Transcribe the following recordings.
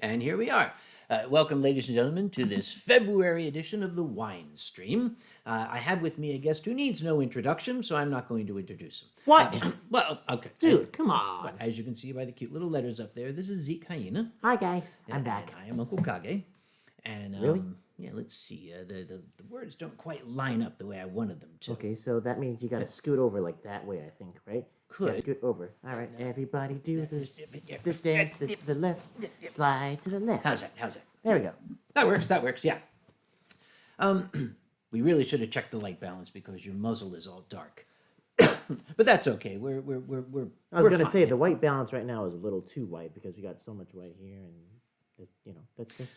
And here we are. Welcome, ladies and gentlemen, to this February edition of the Yeenstream. I have with me a guest who needs no introduction, so I'm not going to introduce him. What? Well, okay. Dude, come on. As you can see by the cute little letters up there, this is Zeke Hyena. Hi, guys. I'm back. And I am Uncle Kage. And, really? Yeah, let's see. The words don't quite line up the way I wanted them to. Okay, so that means you got to scoot over like that way, I think, right? Could. Scoot over. All right, everybody do this dance, this to the left, slide to the left. How's that? There we go. That works, yeah. We really should have checked the light balance because your muzzle is all dark. But that's okay. We're I was going to say, the white balance right now is a little too white because we got so much white here and,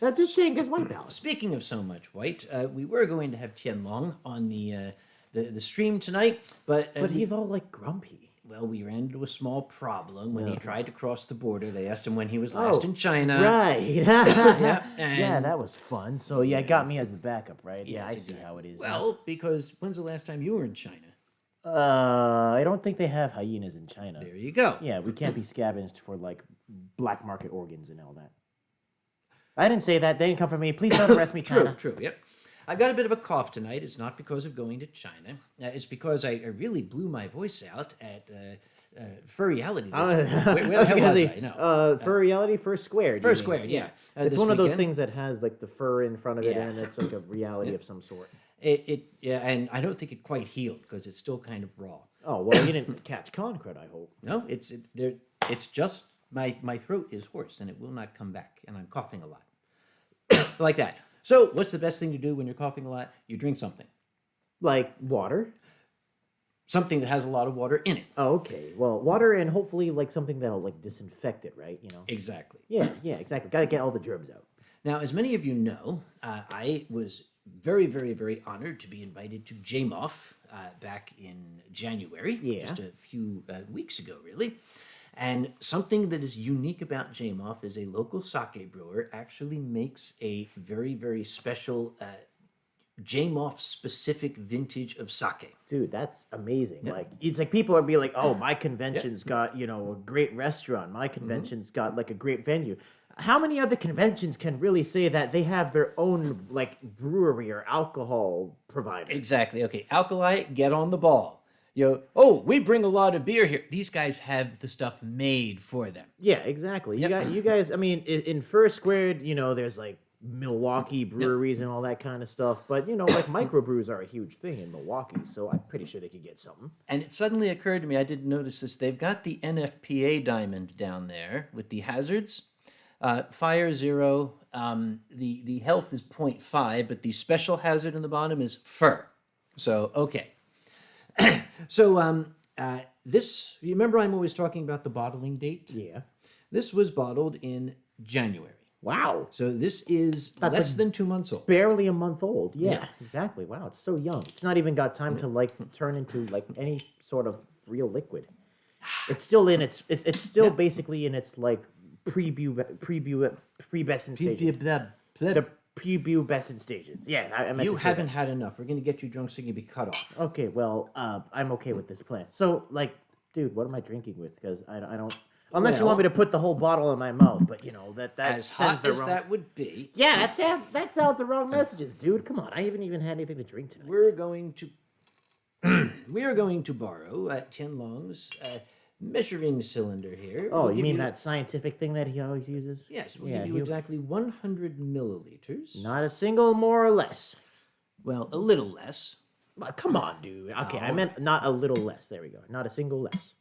I'm just saying there's white balance. Speaking of so much white, we were going to have Tianlong on the stream tonight, but he's all like grumpy. Well, we ran into a small problem when he tried to cross the border. They asked him when he was last in China. Right. Yeah, that was fun. So, yeah, it got me as the backup, right? Yeah, I see how it is. Well, because when's the last time you were in China? I don't think they have hyenas in China. There you go. Yeah, we can't be scavenged for, like, black market organs and all that. I didn't say that. They didn't come from me. Please don't arrest me, China. True, yep. I've got a bit of a cough tonight. It's not because of going to China. It's because I really blew my voice out at Furryality this week. Where the hell was I? No. Furryality, First Squared. First Squared, yeah. It's one of those things that has, like, the fur in front of it, and it's like a reality of some sort. Yeah, and I don't think it quite healed because it's still kind of raw. Oh, well, you didn't catch concrete, I hope. No, it's just my throat is hoarse and it will not come back, and I'm coughing a lot. Like that. So, what's the best thing to do when you're coughing a lot? You drink something. Like water? Something that has a lot of water in it. Oh, okay. Well, water and hopefully like something that'll like disinfect it, right? You know? Exactly. Yeah, exactly. Got to get all the germs out. Now, as many of you know, I was very, very, very honored to be invited to JMOF back in January. Yeah. Just a few weeks ago, really. And something that is unique about JMOF is a local sake brewer actually makes a very, very special JMOF specific vintage of sake. Dude, that's amazing. Yep. Like, it's like people are being like, oh, my convention's got, a great restaurant. My convention's got like a great venue. How many other conventions can really say that they have their own like brewery or alcohol provider? Exactly. Okay. Alkali, get on the ball. We bring a lot of beer here. These guys have the stuff made for them. Yeah, exactly. Yep. You guys, I mean, in First Squared, there's like Milwaukee breweries and all that kind of stuff. But, like microbrews are a huge thing in Milwaukee, so I'm pretty sure they could get something. And it suddenly occurred to me, I didn't notice this, they've got the NFPA diamond down there with the hazards. Fire 0, the health is 0.5, but the special hazard in the bottom is fur. So, okay. So, this, you remember I'm always talking about the bottling date? Yeah. This was bottled in January. Wow. So this is less than 2 months old. Barely a month old. Yeah, exactly. Wow, it's so young. It's not even got time to like turn into like any sort of real liquid. It's still in its basically in its like prebescent stages. The prepubescent stages. Yeah, I meant you to say haven't that. had enough. We're gonna get you drunk so you can be cut off. Okay, well, I'm okay with this plan. So, like, dude, what am I drinking with? Because I don't. Unless you want me to put the whole bottle in my mouth, but that as sends hot the as wrong. that would be. Yeah, that sounds the wrong messages, dude. Come on, I haven't even had anything to drink tonight. We are going to borrow Tianlong's measuring cylinder here. Oh, you mean that scientific thing that he always uses? Yes, we'll give you exactly 100 milliliters. Not a single more or less. Well, a little less. Come on, dude. Okay, I meant not a little less. There we go. Not a single less.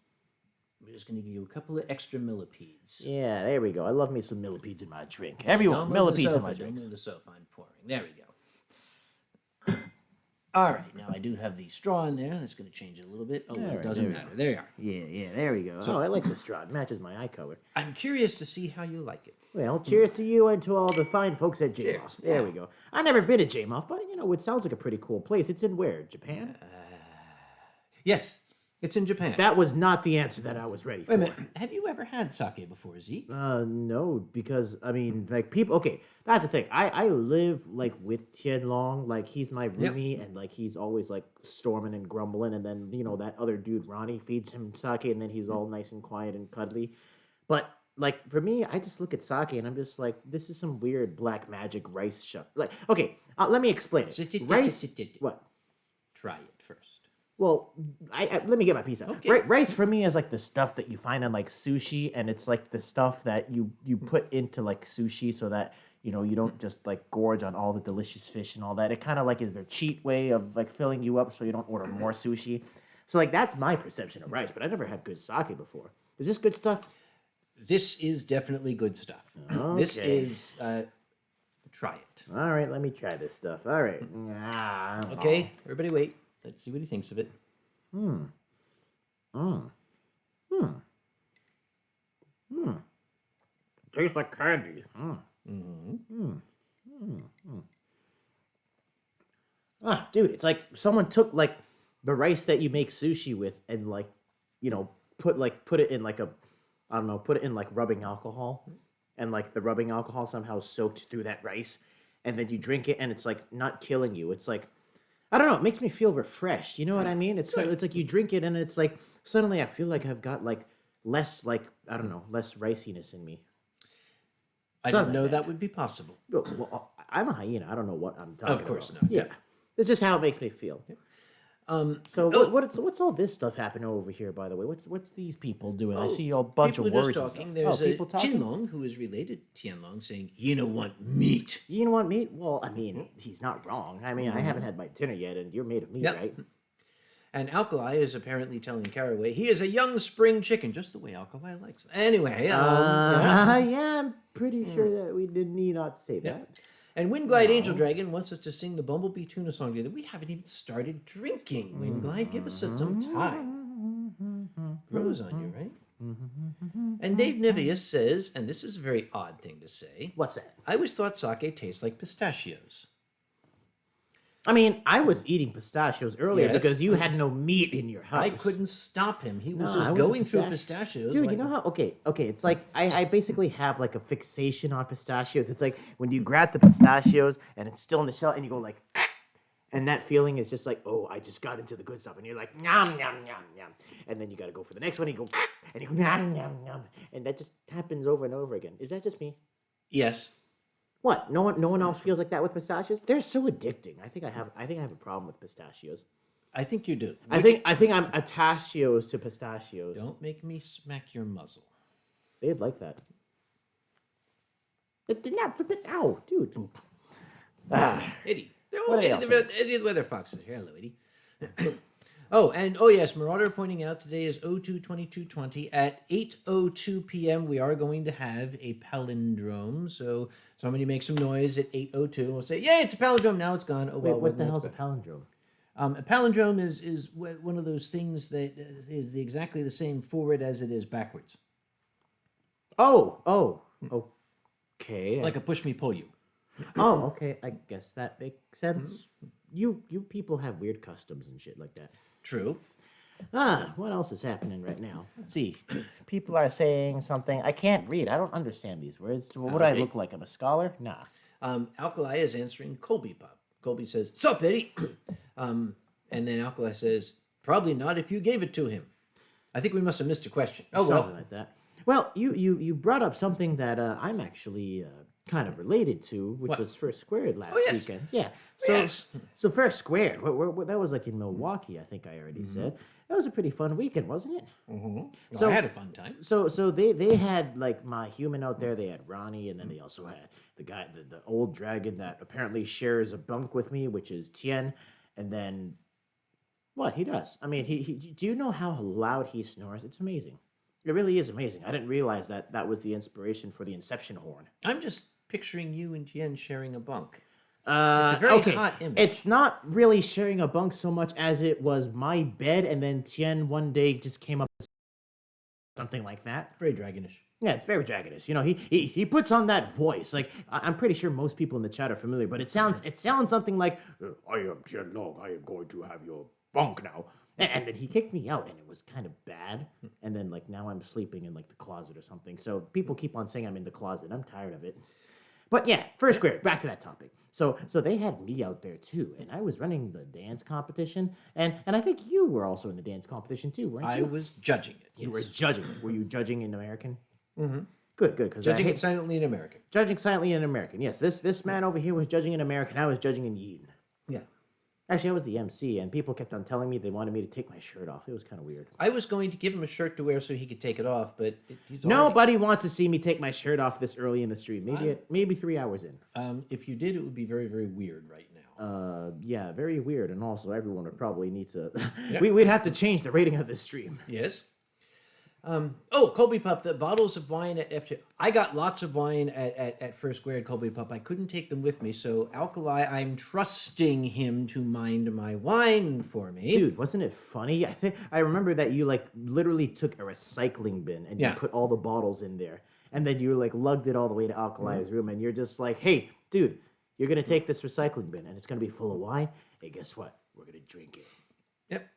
we're just going to give you a couple of extra millipedes. Yeah, there we go. I love me some millipedes in my drink. Everyone, Don't move the millipedes in sofa, my don't drink. move the sofa. I'm pouring. There we go. All right, now I do have the straw in there. That's going to change it a little bit. Oh, well, All it right, doesn't there we matter. There you are. Yeah, there we go. I like the straw. It matches my eye color. I'm curious to see how you like it. Well, cheers to you and to all the fine folks at JMOF. Cheers. There Yeah. we go. I've never been to JMOF, but, it sounds like a pretty cool place. It's in where? Japan? Yes, it's in Japan. That was not the answer that I was ready for. Wait a minute. Have you ever had sake before, Zeke? No, because, like, people... Okay, that's the thing. I live, like, with Tianlong. Like, he's my roomie, and, like, he's always, like, storming and grumbling, and then, that other dude, Ronnie, feeds him sake, and then he's all nice and quiet and cuddly. But... Like, for me, I just look at sake and I'm just like, this is some weird black magic rice shop. Like, okay, let me explain it. Rice, what? Try it first. Well, let me get my piece out. Okay. Rice for me is like the stuff that you find on like sushi, and it's like the stuff that you put into like sushi so that, you don't just like gorge on all the delicious fish and all that. It kind of like is their cheat way of like filling you up so you don't order more sushi. So like that's my perception of rice, but I never had good sake before. Is this good stuff? This is definitely good stuff. Okay. This is, try it. All right, let me try this stuff. All right. Okay, everybody wait. Let's see what he thinks of it. Tastes like candy. Ah, dude, it's like someone took like the rice that you make sushi with and like, put it in like a, I don't know, put it in like rubbing alcohol, and like the rubbing alcohol somehow soaked through that rice, and then you drink it and it's like not killing you. It's like, I don't know, it makes me feel refreshed. You know what I mean? It's like you drink it and it's like suddenly I feel like I've got like less like, I don't know, less riciness in me. I didn't know that would be possible. Well, I'm a hyena. I don't know what I'm talking about. Of course not. Yeah. It's just how it makes me feel. So what's all this stuff happening over here, by the way? What's these people doing? I see a bunch of People are words. just talking. And There's stuff. a People talking? Chinlong who is related to Tianlong saying, you don't want meat. You know what, meat? Well, I mean, he's not wrong. I mean, I haven't had my dinner yet, and you're made of meat, Yep. right? And Alkali is apparently telling Caraway he is a young spring chicken, just the way Alkali likes it. Anyway, Yeah, I'm pretty sure that we need not say that. And Windglide Angel Dragon wants us to sing the Bumblebee Tuna song together. We haven't even started drinking. Windglide, give us some time. Grows on you, right? And Dave Nivius says, and this is a very odd thing to say, What's that? I always thought sake tastes like pistachios. I mean, I was eating pistachios earlier Yes. because you had no meat in your house. I couldn't stop him. He was No, just I was a going through pistachio- pistachios. Dude, like- you know how? Okay. It's like I basically have like a fixation on pistachios. It's like when you grab the pistachios and it's still in the shell and you go like, and that feeling is just like, oh, I just got into the good stuff, and you're like, yum yum yum yum, and then you got to go for the next one. And you go and you go yum yum yum, and that just happens over and over again. Is that just me? Yes. What? No one else feels like that with pistachios? They're so addicting. I think I have a problem with pistachios. I think you do. I think I'm attachios to pistachios. Don't make me smack your muzzle. They'd like that. Ow, dude. Eddie. What Eddie, else? Eddie the Weather Fox is here. Hello, Eddie. Oh yes, Marauder pointing out today is 02/22/20 at 8:02 p.m. We are going to have a palindrome. So somebody make some noise at 8:02. We'll say, "Yay, it's a palindrome!" Now it's gone. Oh Wait, well. what the hell's a palindrome? A palindrome is one of those things that is exactly the same forward as it is backwards, Oh, okay. like a push me pull you. Oh, okay. I guess that makes sense. You people have weird customs and shit like that. True. What else is happening right now? Let's see. People are saying something. I can't read. I don't understand these words. What do I look like? I'm a scholar? Nah. Alkali is answering Colby Pop. Colby says, "Sup, Eddie?" And then Alkali says, "Probably not if you gave it to him." I think we must have missed a question. Oh well. Something like that. Well, you brought up something that I'm actually kind of related to, which was First Squared last yes. weekend. Yeah. So First Squared, that was like in Milwaukee, I think I already said. That was a pretty fun weekend, wasn't it? So I had a fun time. So they had like my human out there. They had Ronnie, and then they also had the guy, the old dragon that apparently shares a bunk with me, which is Tien. And then what he does? I mean, he do you know how loud he snores? It's amazing. It really is amazing. I didn't realize that that was the inspiration for the Inception horn. I'm just picturing you and Tien sharing a bunk. It's a very Okay. hot image. It's not really sharing a bunk so much as it was my bed, and then Tien one day just came up with something like that. Very dragonish. Yeah, it's very dragonish. You know, he puts on that voice. Like I'm pretty sure most people in the chat are familiar, but it sounds something like, "I am Tien Long. I am going to have your bunk now." And then he kicked me out, and it was kind of bad. And then like now I'm sleeping in like the closet or something. So people keep on saying I'm in the closet. I'm tired of it. But yeah, first grade. Back to that topic. So they had me out there too, and I was running the dance competition, and I think you were also in the dance competition too, weren't you? I was judging it. You were Yes. judging. Were you judging in American? Mm-hmm. Good. Because Judging it silently in American. judging silently in American. Yes, this man over here was judging in American. I was judging in Yeen. Yeah. Actually, I was the MC, and people kept on telling me they wanted me to take my shirt off. It was kind of weird. I was going to give him a shirt to wear so he could take it off, but he's already... Nobody wants to see me take my shirt off this early in the stream. Maybe 3 hours in. If you did, it would be very, very weird right now. Yeah, very weird, and also everyone would probably need to. Yeah. We'd have to change the rating of this stream. Yes. Colby Pup, the bottles of wine at F2. I got lots of wine at first grade, Colby Pup. I couldn't take them with me, so Alkali, I'm trusting him to mind my wine for me. Dude, wasn't it funny? I remember that you like literally took a recycling bin and you put all the bottles in there, and then you like lugged it all the way to Alkali's room, and you're just like, "Hey, dude, you're gonna take this recycling bin, and it's gonna be full of wine. Hey, guess what? We're gonna drink it." Yep.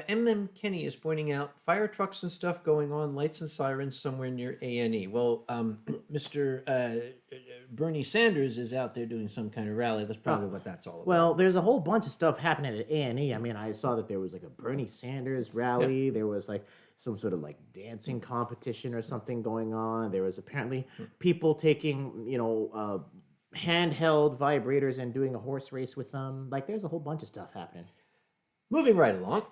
M.M. Kenny is pointing out fire trucks and stuff going on, lights and sirens somewhere near A&E. Well, Mr. Bernie Sanders is out there doing some kind of rally. That's probably what that's all about. Well, there's a whole bunch of stuff happening at A&E. I mean, I saw that there was like a Bernie Sanders rally. There was like some sort of like dancing competition or something going on. There was apparently people taking, handheld vibrators and doing a horse race with them. Like, there's a whole bunch of stuff happening. Moving right along.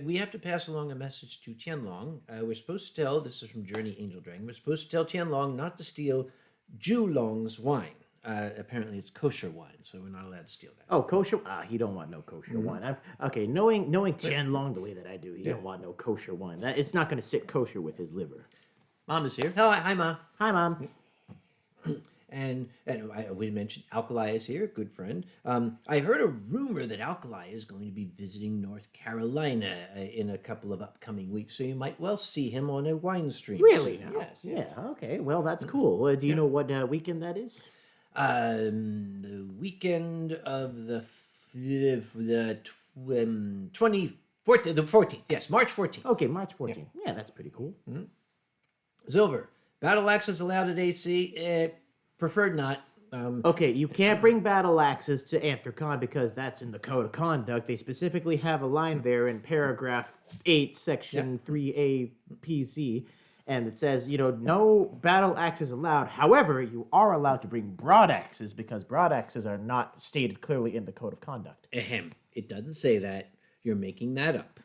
We have to pass along a message to Tianlong. We're supposed to tell, this is from Journey Angel Dragon, we're supposed to tell Tianlong not to steal Julong's wine. Apparently it's kosher wine, so we're not allowed to steal that. Oh, kosher? He don't want no kosher wine. Okay, knowing Tianlong the way that I do, he don't want no kosher wine. It's not going to sit kosher with his liver. Mom is here. Hi, Ma. Hi, Mom. And we mentioned Alkali is here, good friend. I heard a rumor that Alkali is going to be visiting North Carolina in a couple of upcoming weeks, so you might well see him on a wine stream. Really? soon. Now? Yes. Yeah, okay. Well, that's cool. Do you know what weekend that is? The weekend of the 14th. Yes, March 14th. Okay, March 14th. Yeah, that's pretty cool. Silver. Battle axes allowed at AC. Preferred not. Okay, you can't bring battle axes to Anthrocon because that's in the Code of Conduct. They specifically have a line there in paragraph 8, section 3A PC, and it says, no battle axes allowed. However, you are allowed to bring broad axes because broad axes are not stated clearly in the Code of Conduct. Ahem. It doesn't say that. You're making that up.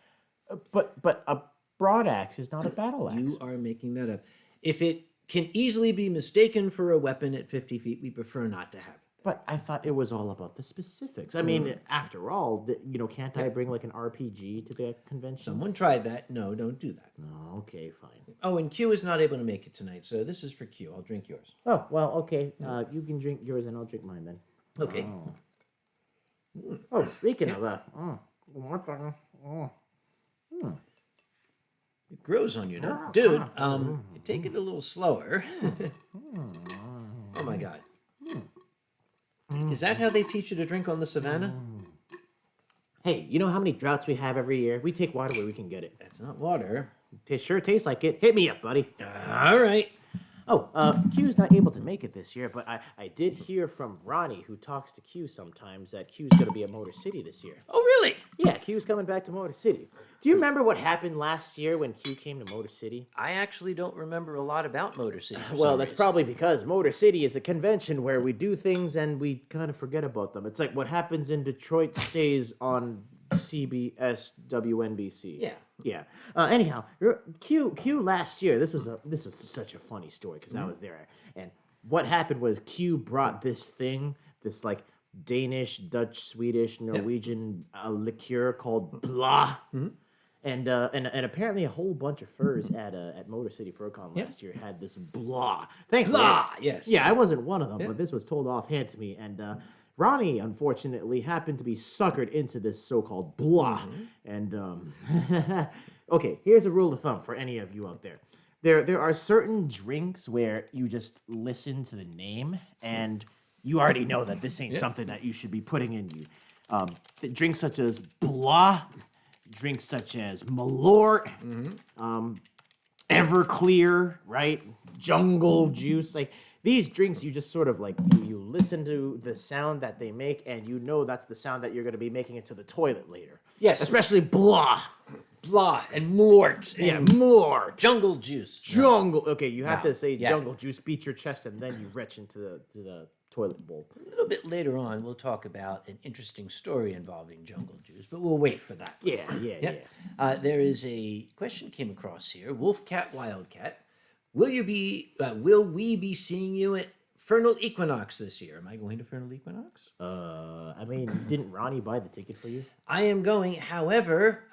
But a broad axe is not a battle axe. You are making that up. If it can easily be mistaken for a weapon at 50 feet, we prefer not to have it. But I thought it was all about the specifics. I mean, after all, can't I bring like an RPG to the convention? Someone tried that. No, don't do that. Oh, okay, fine. Oh, and Q is not able to make it tonight, so this is for Q. I'll drink yours. Oh, well, okay. You can drink yours and I'll drink mine then. Okay. Oh, speaking of that. One second. It grows on you, no? Dude, take it a little slower. Oh, my God. Is that how they teach you to drink on the savannah? Hey, you know how many droughts we have every year? We take water where we can get it. That's not water. It sure tastes like it. Hit me up, buddy. All right. Oh, Q's not able to make it this year, but I did hear from Ronnie, who talks to Q sometimes, that Q's going to be at Motor City this year. Oh, really? Yeah, Q's coming back to Motor City. Do you remember what happened last year when Q came to Motor City? I actually don't remember a lot about Motor City. Well, that's probably because Motor City is a convention where we do things and we kind of forget about them. It's like what happens in Detroit stays on CBS WNBC. Yeah. Yeah. Anyhow, Q last year. This was such a funny story because I was there, and what happened was Q brought this like Danish, Dutch, Swedish, Norwegian liqueur called Blah, And apparently a whole bunch of furs at Motor City FurCon last year had this blah. Thankfully, Blah, yes. Yeah, I wasn't one of them, Yeah. but this was told offhand to me. And Ronnie, unfortunately, happened to be suckered into this so-called blah. And okay, here's a rule of thumb for any of you out there. There are certain drinks where you just listen to the name and you already know that this ain't something that you should be putting in you. The drinks such as blah, drinks such as Malort, Everclear, right? Jungle Juice, like these drinks, you just sort of like you listen to the sound that they make, and you know that's the sound that you're going to be making into the toilet later. Yes. Especially blah. Blah and Mort. Yeah, And more Jungle Juice. jungle. Okay, you have No. to say Yeah. jungle juice, beat your chest, and then you retch into the toilet bowl. A little bit later on, we'll talk about an interesting story involving Jungle Juice, but we'll wait for that. Yeah. There is a question came across here. Wolf Cat Wildcat, will we be seeing you at Fernal Equinox this year? Am I going to Fernal Equinox? I mean, didn't Ronnie buy the ticket for you? I am going. However,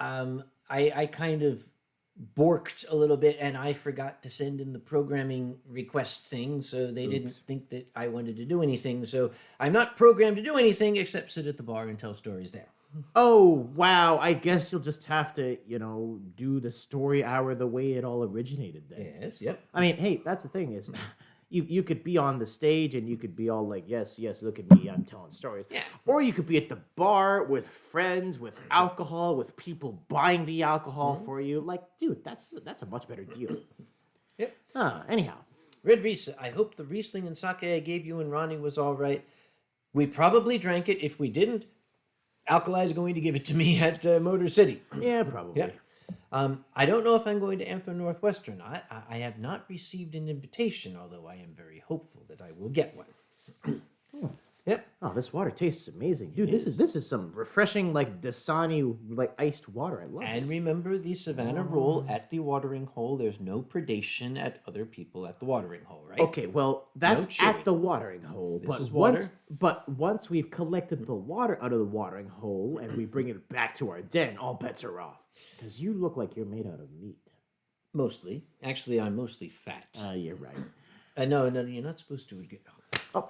I kind of borked a little bit and I forgot to send in the programming request thing, so they didn't think that I wanted to do anything. So I'm not programmed to do anything except sit at the bar and tell stories there. Oh, wow. I guess you'll just have to, do the story hour the way it all originated then. Yes, yep. I mean, hey, that's the thing is, you could be on the stage and you could be all like, yes, look at me, I'm telling stories. Yeah. Or you could be at the bar with friends, with alcohol, with people buying the alcohol for you. Like, dude, that's a much better deal. Yep. Anyhow. Red Riesling, I hope the Riesling and sake I gave you and Ronnie was all right. We probably drank it. If we didn't, Alkali is going to give it to me at Motor City. Yeah, probably. Yeah. I don't know if I'm going to Anthrocon Northwest or not. I have not received an invitation, although I am very hopeful that I will get one. Yep. Oh, this water tastes amazing. Dude, this is some refreshing, like, Dasani, like, iced water. I love And it. remember the Savannah rule at the watering hole. There's no predation at other people at the watering hole, right? Okay, well, that's chewing. at the watering hole. But is water. once we've collected the water out of the watering hole and we bring it back to our den, all bets are off. Because you look like you're made out of meat. Mostly. Actually, I'm mostly fat. You're right. No, you're not supposed to. Oh,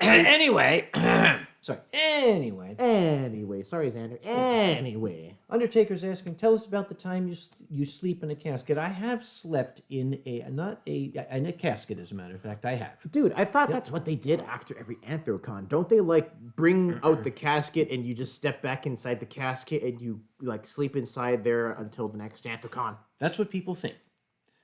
Anyway. Sorry. Anyway. sorry, Xander. Anyway. Undertaker's asking, tell us about the time you sleep in a casket. I have slept in in a casket, as a matter of fact. I have. Dude, I thought that's what they did after every Anthrocon. Don't they, like, bring out the casket and you just step back inside the casket and you, like, sleep inside there until the next Anthrocon? That's what people think.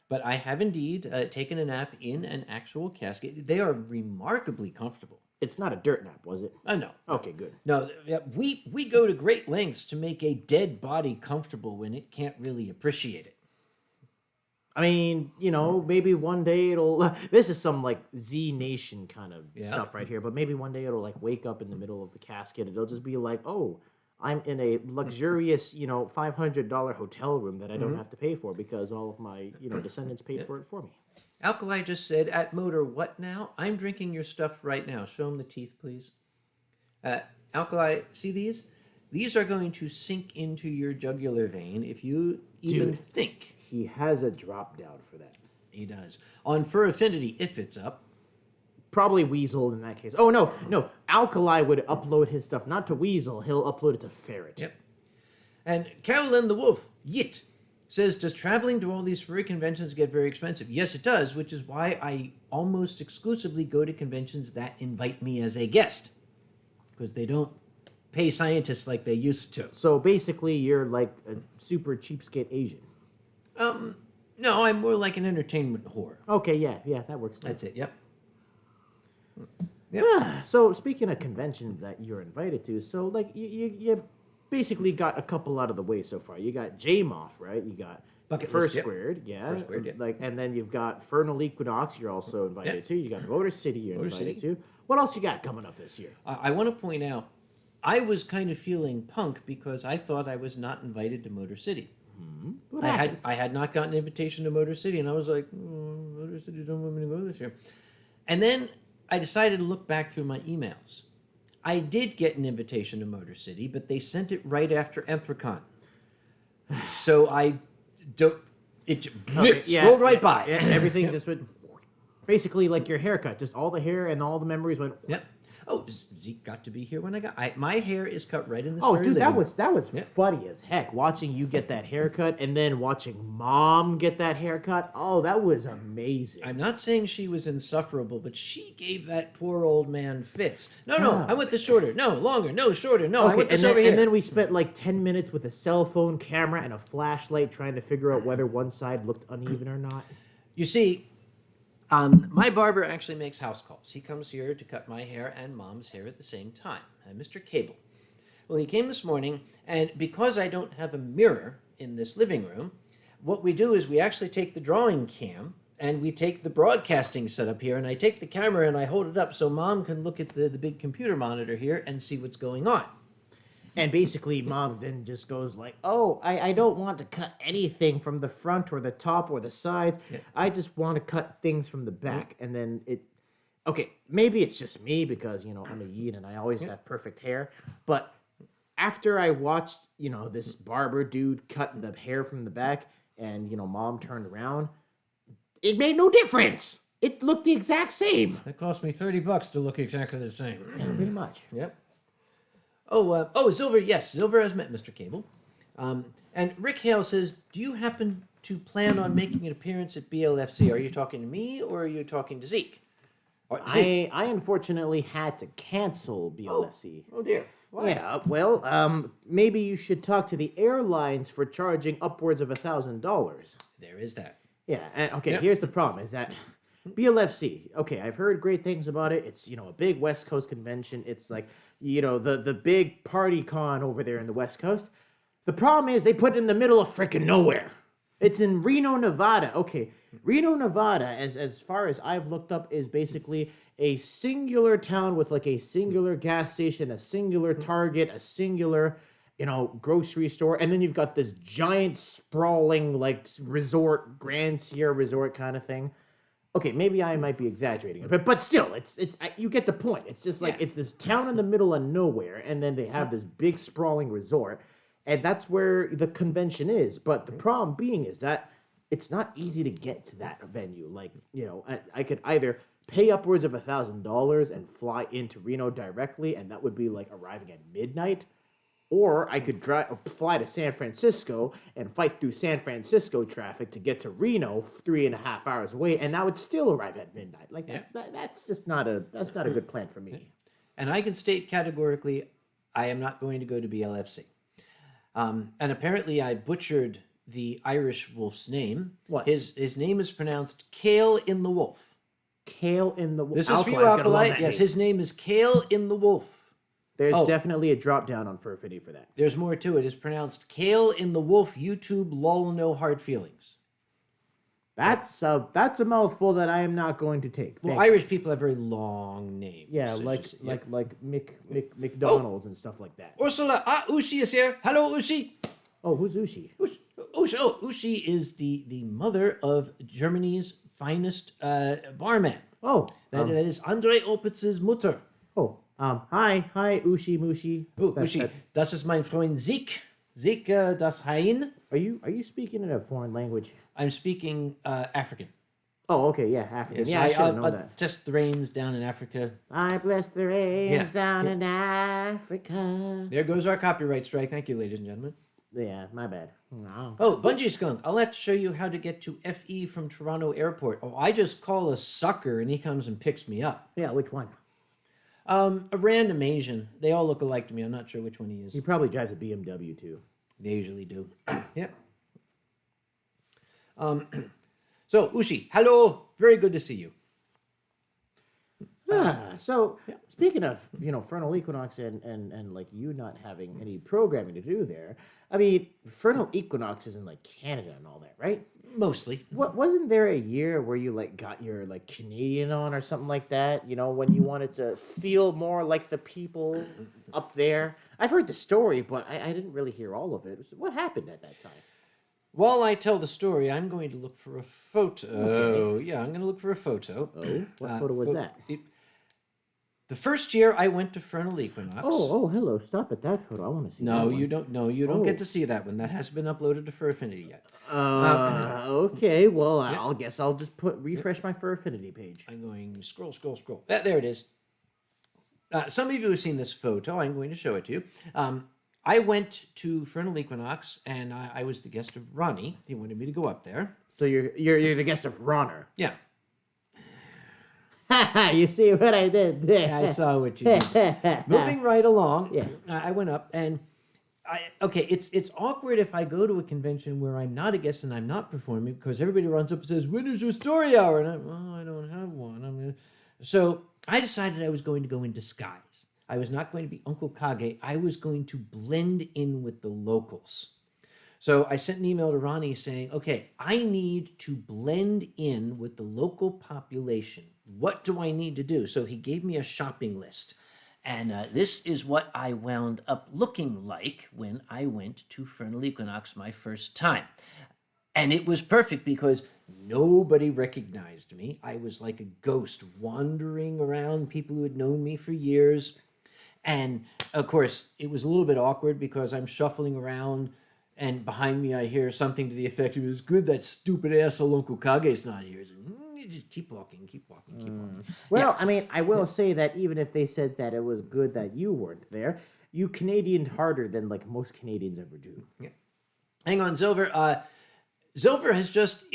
But I have indeed taken a nap in an actual casket. They are remarkably comfortable. It's not a dirt nap, was it? No. Okay, good. No, we go to great lengths to make a dead body comfortable when it can't really appreciate it. I mean, maybe one day it'll... This is some, like, Z Nation kind of stuff right here, but maybe one day it'll, like, wake up in the middle of the casket and it'll just be like, oh, I'm in a luxurious, $500 hotel room that I don't have to pay for because all of my, descendants paid for it for me. Alkali just said, at Motor, what now? I'm drinking your stuff right now. Show him the teeth, please. Alkali, see these? These are going to sink into your jugular vein if you even think. He has a drop down for that. He does. On Fur Affinity, if it's up. Probably Weasel in that case. Oh, no. Alkali would upload his stuff not to Weasel. He'll upload it to Ferret. Yep. And Carolyn the Wolf, Yit, says, does traveling to all these furry conventions get very expensive? Yes, it does, which is why I almost exclusively go to conventions that invite me as a guest. Because they don't pay scientists like they used to. So basically, you're like a super cheapskate Asian. No, I'm more like an entertainment whore. Okay, yeah, that works. That's it, yep. Yeah. So speaking of conventions that you're invited to, so like you basically got a couple out of the way so far. You got J-Moth, right? You got Bucket First List, yep. Squared, yeah. First Squared, yeah. Like, and then you've got Fernal Equinox. You're also invited Yeah. to. You got Motor City. You're Motor invited City. to. What else you got coming up this year? I want to point out, I was kind of feeling punk because I thought I was not invited to Motor City. What I happened? had not gotten an invitation to Motor City, and I was like, Motor City don't want me to go this year. And then I decided to look back through my emails. I did get an invitation to Motor City, but they sent it right after Anthrocon. So I don't. It Okay, yeah, scrolled right yeah, by. yeah, everything just went basically like your haircut. Just all the hair and all the memories went. Yep. Oh, Zeke got to be here when I got. My hair is cut right in this. Oh, very dude, living that was Yeah. funny as heck. Watching you get that haircut and then watching mom get that haircut. Oh, that was amazing. I'm not saying she was insufferable, but she gave that poor old man fits. No, I want this shorter. No, longer. No, shorter. No, I want this over here. And then we spent like 10 minutes with a cell phone camera and a flashlight trying to figure out whether one side looked uneven or not. You see, my barber actually makes house calls. He comes here to cut my hair and mom's hair at the same time. Mr. Cable. Well, he came this morning, and because I don't have a mirror in this living room, what we do is we actually take the drawing cam and we take the broadcasting setup here, and I take the camera and I hold it up so mom can look at the big computer monitor here and see what's going on. And basically, mom then just goes like, "Oh, I don't want to cut anything from the front or the top or the sides. Yeah. I just want to cut things from the back." And then okay, maybe it's just me because, I'm a Yeen and I always have perfect hair. But after I watched, this barber dude cut the hair from the back and, mom turned around, it made no difference. It looked the exact same. It cost me $30 to look exactly the same. Pretty much. Yep. Silver, yes, Silver has met Mr. Cable. And Rick Hale says, do you happen to plan on making an appearance at BLFC? Are you talking to me or are you talking to Zeke? Or Zeke. I unfortunately had to cancel BLFC. Oh dear. Why? Yeah, well, maybe you should talk to the airlines for charging upwards of $1,000. There is that. Yeah, and okay, Yep. here's the problem, is that BLFC, okay, I've heard great things about it. It's, a big West Coast convention. It's like, the big party con over there in the West Coast. The problem is they put it in the middle of freaking nowhere. It's in Reno, Nevada. Okay, Reno, Nevada, as far as I've looked up, is basically a singular town with like a singular gas station, a singular Target, a singular, grocery store, and then you've got this giant sprawling like resort, Grand Sierra Resort kind of thing. Okay, maybe I might be exaggerating it, but still, you get the point. It's just like it's this town in the middle of nowhere, and then they have this big sprawling resort, and that's where the convention is. But the problem being is that it's not easy to get to that venue. Like, I could either pay upwards of $1,000 and fly into Reno directly, and that would be like arriving at midnight. Or I could fly to San Francisco and fight through San Francisco traffic to get to Reno 3.5 hours away, and that would still arrive at midnight. Like that's just not a good plan for me. And I can state categorically, I am not going to go to BLFC. And apparently I butchered the Irish wolf's name. What? His name is pronounced Kale in the Wolf. Kale in the Wolf. This is for you, Alkali. Yes, his name is Kale in the Wolf. There's definitely a drop down on Furfitty for that. There's more to it. It's pronounced Kale in the Wolf YouTube lol no hard feelings. That's a mouthful that I am not going to take. Well, Irish people have very long names. Yeah, like McDonald's and stuff like that. Ursula, Ushi is here. Hello, Ushi. Oh, who's Ushi? Ushi is the mother of Germany's finest barman. Oh, that is Andre Opitz's Mutter. Hi, Ushi Mushi. Oh, Ushi, das ist mein Freund Zeke. Zeke, das Hyena. Are you speaking in a foreign language? I'm speaking African. Oh, okay, yeah, African. Yes, yeah, I should have known I'll that. test the rains down in Africa. I bless the rains down in Africa. There goes our copyright strike. Thank you, ladies and gentlemen. Yeah, my bad. No. Oh, Bungee Skunk. I'll have to show you how to get to FE from Toronto Airport. Oh, I just call a sucker and he comes and picks me up. Yeah, which one? A random Asian. They all look alike to me. I'm not sure which one he is. He probably drives a BMW too. They usually do. Yep. So, Ushi, hello. Very good to see you. Speaking of, Fernal Equinox and like you not having any programming to do there, I mean, Fernal Equinox is in like Canada and all that, right? Mostly. Wasn't there a year where you like got your like Canadian on or something like that? When you wanted to feel more like the people up there. I've heard the story, but I didn't really hear all of it. What happened at that time? While I tell the story, I'm going to look for a photo. Okay. Yeah, I'm going to look for a photo. Oh, what photo was that? The first year I went to Fernal Equinox. Hello. Stop at that photo. I want to see that No, one. you don't. No, you don't Oh. get to see that one. That hasn't been uploaded to Fur Affinity yet. Okay. Well, I'll guess I'll just refresh my Fur Affinity page. I'm going scroll. There it is. Some of you have seen this photo. I'm going to show it to you. I went to Fernal Equinox, and I was the guest of Ronnie. He wanted me to go up there. So you're the guest of Ronner. Yeah. You see what I did there? I saw what you did. Moving right along, I went up, and it's awkward if I go to a convention where I'm not a guest and I'm not performing, because everybody runs up and says, "When is your story hour?" And I don't have one. So I decided I was going to go in disguise. I was not going to be Uncle Kage. I was going to blend in with the locals. So I sent an email to Ronnie saying, okay, I need to blend in with the local population. What do I need to do? So he gave me a shopping list. And this is what I wound up looking like when I went to Fernal Equinox my first time. And it was perfect because nobody recognized me. I was like a ghost wandering around, people who had known me for years. And, of course, it was a little bit awkward because I'm shuffling around, and behind me I hear something to the effect of, "It's good that stupid asshole Uncle Kage's not here." So, just keep walking. Well, I mean, I will say that even if they said that it was good that you weren't there, you Canadianed harder than, like, most Canadians ever do. Yeah. Hang on, Silver. Silver has just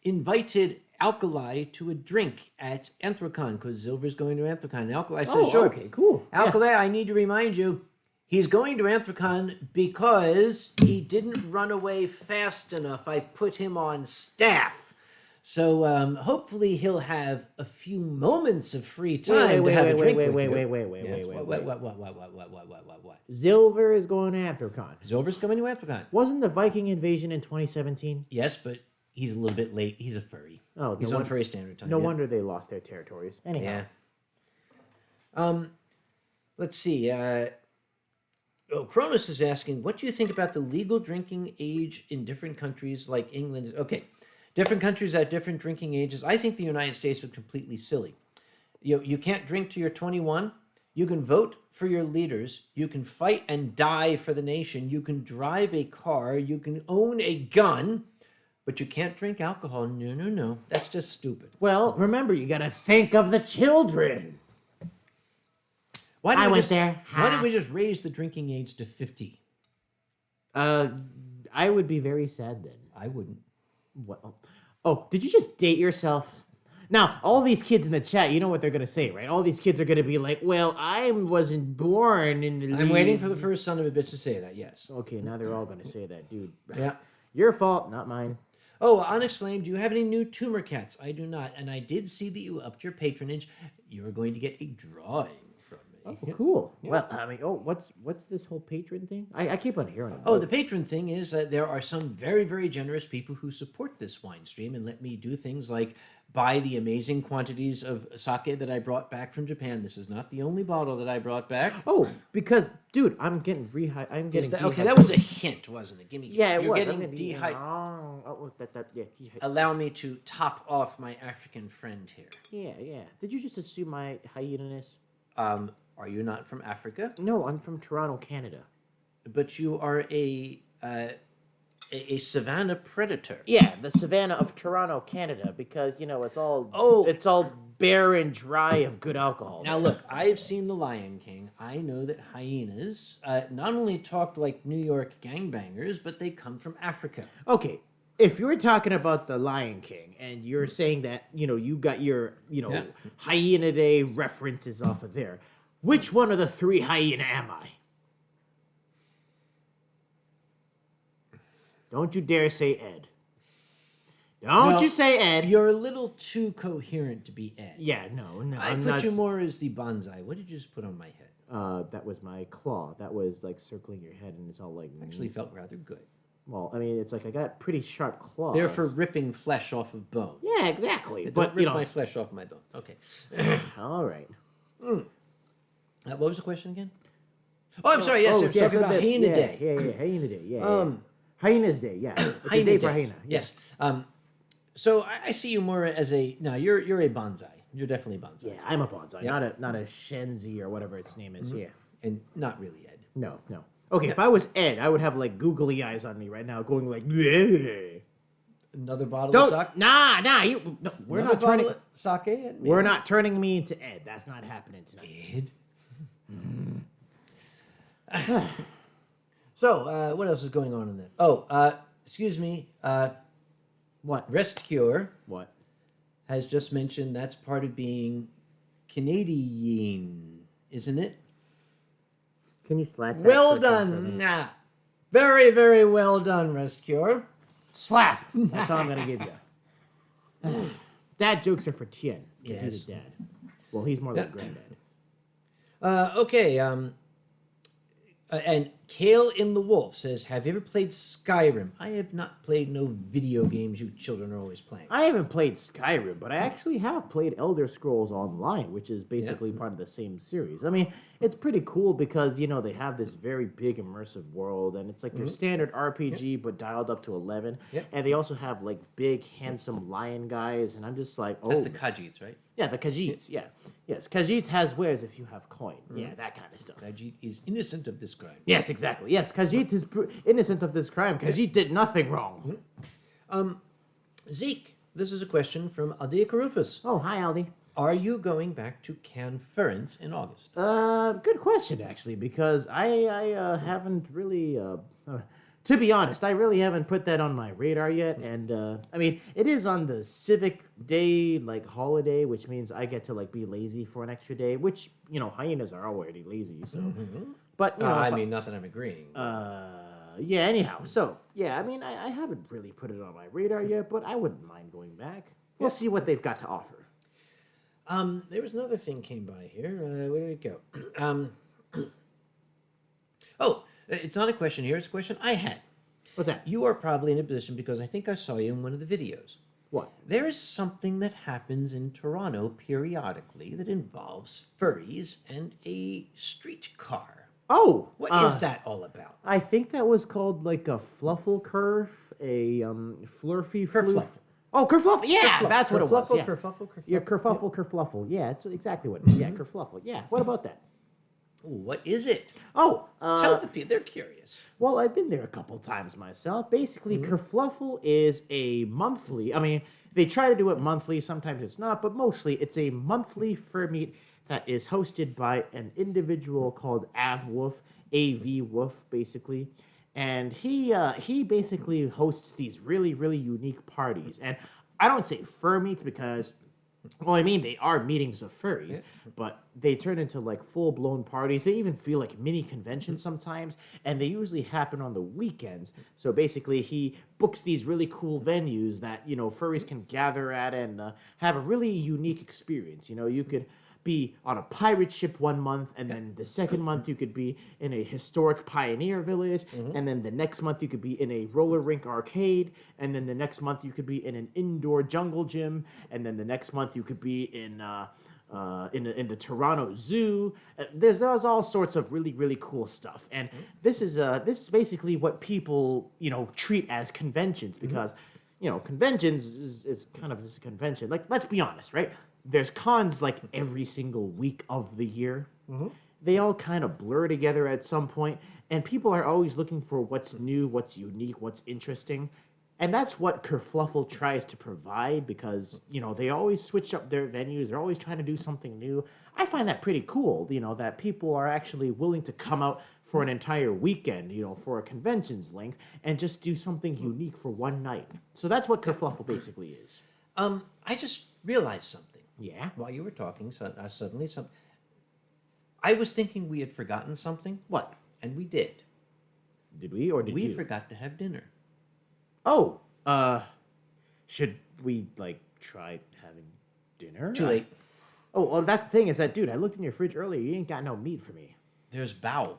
invited Alkali to a drink at Anthrocon, because Silver's going to Anthrocon. And Alkali says, "Sure." Okay, cool. Alkali, I need to remind you, he's going to Anthrocon because he didn't run away fast enough. I put him on staff. So hopefully he'll have a few moments of free time to have a drink with you. Wait. What? Silver is going to Anthrocon. Silver's coming to Anthrocon. Wasn't the Viking invasion in 2017? Yes, but he's a little bit late. He's a furry. Oh, he's on furry standard time. No wonder they lost their territories. Anyhow. Yeah. Let's see. Cronus is asking, what do you think about the legal drinking age in different countries like England? Okay, different countries at different drinking ages. I think the United States is completely silly. You can't drink till you're 21. You can vote for your leaders. You can fight and die for the nation. You can drive a car. You can own a gun. But you can't drink alcohol. No. That's just stupid. Well, remember, you got to think of the children. Why don't we just raise the drinking age to 50? I would be very sad then. I wouldn't. Well, did you just date yourself? Now, all these kids in the chat, you know what they're going to say, right? All these kids are going to be like, well, I wasn't born in the... I'm waiting for the first son of a bitch to say that, yes. Okay, now they're all going to say that, dude. Yeah. Your fault, not mine. Oh, Onyx Flame, do you have any new tumor cats? I do not. And I did see that you upped your patronage. You are going to get a drawing from me. Oh, cool. Yeah. Well, I mean, what's this whole patron thing? I keep on hearing about it. The patron thing is that there are some very, very generous people who support this wine stream and let me do things like buy the amazing quantities of sake that I brought back from Japan. This is not the only bottle that I brought back. Oh, because, dude, I'm getting dehydrated. Okay, that was a hint, wasn't it? Yeah, You're was. getting dehydrated. Allow me to top off my African friend here. Yeah. Did you just assume my hyena-ness? Are you not from Africa? No, I'm from Toronto, Canada. But you are a savanna predator. Yeah, the savanna of Toronto, Canada, because it's all bare and dry of good alcohol. Now look, I've seen The Lion King. I know that hyenas not only talk like New York gangbangers, but they come from Africa. Okay, if you're talking about The Lion King and you're saying that you got your Hyena Day references off of there, which one of the three hyena am I? Don't you dare say Ed. Don't you say Ed. You're a little too coherent to be Ed. Yeah, no. I put you more as the bonsai. What did you just put on my head? That was my claw. That was like circling your head, and it's all like... Actually felt rather good. Well, I mean, it's like I got pretty sharp claws. They're for ripping flesh off of bone. Yeah, exactly. But rip my flesh off my bone. Okay. All right. What was the question again? Oh, I'm sorry. Yes, I was talking about Hyena Day. Yeah, Hyena Day. Yeah. Hyena's Day. Yeah. It's a day for hyena. Yes. So I see you more as you're a bonsai. You're definitely bonsai. Yeah, I'm a bonsai, not a Shenzi or whatever its name is. Yeah. And not really Ed. No. Okay, if I was Ed, I would have like googly eyes on me right now, going like, "Bleh." Another bottle of sake? Nah, we're Another not turning. bottle of sake? Ed? We're not turning me into Ed. That's not happening tonight. Ed? So, what else is going on in there? Oh, excuse me. What? Rest Cure What? has just mentioned that's part of being Canadian, isn't it? Can you slap that? Well switch off for done. me? Very, very well done, Rest Cure. Slap. That's all I'm gonna give you. Dad jokes are for Tien because Yes. he's a dad. Well, he's more like granddad. Okay. And Kale in the Wolf says, "Have you ever played Skyrim? I have not played no video games you children are always playing." I haven't played Skyrim, but I actually have played Elder Scrolls Online, which is basically part of the same series. I mean, it's pretty cool because, you know, they have this very big immersive world, and it's like your standard RPG, but dialed up to 11. Yep. And they also have, like, big, handsome lion guys, and I'm just like, oh. That's the Khajiits, right? Yeah, the Khajiits, yeah. Yes, Khajiit has wares if you have coin. Yeah, that kind of stuff. Khajiit is innocent of this crime. Yes, exactly. Yes, Khajiit is innocent of this crime. Khajiit did nothing wrong. Zeke, this is a question from Aldea Carufus. Oh, hi, Aldi. Are you going back to Conference in August? Good question, actually, because I haven't really, to be honest, I really haven't put that on my radar yet. And, I mean, it is on the civic day, like, holiday, which means I get to, like, be lazy for an extra day, which, you know, hyenas are already lazy, so. But, you know, I mean, not that I'm agreeing. yeah, anyhow. So, yeah, I mean, I haven't really put it on my radar yet, but I wouldn't mind going back. We'll see what they've got to offer. There was another thing came by here. Where did it go? Oh, it's not a question here. It's a question I had. What's that? You are probably in a position because I think I saw you in one of the videos. What? There is something that happens in Toronto periodically that involves furries and a streetcar. Oh! What is that all about? I think that was called, like, a fluffle curve, a flurfy Kerfuffle. Oh, kerfuffle! Yeah, Kerfuffle. that's what it was. Kerfuffle, Yeah. kerfuffle, kerfuffle. Yeah, kerfuffle, kerfluffle. Yeah, that's exactly what it is. Yeah, kerfluffle. Yeah. What about that? Ooh, what is it? Oh, Tell the people. They're curious. well, I've been there a couple times myself. Basically, kerfluffle is a monthly. I mean, they try to do it monthly. Sometimes it's not, but mostly it's a monthly fur meet that is hosted by an individual called Avwolf, A.V. Wolf, basically. And he basically hosts these really, really unique parties. And I don't say fur meets because, well, I mean, they are meetings of furries, but they turn into, like, full-blown parties. They even feel like mini conventions sometimes, and they usually happen on the weekends. So basically, he books these really cool venues that, you know, furries can gather at and have a really unique experience. You know, you could be on a pirate ship one month, and then the second month you could be in a historic pioneer village, and then the next month you could be in a roller rink arcade, and then the next month you could be in an indoor jungle gym, and then the next month you could be in the Toronto Zoo. There's all sorts of really, really cool stuff, and this is basically what people, you know, treat as conventions, because you know, conventions is kind of this convention. Like, let's be honest, right? There's cons like every single week of the year. They all kind of blur together at some point, and people are always looking for what's new, what's unique, what's interesting. And that's what Kerfluffle tries to provide, because, you know, they always switch up their venues. They're always trying to do something new. I find that pretty cool, you know, that people are actually willing to come out for an entire weekend, you know, for a convention's length, and just do something unique for one night. So that's what Kerfluffle basically is. I just realized something. Yeah? While you were talking, suddenly something. I was thinking we had forgotten something, What? and we did. Did we, or did We you? forgot to have dinner. Oh, should we, like, try having dinner? Too late. Oh, well, that's the thing, is that, dude, I looked in your fridge earlier. You ain't got no meat for me. There's bao.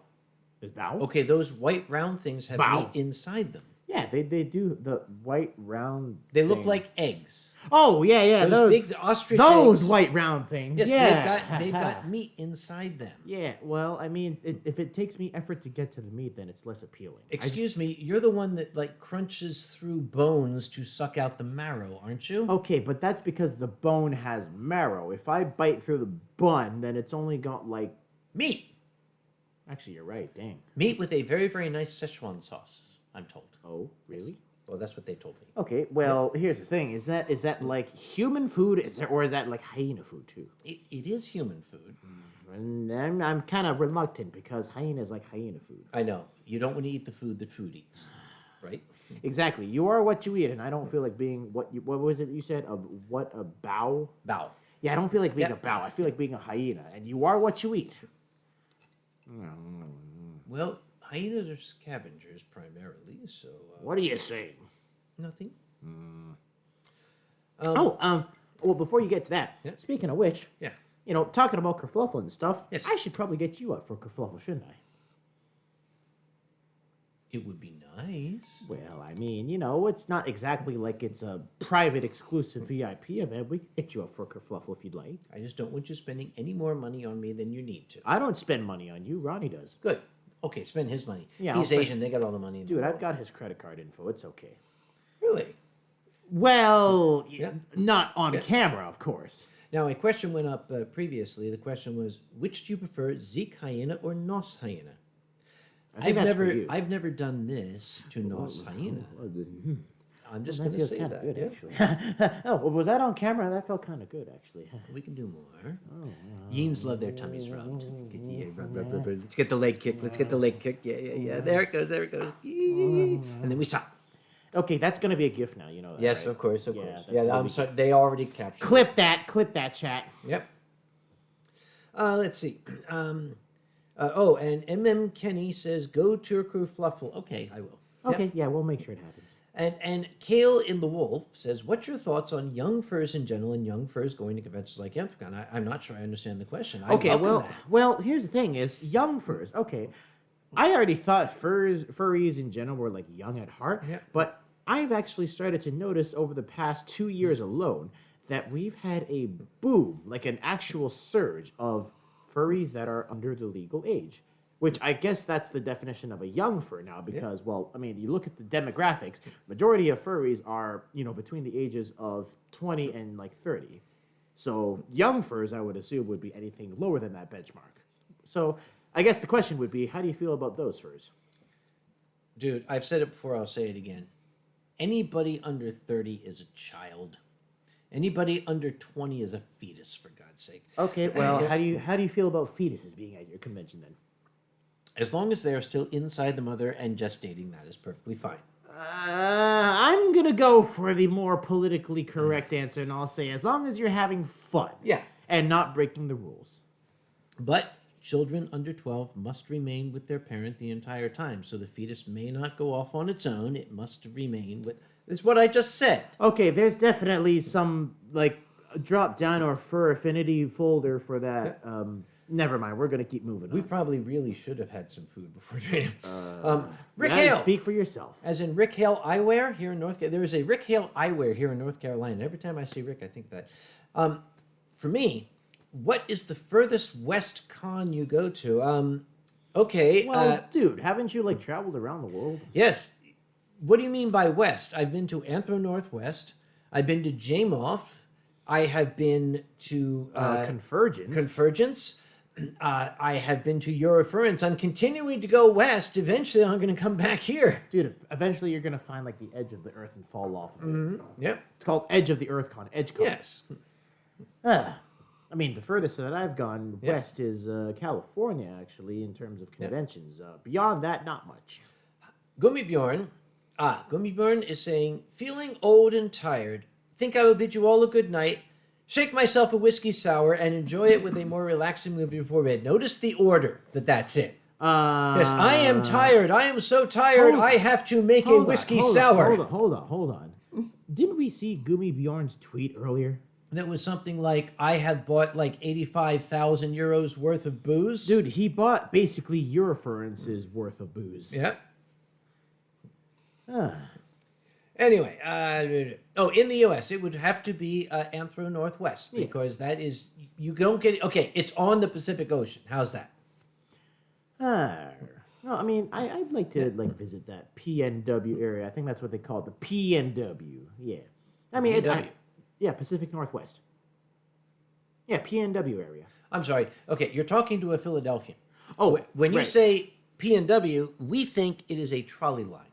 There's bao? Okay, those white round things have Bao. meat inside them. Yeah, they do the white round. They look thing. like eggs. Oh yeah, Those big ostrich those eggs. white round things. Yes, Yeah, they've got meat inside them. Yeah, well, I mean, if it takes me effort to get to the meat, then it's less appealing. Excuse me, you're the one that like crunches through bones to suck out the marrow, aren't you? Okay, but that's because the bone has marrow. If I bite through the bun, then it's only got like. Meat. Actually, you're right. Dang. Meat with a very, very nice Szechuan sauce, I'm told. Oh, really? Well, that's what they told me. Okay. Well, here's the thing: is that like human food, or is that like hyena food too? It is human food. And I'm kind of reluctant because hyena is like hyena food. I know. You don't want to eat the food that food eats, right? Exactly. You are what you eat, and I don't feel like being what was it you said? A bow? Bow. Yeah, I don't feel like being Yeah. a bow. I feel like being a hyena, and you are what you eat. Well, hyenas are scavengers primarily, so What are you saying? nothing. Well, before you get to that, Yeah. speaking of which, Yeah. Talking about kerfuffle and stuff, Yes. I should probably get you up for kerfuffle, shouldn't I? It would be nice. Well, I mean, it's not exactly like it's a private, exclusive VIP event. We could get you up for kerfuffle if you'd like. I just don't want you spending any more money on me than you need to. I don't spend money on you. Ronnie does. Good. Okay, spend his money. Yeah, He's I'll spend- Asian. They got all the money. In the Dude, world. I've got his credit card info. It's okay. Really. Well, Yeah. not on camera, of course. Now, a question went up previously. The question was, which do you prefer, Zeke Hyena or Nos Hyena? I think that's for you. I've never done this to Nos Hyena. I'm just going to feels say kind of that. good, Yeah. actually. Oh, well, was that on camera? That felt kind of good, actually. We can do more. Yeens love their tummies rubbed. Let's get the leg kick. Let's get the leg kick. Yeah. There it goes. There it goes. And then we stop. Okay, that's going to be a GIF now, you know that, Yes, right? of course. that's Yeah, gonna I'm be- sorry. They already captured. Clip that, chat. Yep. Let's see. And MM Kenny says, "Go to Kerfuffle." Okay, I will. Okay, Yep. yeah, we'll make sure it happens. And Kale in the Wolf says, "What's your thoughts on young furs in general and young furs going to conventions like Anthrocon?" I'm not sure I understand the question. I Okay, welcome well, that. well, here's the thing: is young furs. Okay, I already thought furries in general were like young at heart, Yeah. but I've actually started to notice over the past 2 years alone that we've had a boom, like an actual surge of furries that are under the legal age. Which I guess that's the definition of a young fur now, because well, I mean, you look at the demographics. Majority of furries are between the ages of 20 and like 30. So young furs, I would assume, would be anything lower than that benchmark. So I guess the question would be, how do you feel about those furs? Dude, I've said it before. I'll say it again. Anybody under 30 is a child. Anybody under 20 is a fetus, for God's sake. Okay, well, how do you feel about fetuses being at your convention then? As long as they are still inside the mother and gestating, that is perfectly fine. I'm gonna go for the more politically correct answer, and I'll say as long as you're having fun, Yeah. and not breaking the rules. But children under 12 must remain with their parent the entire time. So the fetus may not go off on its own. It must remain with... It's what I just said. Okay, there's definitely some like drop down or fur affinity folder for that. Never mind, we're gonna keep moving We on. probably really should have had some food before training. Rick Yeah, Hale. speak for yourself. As in Rick Hale Eyewear here in North Carolina. There is a Rick Hale Eyewear here in North Carolina. Every time I see Rick, I think that. For me, what is the furthest west con you go to? Okay. Well, dude, haven't you like traveled around the world? Yes. What do you mean by west? I've been to Anthro Northwest. I've been to Jamoff. I have been to Convergence. Convergence. I have been to Eurofurence. I'm continuing to go west. Eventually, I'm going to come back here. Dude, eventually you're gonna find like the edge of the earth and fall off of it. Yep. It's called Edge of the Earth Con. EdgeCon. Yes. I mean, the furthest that I've gone west is California, actually, in terms of conventions. Beyond that, not much. Gummibjorn. Gummibjorn is saying, feeling old and tired. Think I will bid you all a good night. Shake myself a whiskey sour and enjoy it with a more relaxing movie before bed. Notice the order, but that's it. Yes, I am tired. I am so tired. I have to make a whiskey sour. Hold on. Didn't we see Gummy Bjorn's tweet earlier? That was something like, I have bought like 85,000 euros worth of booze. Dude, he bought basically Eurofurrence's worth of booze. Yep. Anyway, in the U.S., it would have to be Anthro Northwest because that is you don't get okay. It's on the Pacific Ocean. How's that? No, I mean, I'd like to visit that PNW area. I think that's what they call it, the PNW. Yeah, I mean, PNW. Pacific Northwest. Yeah, PNW area. I'm sorry. Okay, you're talking to a Philadelphian. Oh, when you right. say PNW, we think it is a trolley line.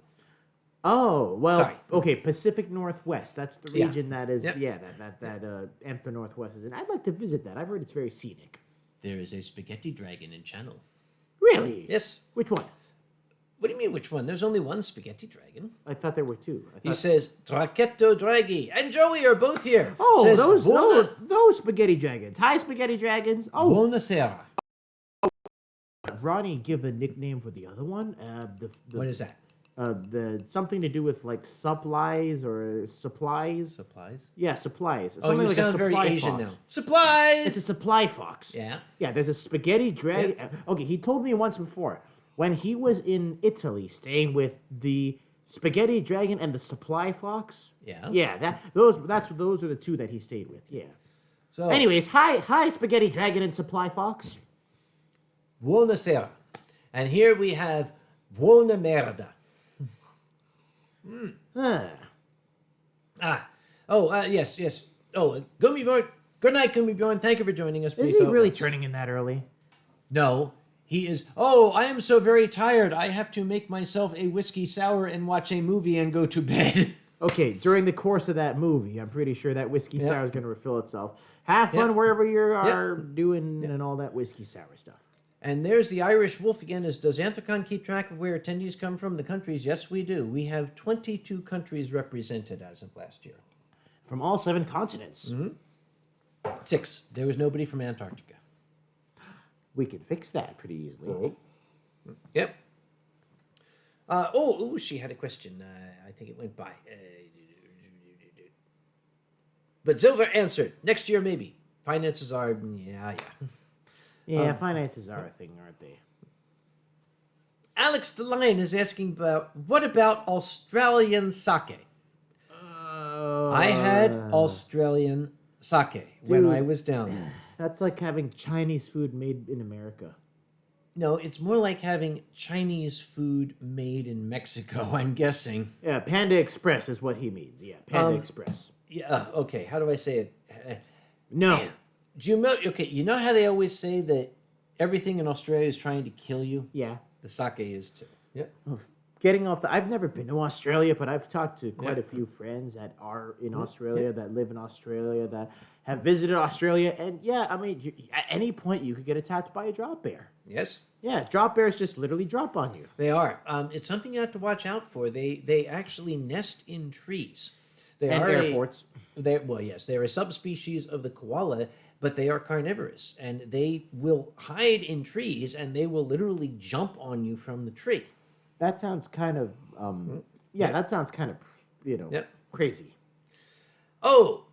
Oh, well, Sorry. okay, Pacific Northwest. That's the Yeah. region that is, Yep. that Anthrocon Northwest is in. I'd like to visit that. I've heard it's very scenic. There is a spaghetti dragon in Channel. Really? Yes. Which one? What do you mean, which one? There's only one spaghetti dragon. I thought there were two. He says, Trachetto Draghi and Joey are both here. Oh, Says, those spaghetti dragons. Hi, spaghetti dragons. Oh, Buonasera. Ronnie give a nickname for the other one. What is that? The something to do with like supplies or supplies. Supplies? Yeah, supplies. Oh, you like sound very Asian now. Supplies! It's a supply fox. Yeah. Yeah, there's a spaghetti dragon. Yep. Okay, he told me once before when he was in Italy staying with the spaghetti dragon and the supply fox. Yeah. Yeah, those are the two that he stayed with. Yeah. So, Anyways, hi, spaghetti dragon and supply fox. Buonasera. And here we have Buona merda. Yes. Oh, Gummibjorn. Good night, Gummibjorn. Thank you for joining us. Is he really turning in that early? No, he is. Oh, I am so very tired. I have to make myself a whiskey sour and watch a movie and go to bed. Okay, during the course of that movie, I'm pretty sure that whiskey sour is going to refill itself. Have fun wherever you are doing and all that whiskey sour stuff. And there's the Irish Wolf again. Does Anthrocon keep track of where attendees come from? The countries? Yes, we do. We have 22 countries represented as of last year. From all 7 continents. Mm-hmm. 6. There was nobody from Antarctica. We can fix that pretty easily. Mm-hmm. Yep. She had a question. I think it went by. But Silver answered. Next year, maybe. Finances are, yeah. Yeah, finances are a thing, aren't they? Alex the Lion is asking what about Australian sake? I had Australian sake when I was down there. That's like having Chinese food made in America. No, it's more like having Chinese food made in Mexico, I'm guessing. Yeah, Panda Express is what he means. Yeah, Panda Express. Yeah, okay, how do I say it? No. Do you know, okay, you know how they always say that everything in Australia is trying to kill you? Yeah. The sake is too. Yep. Getting off I've never been to Australia, but I've talked to quite a few friends that are in Australia, that live in Australia, that have visited Australia. And yeah, I mean, at any point you could get attacked by a drop bear. Yes. Yeah, drop bears just literally drop on you. They are. It's something you have to watch out for. They actually nest in trees. They And are airports. They're a subspecies of the koala, but they are carnivorous, and they will hide in trees, and they will literally jump on you from the tree. That sounds kind of, that sounds kind of, crazy. Oh,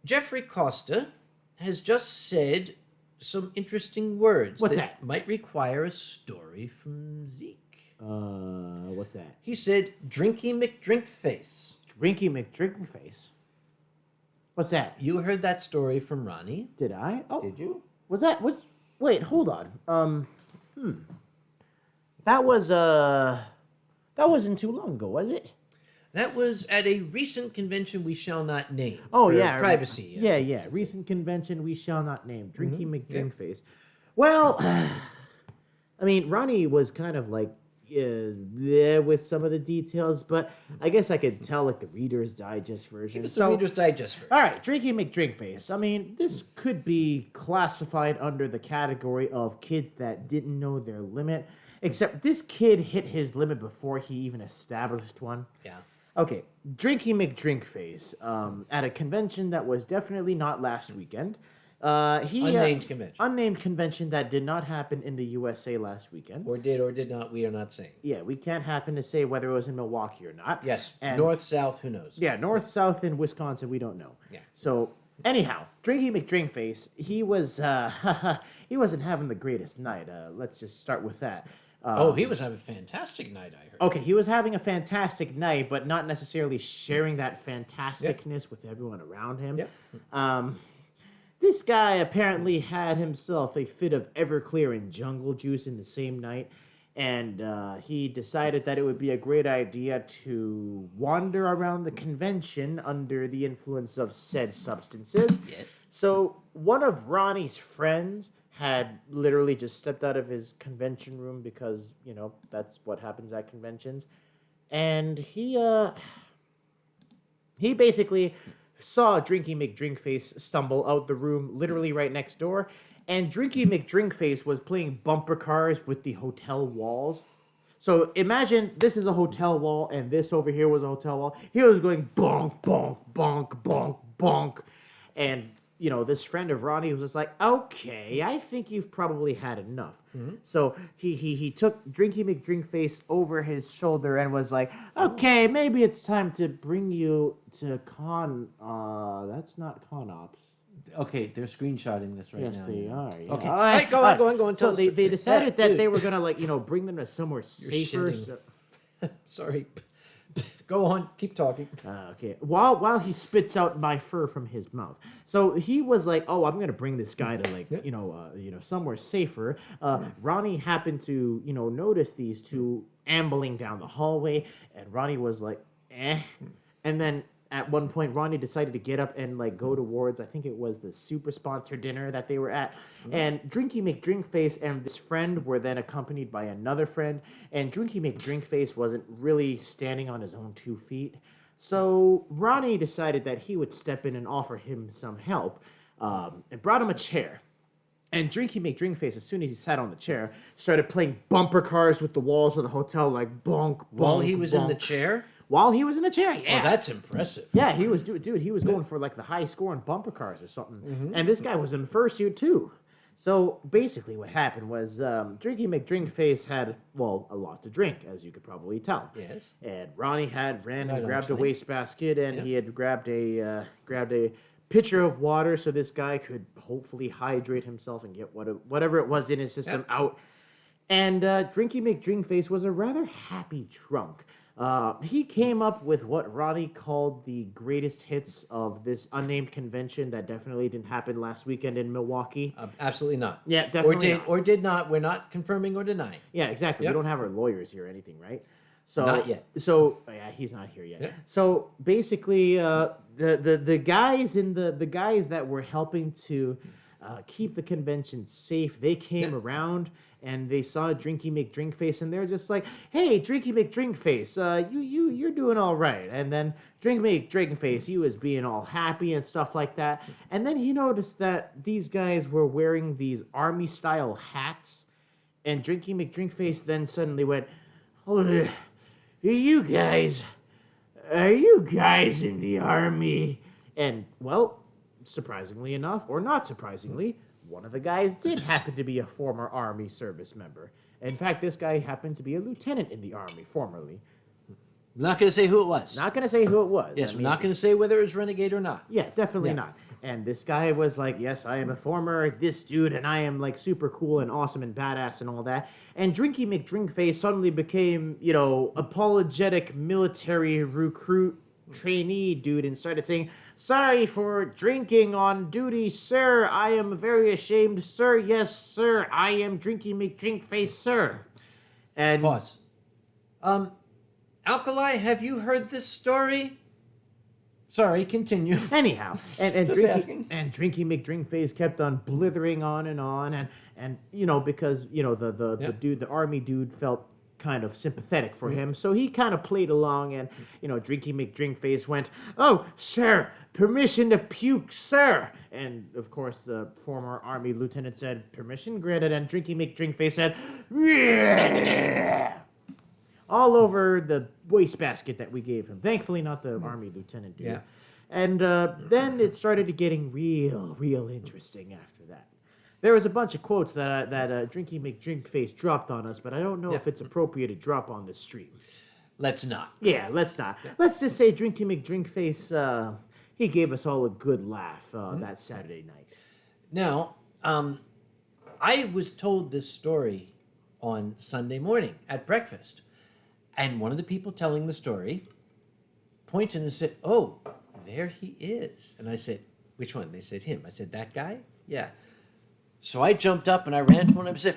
Jeffrey Costa has just said some interesting words What's that? might require a story from Zeke. What's that? He said, Drinky McDrinkface. Drinky McDrinkface. What's that? You heard that story from Ronnie. Did I? Oh, Did you? Wait, hold on. That wasn't too long ago, was it? That was at a recent convention we shall not name. Oh, for yeah. privacy. Yeah. Recent convention we shall not name. Drinky McDrinkface. Well, I mean, Ronnie was kind of like, with some of the details, but I guess I could tell like the Reader's Digest version. Give us the Reader's Digest version. All right, Drinky McDrinkface. I mean, this could be classified under the category of kids that didn't know their limit, except this kid hit his limit before he even established one. Yeah. Okay, Drinky McDrinkface at a convention that was definitely not last weekend. Unnamed convention. Unnamed convention that did not happen in the USA last weekend. Or did not, we are not saying. Yeah, we can't happen to say whether it was in Milwaukee or not. Yes, And north, south, who knows? yeah, north, south, in Wisconsin, we don't know. Yeah. So, anyhow, Drinky McDrinkface, he was he wasn't having the greatest night. Let's just start with that. He was having a fantastic night, I heard. Okay, he was having a fantastic night, but not necessarily sharing that fantasticness with everyone around him. Yep. This guy apparently had himself a fit of Everclear and jungle juice in the same night, and he decided that it would be a great idea to wander around the convention under the influence of said substances. Yes. So one of Ronnie's friends had literally just stepped out of his convention room because, that's what happens at conventions. And he basically saw Drinky McDrinkface stumble out the room literally right next door. And Drinky McDrinkface was playing bumper cars with the hotel walls. So imagine this is a hotel wall and this over here was a hotel wall. He was going bonk, bonk, bonk, bonk, bonk. And this friend of Ronnie was just like, okay, I think you've probably had enough. Mm-hmm. So he took Drinky McDrinkface over his shoulder and was like, okay, maybe it's time to bring you to that's not Con Ops. Okay, they're screenshotting this right now. Yes, they are. Yeah. Okay, all right, go on. So they decided that they were gonna bring them to somewhere safer. Sorry. Go on, keep talking. Okay. While he spits out my fur from his mouth, so he was like, "Oh, I'm gonna bring this guy to somewhere safer." Ronnie happened to notice these two ambling down the hallway, and Ronnie was like, "Eh," and then at one point, Ronnie decided to get up and go towards, I think it was the super sponsor dinner that they were at. Mm-hmm. And Drinky McDrinkface and this friend were then accompanied by another friend. And Drinky McDrinkface wasn't really standing on his own 2 feet. So Ronnie decided that he would step in and offer him some help and brought him a chair. And Drinky McDrinkface, as soon as he sat on the chair, started playing bumper cars with the walls of the hotel, like bonk, bonk, while he was bonk. in the chair? While he was in the chair, yeah. Oh, that's impressive. Yeah, he was, dude, he was going for the high score in bumper cars or something. Mm-hmm. And this guy was in fursuit too. So basically what happened was Drinky McDrinkface had, a lot to drink, as you could probably tell. Yes. And Ronnie ran and grabbed a wastebasket, and he had grabbed a pitcher of water so this guy could hopefully hydrate himself and get whatever it was in his system out. And Drinky McDrinkface was a rather happy drunk. He came up with what Ronnie called the greatest hits of this unnamed convention that definitely didn't happen last weekend in Milwaukee. Absolutely not. Yeah, definitely or did not. We're not confirming or denying. Yeah, exactly. Yep. We don't have our lawyers here or anything, right? So, not yet. So yeah, he's not here yet. Yeah. So basically, the guys the guys that were helping to keep the convention safe, they came around. And they saw Drinky McDrinkface, and they're just like, "Hey, Drinky McDrinkface, you're doing all right." And then Drinky McDrinkface, he was being all happy and stuff like that. And then he noticed that these guys were wearing these army-style hats, and Drinky McDrinkface then suddenly went, "Oh, are you guys in the army?" And surprisingly enough, or not surprisingly, one of the guys did happen to be a former Army service member. In fact, this guy happened to be a lieutenant in the Army, formerly. We're not going to say who it was. Not going to say who it was. Yes, we're not going to say whether it was Renegade or not. Yeah, definitely not. And this guy was like, yes, I am a former this dude, and I am super cool and awesome and badass and all that. And Drinky McDrinkface suddenly became, apologetic military recruit trainee dude and started saying, "Sorry for drinking on duty, sir. I am very ashamed, sir. Yes, sir. I am Drinky McDrinkface, sir." And pause. Alkali, have you heard this story? Sorry, continue. Anyhow, and Just asking. Drinky McDrinkface kept on blithering on, and because the dude, the army dude, felt kind of sympathetic for him, so he kind of played along, and Drinky McDrinkface went, "Oh, sir, permission to puke, sir." And of course the former army lieutenant said, "Permission granted," and Drinky McDrinkface said, "Yeah," all over the wastebasket that we gave him. Thankfully not the army lieutenant dude. Yeah. And then it started getting real interesting after that. There was a bunch of quotes that Drinky McDrinkface dropped on us, but I don't know if it's appropriate to drop on the stream. Let's not. Yeah, let's not. Let's just say Drinky McDrinkface, he gave us all a good laugh that Saturday night. Now, I was told this story on Sunday morning at breakfast. And one of the people telling the story pointed and said, "Oh, there he is." And I said, "Which one?" They said, "Him." I said, "That guy?" "Yeah." So I jumped up and I ran to him and said,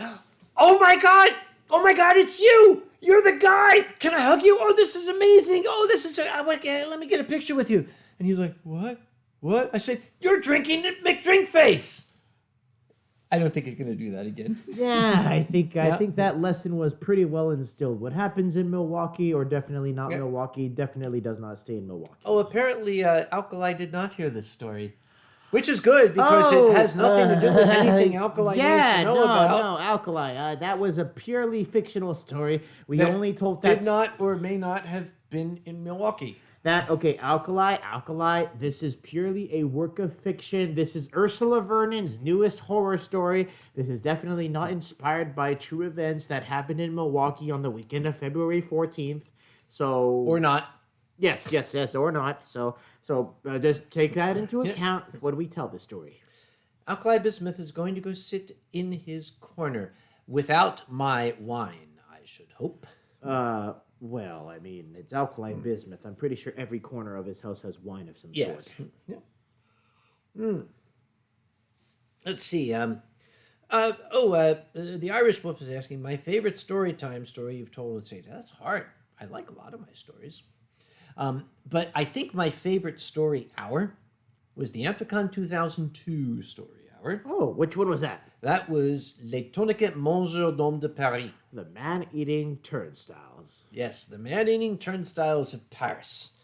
"Oh my God! Oh my God, it's you! You're the guy! Can I hug you? Oh, this is amazing! Oh, this is, let me get a picture with you." And he was like, "What? What?" I said, "You're drinking McDrinkface." I don't think he's going to do that again. Yeah, I think that lesson was pretty well instilled. What happens in Milwaukee, or definitely not Milwaukee, definitely does not stay in Milwaukee. Oh, apparently Alkali did not hear this story. Which is good, because it has nothing to do with anything Alkali needs to know about. No, Alkali. That was a purely fictional story. We That only told that did not or may not have been in Milwaukee. Alkali, this is purely a work of fiction. This is Ursula Vernon's newest horror story. This is definitely not inspired by true events that happened in Milwaukee on the weekend of February 14th. So Or not. Yes, or not. So just take that into account when we tell the story. Alkali Bismuth is going to go sit in his corner without my wine, I should hope. Well, I mean, it's alkaline bismuth. I'm pretty sure every corner of his house has wine of some Yes. sort. Yeah. Let's see. The Irish Wolf is asking, my favorite story time story you've told at St. That's hard. I like a lot of my stories. But I think my favorite story hour was the Anthrocon 2002 story hour. Oh, which one was that? That was Les Tourniquet Mangeurs d'Hommes de Paris. The man-eating turnstiles. Yes, the man-eating turnstiles of Paris.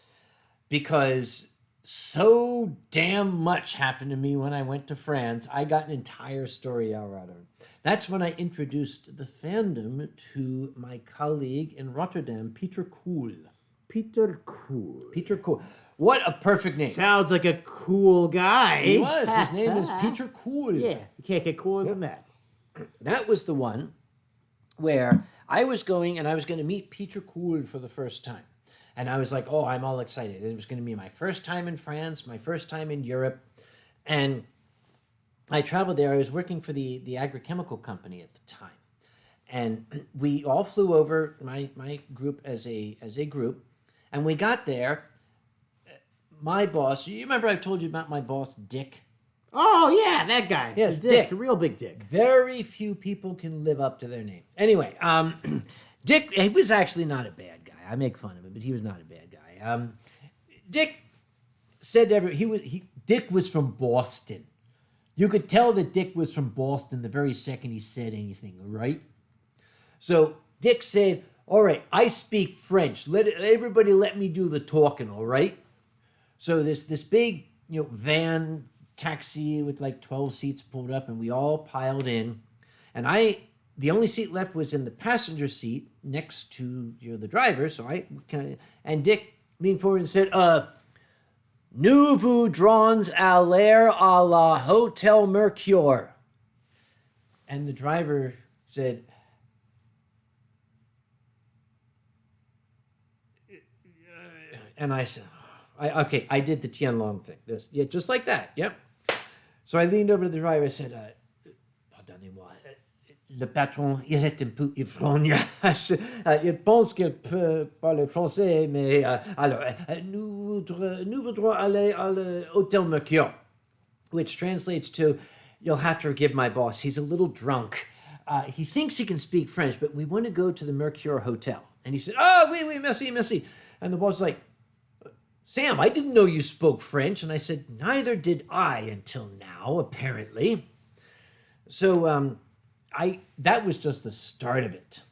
Because so damn much happened to me when I went to France, I got an entire story hour out of it. That's when I introduced the fandom to my colleague in Rotterdam, Peter Kool. Peter Kool. Peter Kool. What a perfect name. Sounds like a cool guy. He was. His name was Peter Kool. Yeah, you can't get cooler than that. That was the one where I was going and I was going to meet Peter Kool for the first time. And I was like, oh, I'm all excited. It was going to be my first time in France, my first time in Europe. And I traveled there. I was working for the agrochemical company at the time. And we all flew over, my group as a group. And we got there. My boss, you remember I told you about my boss, Dick? Oh, yeah, that guy. Yes, the Dick. The real big Dick. Very few people can live up to their name. Anyway, Dick, he was actually not a bad guy. I make fun of him, but he was not a bad guy. Dick said Dick was from Boston. You could tell that Dick was from Boston the very second he said anything, right? So Dick said, all right, I speak French. Everybody let me do the talking, all right? So this big, van taxi with like 12 seats pulled up, and we all piled in. And the only seat left was in the passenger seat next to the driver. So and Dick leaned forward and said, "Nous voudrons aller à la Hotel Mercure." And the driver said, and I said, I did the Tianlong thing. Just like that. Yep. So I leaned over to the driver. I said, pardonnez-moi, le patron, il est un peu ivrogne. Il pense qu'il peut parler français, mais alors, nous voudrons aller à l'Hôtel Mercure, which translates to, you'll have to forgive my boss. He's a little drunk. He thinks he can speak French, but we want to go to the Mercure Hotel. And he said, oh, oui, merci. And the boss was like, Sam, I didn't know you spoke French. And I said, neither did I until now, apparently. So that was just the start of it.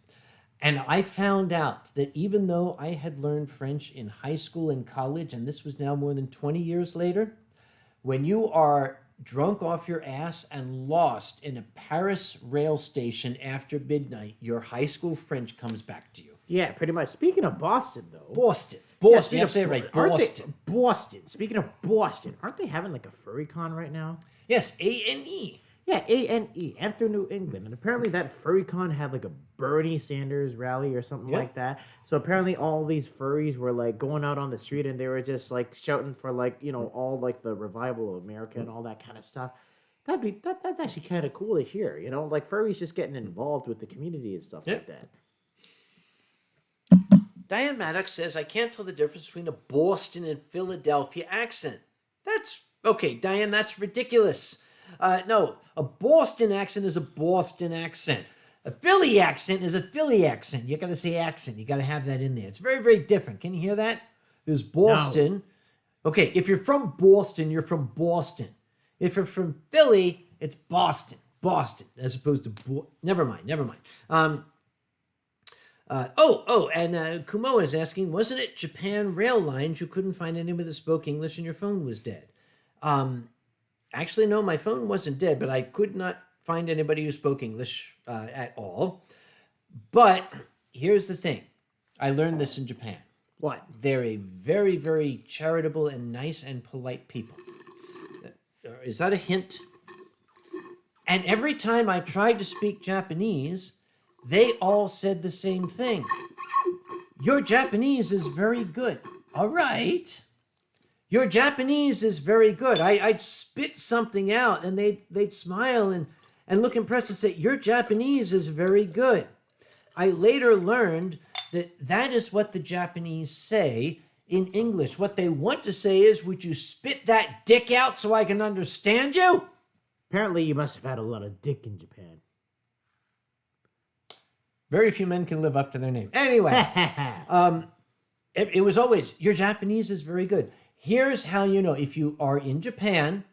And I found out that even though I had learned French in high school and college, and this was now more than 20 years later, when you are drunk off your ass and lost in a Paris rail station after midnight, your high school French comes back to you. Yeah, pretty much. Speaking of Boston, though. Boston. Yeah, You have to say it right. Boston. Boston. Speaking of Boston, aren't they having like a furry con right now? Yes, ANE. Yeah, ANE, Anther New England. And apparently that furry con had like a Bernie Sanders rally or something like that. So apparently all these furries were like going out on the street and they were just like shouting for like, all like the revival of America and all that kind of stuff. That's actually kind of cool to hear. You know, like furries just getting involved with the community and stuff like that. Diane Maddox says, I can't tell the difference between a Boston and Philadelphia accent. That's okay, Diane, that's ridiculous. No, a Boston accent is a Boston accent. A Philly accent is a Philly accent. You got to say accent. You got to have that in there. It's very, very different. Can you hear that? There's Boston. No. Okay, if you're from Boston, you're from Boston. If you're from Philly, it's Boston. Boston, as opposed to... Never mind. And Kumo is asking, wasn't it Japan Rail Lines you couldn't find anybody that spoke English and your phone was dead? Actually, no, my phone wasn't dead, but I could not find anybody who spoke English at all. But here's the thing. I learned this in Japan. What? They're a very, very charitable and nice and polite people. Is that a hint? And every time I tried to speak Japanese, they all said the same thing. Your Japanese is very good. All right. Your Japanese is very good. I'd spit something out and they'd smile and look impressed and say, your Japanese is very good. I later learned that is what the Japanese say in English. What they want to say is, would you spit that dick out so I can understand you? Apparently you must have had a lot of dick in Japan. Very few men can live up to their name. Anyway, it was always, your Japanese is very good. Here's how you know. If you are in Japan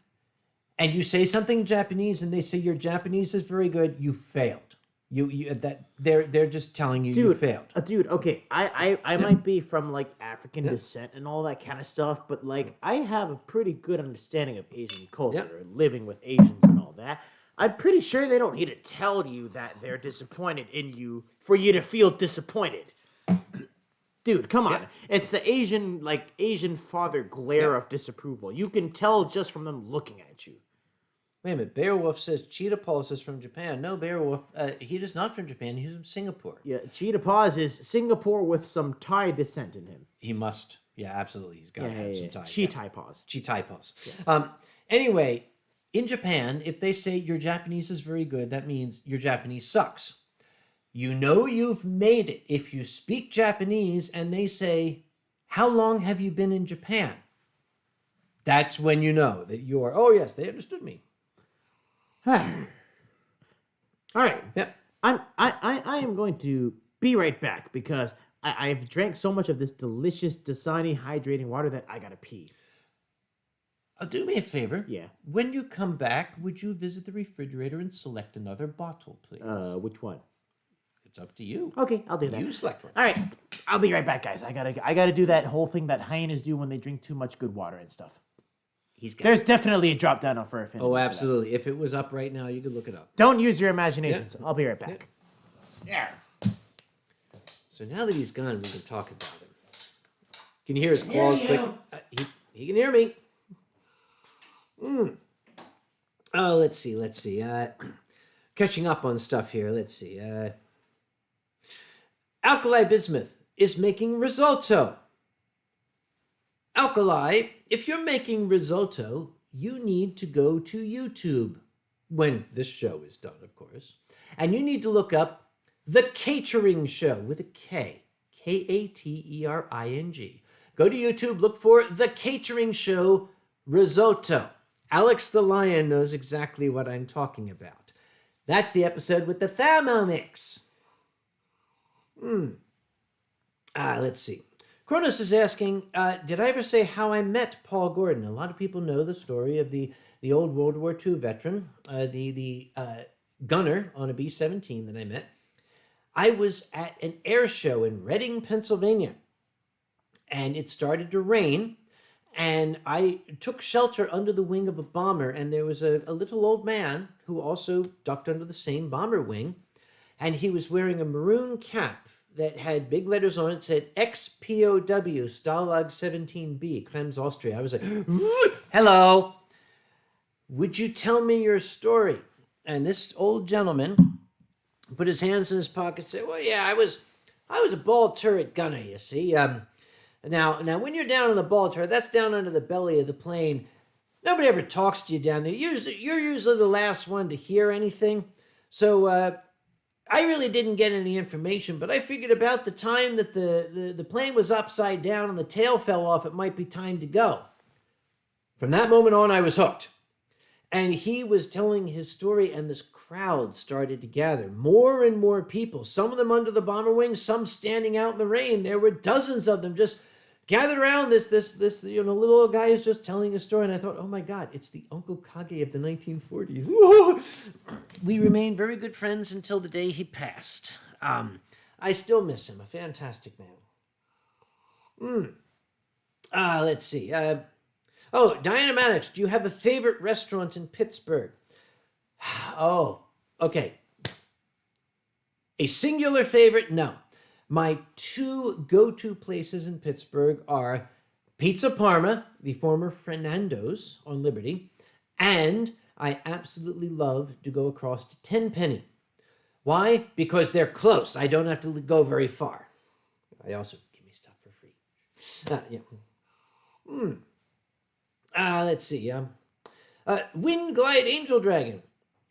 and you say something in Japanese and they say your Japanese is very good, you failed. They're just telling you you failed. Dude, okay, I might be from like African descent and all that kind of stuff, but like I have a pretty good understanding of Asian culture and living with Asians and all that. I'm pretty sure they don't need to tell you that they're disappointed in you for you to feel disappointed. Dude, come on. It's the Asian father glare of disapproval. You can tell just from them looking at you. Wait a minute. Beowulf says Cheetah Paws is from Japan. No, Beowulf, he is not from Japan. He's from Singapore. Yeah, Cheetah Paws is Singapore with some Thai descent in him. He must. Yeah, absolutely. He's got to have some Thai. Cheetah Paws. Cheetah Paws. Yeah. Anyway, in Japan, if they say your Japanese is very good, that means your Japanese sucks. You know you've made it if you speak Japanese and they say, how long have you been in Japan? That's when you know that you are, oh yes, they understood me. All right. Yep. I am going to be right back because I've drank so much of this delicious Dasani hydrating water that I gotta pee. Do me a favor. Yeah. When you come back, would you visit the refrigerator and select another bottle, please? Which one? It's up to you. Okay, I'll do that. You select one. All right, I'll be right back, guys. I gotta do that whole thing that hyenas do when they drink too much good water and stuff. There's definitely a drop down on Fur Affinity. Oh, absolutely. If it was up right now, you could look it up. Don't use your imaginations. Yeah. I'll be right back. Yeah. So now that he's gone, we can talk about him. Can you hear his claws click? He can hear me. Oh, let's see. Catching up on stuff here. Let's see. Alkali Bismuth is making risotto. Alkali, if you're making risotto, you need to go to YouTube when this show is done, of course. And you need to look up The Catering Show with a K. Katering. Go to YouTube, look for The Catering Show Risotto. Alex the Lion knows exactly what I'm talking about. That's the episode with the Thermomix. Let's see. Kronos is asking, did I ever say how I met Paul Gordon? A lot of people know the story of the old World War II veteran, the gunner on a B-17 that I met. I was at an air show in Reading, Pennsylvania, and it started to rain, and I took shelter under the wing of a bomber, and there was a little old man who also ducked under the same bomber wing, and he was wearing a maroon cap that had big letters on it, said XPOW, Stalag 17B, Krems, Austria. I was like, hello, would you tell me your story? And this old gentleman put his hands in his pocket and said, well, yeah, I was a ball turret gunner, you see. Now, when you're down on the ball turret, that's down under the belly of the plane. Nobody ever talks to you down there. You're usually the last one to hear anything. So I really didn't get any information, but I figured about the time that the plane was upside down and the tail fell off, it might be time to go. From that moment on, I was hooked. And he was telling his story, and this crowd started to gather. More and more people, some of them under the bomber wing, some standing out in the rain. There were dozens of them just gathered around this little old guy who's just telling a story. And I thought, oh my God, it's the Uncle Kage of the 1940s. We remained very good friends until the day he passed. I still miss him, a fantastic man. Let's see. Diana Maddox, do you have a favorite restaurant in Pittsburgh? Oh, okay. A singular favorite? No. My two go-to places in Pittsburgh are Pizza Parma, the former Fernando's on Liberty, and I absolutely love to go across to Tenpenny. Why? Because they're close. I don't have to go very far. I also give me stuff for free. Let's see. Wind Glide Angel Dragon.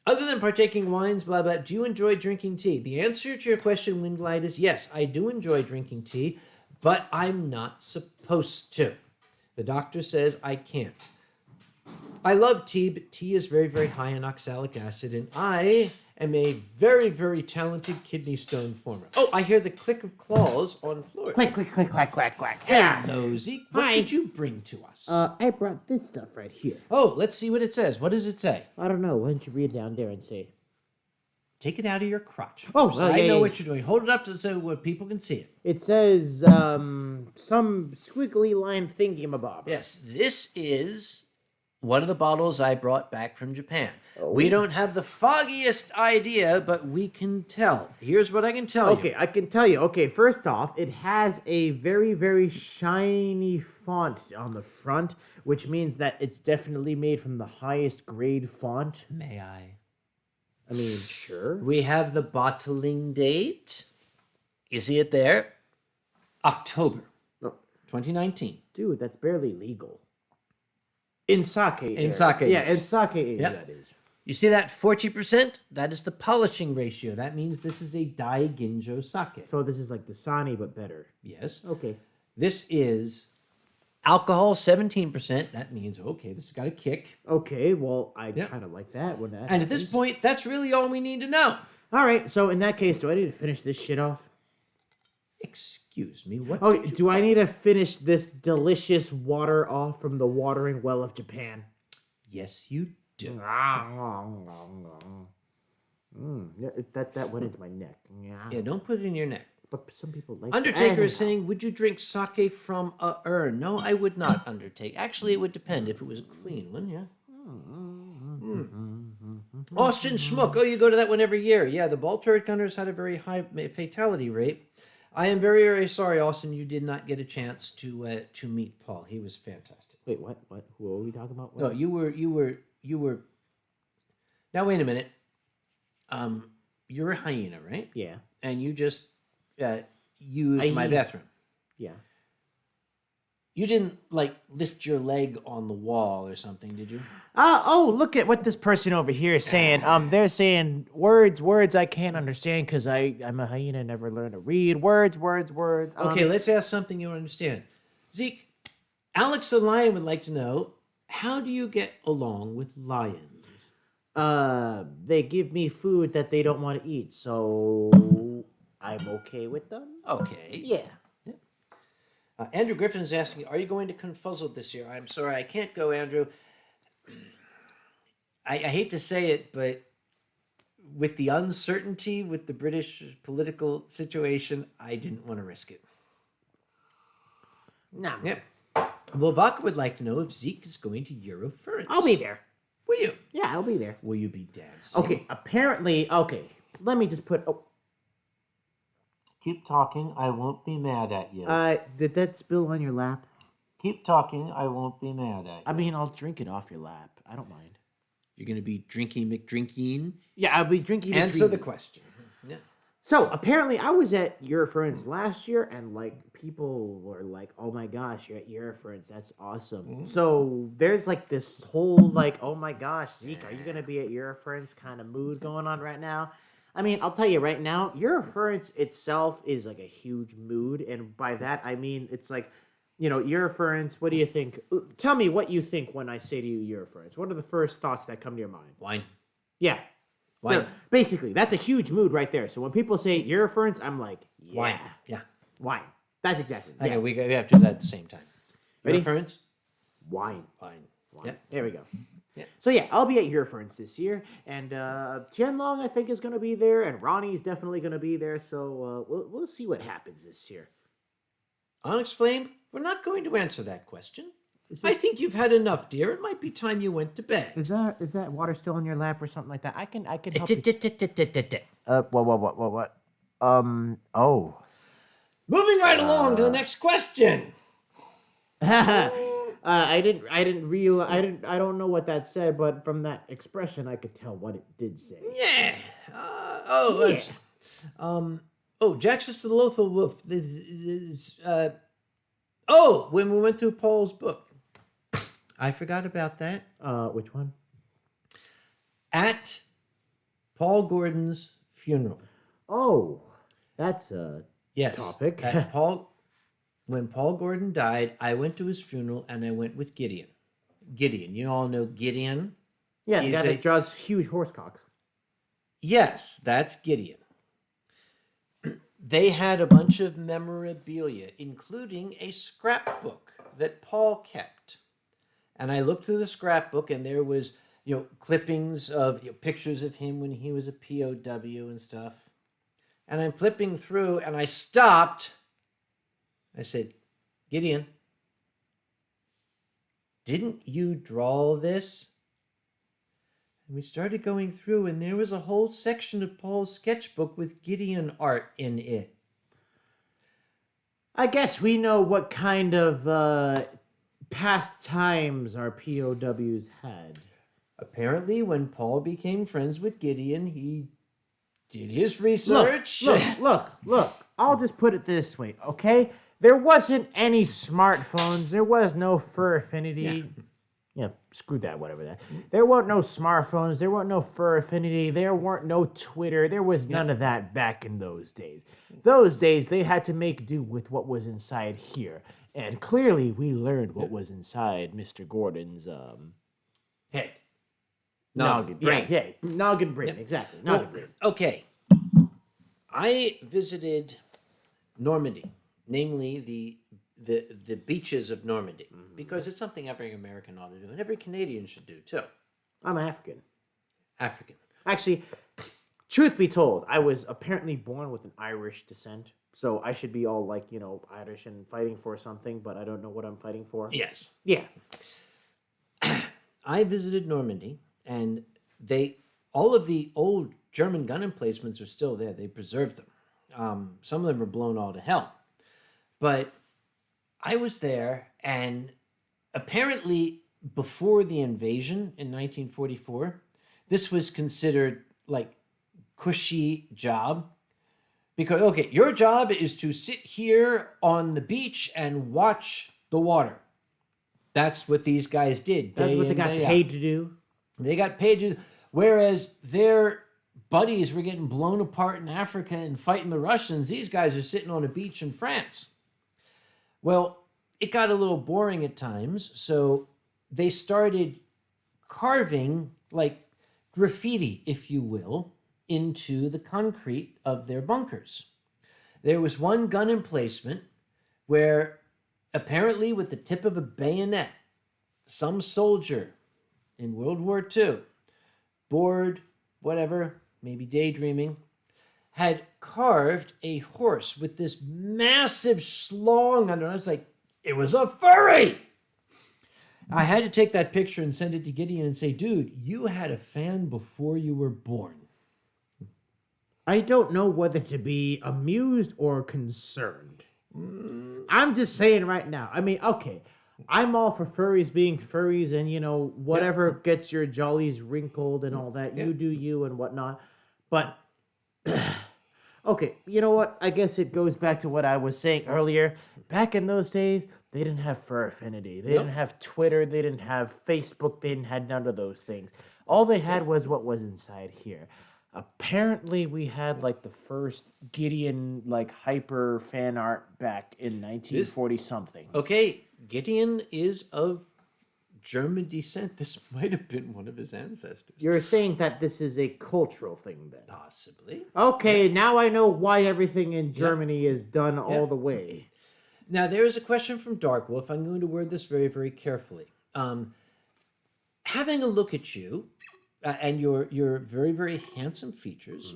Other than partaking wines, blah, blah, do you enjoy drinking tea? The answer to your question, Wind Glide, is yes, I do enjoy drinking tea, but I'm not supposed to. The doctor says I can't. I love tea, but tea is very, very high in oxalic acid, and I am a very, very talented kidney stone former. Oh, I hear the click of claws on floor. Click, click, click, quack, quack, quack. Hello, Zeke. What Hi. did you bring to us? I brought this stuff right here. Oh, let's see what it says. What does it say? I don't know. Why don't you read down there and say? Take it out of your crotch. Oh, first. yeah, I know yeah. what you're doing. Hold it up so what people can see it. It says some squiggly line thingamabob. Yes, this is one of the bottles I brought back from Japan. We don't have the foggiest idea, but we can tell. Here's what I can tell you. Okay, I can tell you. Okay, first off, it has a very, very shiny font on the front, which means that it's definitely made from the highest grade font. May I? I mean, sure. We have the bottling date. You see it there? October No, 2019. dude, that's barely legal. In sake. In sake, Yeah, in yes. sake age, Yep. that is. You see that 40%? That is the polishing ratio. That means this is a Dai Ginjo sake. So this is like the Sani, but better. Yes. Okay. This is alcohol 17%. That means, okay, this has got a kick. Okay, well, I Yep. kind of like that when that And at this happens. point, that's really all we need to know. All right, so in that case, do I need to finish this shit off? Excuse me, what Oh, did you... do I need to finish this delicious water off from the watering well of Japan? Yes, you do. Yeah, that went into my neck. Yeah, don't put it in your neck. But some people like Undertaker is Anyhow. saying, would you drink sake from a urn? No, I would not, Undertaker. Actually, it would depend if it was a clean one, yeah. Austin Schmuck. Oh, you go to that one every year. Yeah, the ball turret gunners had a very high fatality rate. I am very, very sorry, Austin, you did not get a chance to meet Paul. He was fantastic. Wait, what? Who are we talking about? No, you were. Now wait a minute. You're a hyena, right? Yeah, And you just used my Hyena. bathroom. yeah. You didn't like lift your leg on the wall or something, did you? Oh, look at what this person over here is saying. They're saying words I can't understand because I'm a hyena and never learned to read. Words. Okay, let's ask something you understand. Zeke, Alex the Lion would like to know, how do you get along with lions? They give me food that they don't want to eat, so I'm okay with them. Okay. Yeah. Andrew Griffin is asking, are you going to Confuzzled this year? I'm sorry, I can't go, Andrew. I hate to say it, but with the uncertainty with the British political situation, I didn't want to risk it. No. Yep. Well, Bach would like to know if Zeke is going to Eurofurence. I'll be there. Will you? Yeah, I'll be there. Will you be dancing? Okay, apparently, let me just put, Keep talking, I won't be mad at you. did that spill on your lap? Keep talking, I won't be mad at you. I mean, I'll drink it off your lap. I don't mind. You're going to be drinking McDrinking? Yeah, I'll be drinking. Answer the question. Yeah. So apparently, I was at Eurofurence last year, and like people were like, "Oh my gosh, you're at Eurofurence! That's awesome!" So there's like this whole like, "Oh my gosh, Zeke, are you gonna be at Eurofurence?" kind of mood going on right now. I mean, I'll tell you right now, Eurofurence itself is like a huge mood, and by that I mean it's like, Eurofurence. What do you think? Tell me what you think when I say to you Eurofurence. What are the first thoughts that come to your mind? Wine. Yeah. Wine. So basically, that's a huge mood right there. So when people say Eurofurence, I'm like, yeah. Wine. Yeah. Wine. That's exactly it. Okay, Yeah. we have to do that at the same time. Ready? Reference? Wine. Wine. Wine. Yeah. There we go. Yeah. So yeah, I'll be at Eurofurence this year, and Tianlong I think is going to be there, and Ronnie's definitely going to be there. So we'll see what happens this year. Onyx Flame, we're not going to answer that question. I think you've had enough, dear. It might be time you went to bed. Is that water still in your lap or something like that? I can help you. What? Oh. Moving right along to the next question. I don't know what that said, but from that expression, I could tell what it did say. Yeah. Jaxus the Lothal Wolf. When we went through Paul's book. I forgot about that. Which one? At Paul Gordon's funeral. Oh, that's a topic. When Paul Gordon died, I went to his funeral and I went with Gideon. Gideon, you all know Gideon? Yeah, the guy that draws huge horse cocks. Yes, that's Gideon. They had a bunch of memorabilia, including a scrapbook that Paul kept. And I looked through the scrapbook, and there was, clippings of pictures of him when he was a POW and stuff. And I'm flipping through, and I stopped. I said, Gideon, didn't you draw this? And we started going through, and there was a whole section of Paul's sketchbook with Gideon art in it. I guess we know what kind of past times our POWs had. Apparently, when Paul became friends with Gideon, he did his research. Look. I'll just put it this way, okay? There wasn't any smartphones. There was no Fur Affinity. Yeah, screw that, whatever that. There weren't no smartphones. There weren't no Fur Affinity. There weren't no Twitter. There was none of that back in those days. Those days, they had to make do with what was inside here. And clearly, we learned what was inside Mr. Gordon's head. Noggin. Brain. Yeah, noggin brain. Exactly. Noggin brain. Okay. I visited Normandy, namely the beaches of Normandy, because it's something every American ought to do, and every Canadian should do, too. I'm African. African. Actually, truth be told, I was apparently born with an Irish descent. So I should be all like, Irish and fighting for something, but I don't know what I'm fighting for. Yes. Yeah. I visited Normandy, and all of the old German gun emplacements are still there. They preserved them. Some of them were blown all to hell. But I was there, and apparently before the invasion in 1944, this was considered like cushy job. Because, okay, your job is to sit here on the beach and watch the water. That's what these guys did. That's what they got paid to do. They got paid to do. Whereas their buddies were getting blown apart in Africa and fighting the Russians, these guys are sitting on a beach in France. Well, it got a little boring at times, so they started carving, like graffiti, if you will, into the concrete of their bunkers. There was one gun emplacement where apparently with the tip of a bayonet, some soldier in World War II, bored, whatever, maybe daydreaming, had carved a horse with this massive schlong under it. I was like, it was a furry! I had to take that picture and send it to Gideon and say, dude, you had a fan before you were born. I don't know whether to be amused or concerned. I'm just saying right now. I mean, okay, I'm all for furries being furries and, whatever gets your jollies wrinkled and all that. You do you and whatnot. But Okay, you know what? I guess it goes back to what I was saying earlier. Back in those days, they didn't have Fur Affinity. They didn't have Twitter. They didn't have Facebook. They didn't have none of those things. All they had was what was inside here. Apparently, we had like the first Gideon like hyper fan art back in 1940 something. Okay, Gideon is of German descent. This might have been one of his ancestors. You're saying that this is a cultural thing then? Possibly. Okay, now I know why everything in Germany is done all the way. Now, there is a question from Dark Wolf. I'm going to word this very, very carefully. Having a look at you and your very, very handsome features,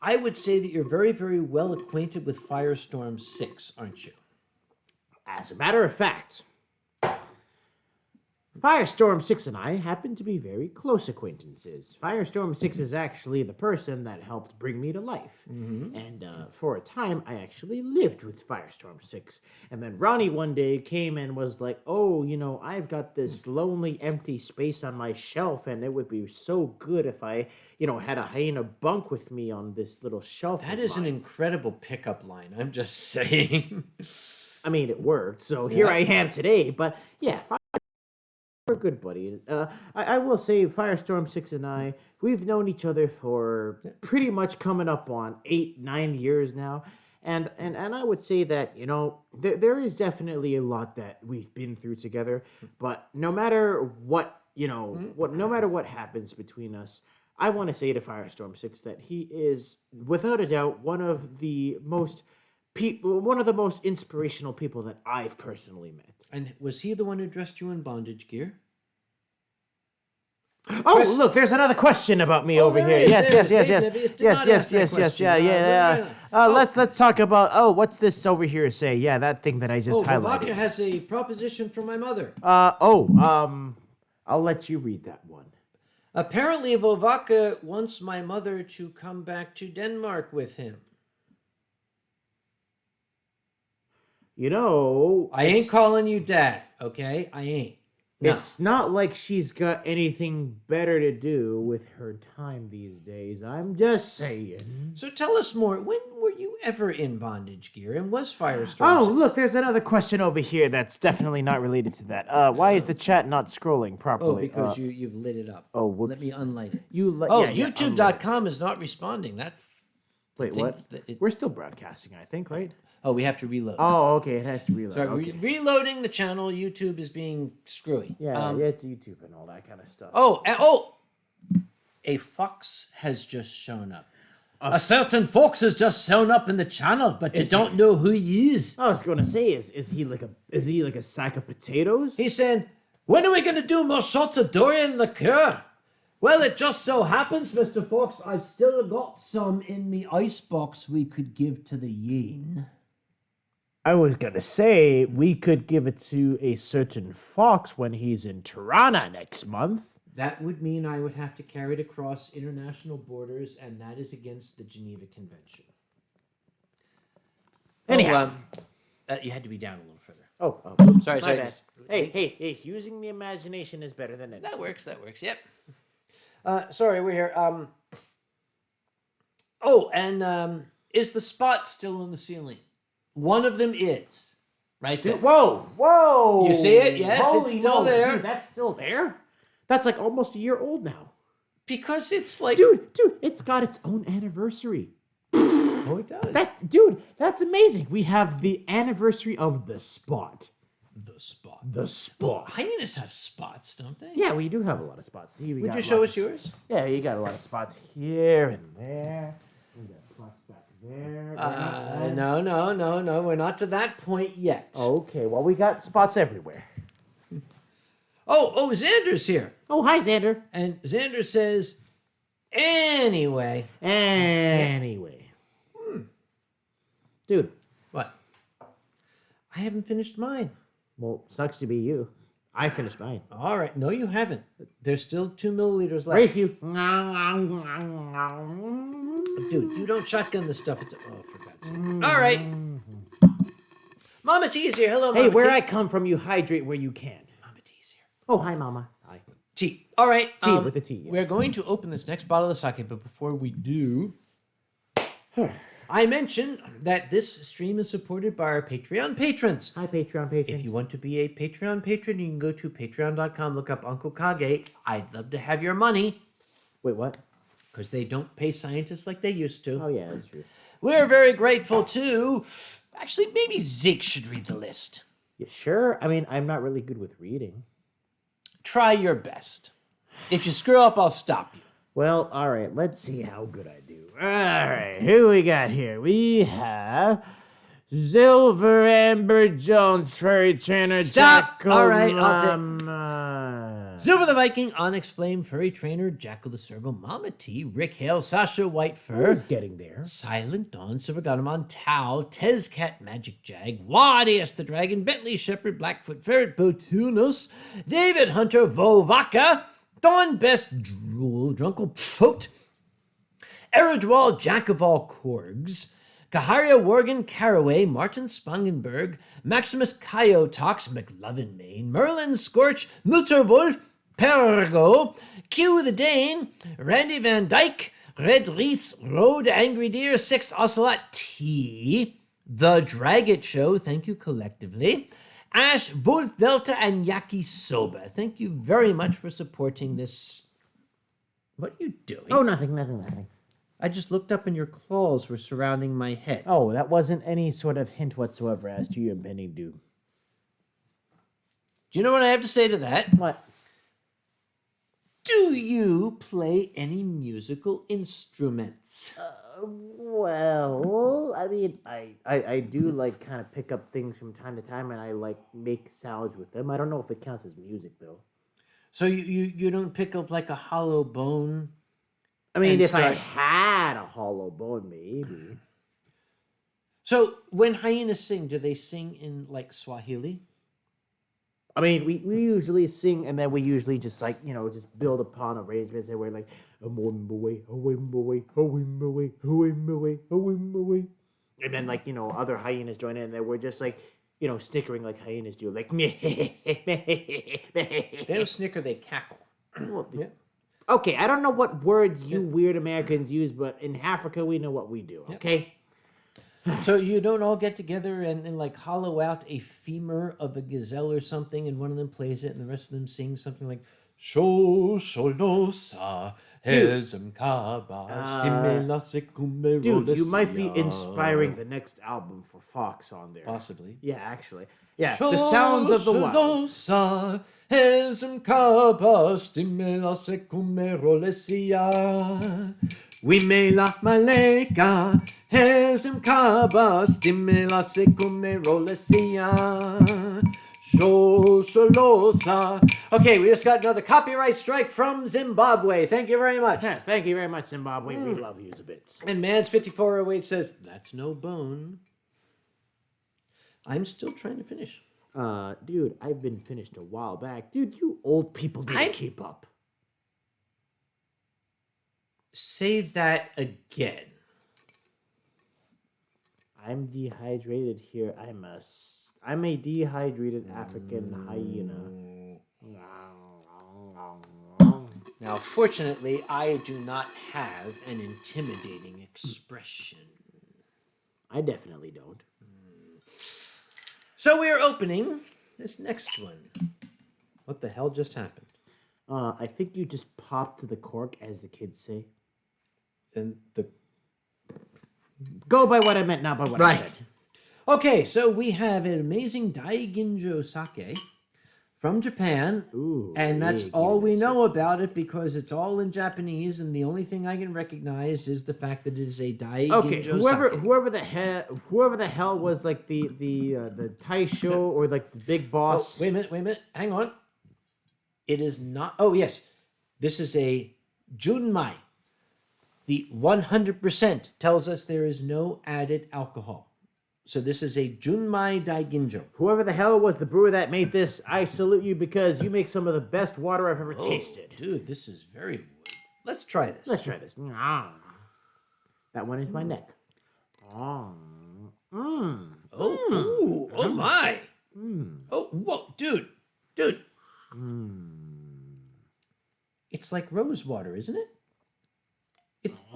I would say that you're very, very well acquainted with Firestorm 6, aren't you? As a matter of fact, Firestorm 6 and I happen to be very close acquaintances. Firestorm 6 is actually the person that helped bring me to life. And for a time, I actually lived with Firestorm 6. And then Ronnie one day came and was like, oh, you know, I've got this lonely, empty space on my shelf, and it would be so good if I, you know, had a hyena bunk with me on this little shelf. That is an incredible pickup line. I'm just saying. I mean, it worked, so here I am today. But yeah, we're good, buddy. I will say, Firestorm 6 and I, we've known each other for pretty much coming up on 8-9 years now. And I would say that, you know, there is definitely a lot that we've been through together. But no matter what, you know, no matter what happens between us, I want to say to Firestorm 6 that he is, without a doubt, one of the most inspirational people that I've personally met. And was he the one who dressed you in bondage gear? Oh, look, there's another question about me over here. Yes. Let's talk about, what's this over here say? Yeah, that thing that I just highlighted. Vavaka has a proposition from my mother. I'll let you read that one. Apparently, Vavaka wants my mother to come back to Denmark with him. You know, I ain't calling you dad, okay? I ain't. No. It's not like she's got anything better to do with her time these days. I'm just saying. So tell us more. When were you ever in bondage gear, and was Firestorm? Oh, look, there's another question over here that's definitely not related to that. Why is the chat not scrolling properly? Oh, because you've lit it up. Oh, whoops. Let me unlight it. YouTube.com is not responding. Wait, what? We're still broadcasting, I think, right? Oh, we have to reload. Oh, okay, it has to reload. Sorry, okay. Reloading the channel. YouTube is being screwy. Yeah, it's YouTube and all that kind of stuff. A fox has just shown up. A certain fox has just shown up in the channel, but you don't know who he is. I was going to say, is he like a sack of potatoes? He's saying, when are we going to do more shots of durian liqueur? Well, it just so happens, Mr. Fox, I've still got some in me icebox we could give to the Yeen. I was going to say, we could give it to a certain fox when he's in Tirana next month. That would mean I would have to carry it across international borders, and that is against the Geneva Convention. Anyhow. You had to be down a little further. Oh. Sorry. Hey, using the imagination is better than anything. That works, yep. Sorry, we're here. Is the spot still on the ceiling? One of them is. Right there. Whoa! You see it? Yes, Holy it's still there. Dude, that's still there? That's like almost a year old now. Because it's like... Dude, it's got its own anniversary. Oh, it does. That's amazing. We have the anniversary of the spot. The spot. Well, hyenas have spots, don't they? Yeah, we do have a lot of spots. See, Would you show us yours? Yeah, you got a lot of spots here and there. We got spots back there. No. We're not to that point yet. Okay, well, we got spots everywhere. Oh, Xander's here. Oh, hi, Xander. And Xander says, anyway. Dude. What? I haven't finished mine. Well, sucks to be you. I finished mine. All right. No, you haven't. There's still 2 milliliters left. Race you. Dude, you don't shotgun this stuff. For God's sake. All right. Mama T's here. Hello, Mama Hey, where T. I come from, you hydrate where you can. Mama T's here. Oh, hi, Mama. Hi. Tea. All right. Tea with the tea. Yeah. We're going to open this next bottle of sake, but before we do, I mentioned that this stream is supported by our Patreon patrons. Hi, Patreon patrons. If you want to be a Patreon patron, you can go to patreon.com, look up Uncle Kage. I'd love to have your money. Wait, what? Because they don't pay scientists like they used to. Oh, yeah, that's true. We're very grateful to... Actually, maybe Zeke should read the list. You sure? I mean, I'm not really good with reading. Try your best. If you screw up, I'll stop you. Well, all right, let's see how good I do. All right, who we got here? We have Silver Amber Jones, Furry Trainer. Stop! Jackal All right, I'll take... Mama. Silver the Viking, Onyx Flame, Furry Trainer, Jackal the Servo, Mama T, Rick Hale, Sasha White Fur, Who's getting there? Silent Dawn, Silver Gatamon, Tau, Tezcat, Magic Jag, Wadius the Dragon, Bentley Shepherd, Blackfoot Ferret, Botunos, David Hunter, Volvaca, Dawn Best Drool, Drunkle Pfote, Eridwall, Jack of all Korgs, Kaharia Worgen, Caraway, Martin Spangenberg, Maximus Kyotox, McLovin Main, Merlin Scorch, Mutterwolf, Pergo, Q the Dane, Randy Van Dyke, Red Reese, Road Angry Deer, Six Ocelot T, The Dragit Show, thank you collectively, Ash, Wolf Velta, and Yaki Soba. Thank you very much for supporting this. What are you doing? Oh, nothing. I just looked up and your claws were surrounding my head. Oh, that wasn't any sort of hint whatsoever as to your impending doom. Do you know what I have to say to that? What? Do you play any musical instruments? Well, I mean, I do like kind of pick up things from time to time, and I like make sounds with them. I don't know if it counts as music though. So you don't pick up like a hollow bone? I mean, And if I start- had a hollow bone, maybe. So when hyenas sing, do they sing in like Swahili? I mean, we usually sing, and then we usually just like just build upon arrangements, and we're like, and then like other hyenas join in, and then we're just like snickering like hyenas do, like They don't snicker, they cackle. Yeah. Okay, I don't know what words you weird Americans use, but in Africa we know what we do. Okay. So you don't all get together and like hollow out a femur of a gazelle or something, and one of them plays it, and the rest of them sing something like "Sho Sholosa Hezemkaba Stimela Sekume." Dude, you might be inspiring the next album for Fox on there. Possibly. Yeah, actually. Yeah, the sounds of the wild. Sholosa Hezemkaba Stimela Sekume Rolesia. We may la maleka Hezemkaba Stimela Sekume Rolesia. Sholosa. Okay, we just got another copyright strike from Zimbabwe. Thank you very much. Yes, thank you very much, Zimbabwe. We love you a bit. And Mans5408 says, that's no bone. I'm still trying to finish. Dude, I've been finished a while back. Dude, you old people didn't keep up. Say that again. I'm dehydrated here. I'm a dehydrated African hyena. Now, fortunately, I do not have an intimidating expression. I definitely don't. So we are opening this next one. What the hell just happened? I think you just popped the cork, as the kids say. And the Go by what I meant, not by what I said. Okay, so we have an amazing Daiginjo sake from Japan. Ooh, and that's big all we unit. know about it because it's all in Japanese, and the only thing I can recognize is the fact that it is a Daiginjo Okay, sake. whoever the hell was like the Taisho or like the big boss. Oh, wait a minute, hang on. It is not. Oh yes, this is a Junmai. The 100% tells us there is no added alcohol. So this is a Junmai Daiginjo. Whoever the hell was the brewer that made this, I salute you because you make some of the best water I've ever tasted. Dude, this is very. Let's try this. Let's try this. That one is my neck. Oh, ooh, oh my. Oh, whoa, dude. It's like rose water, isn't it?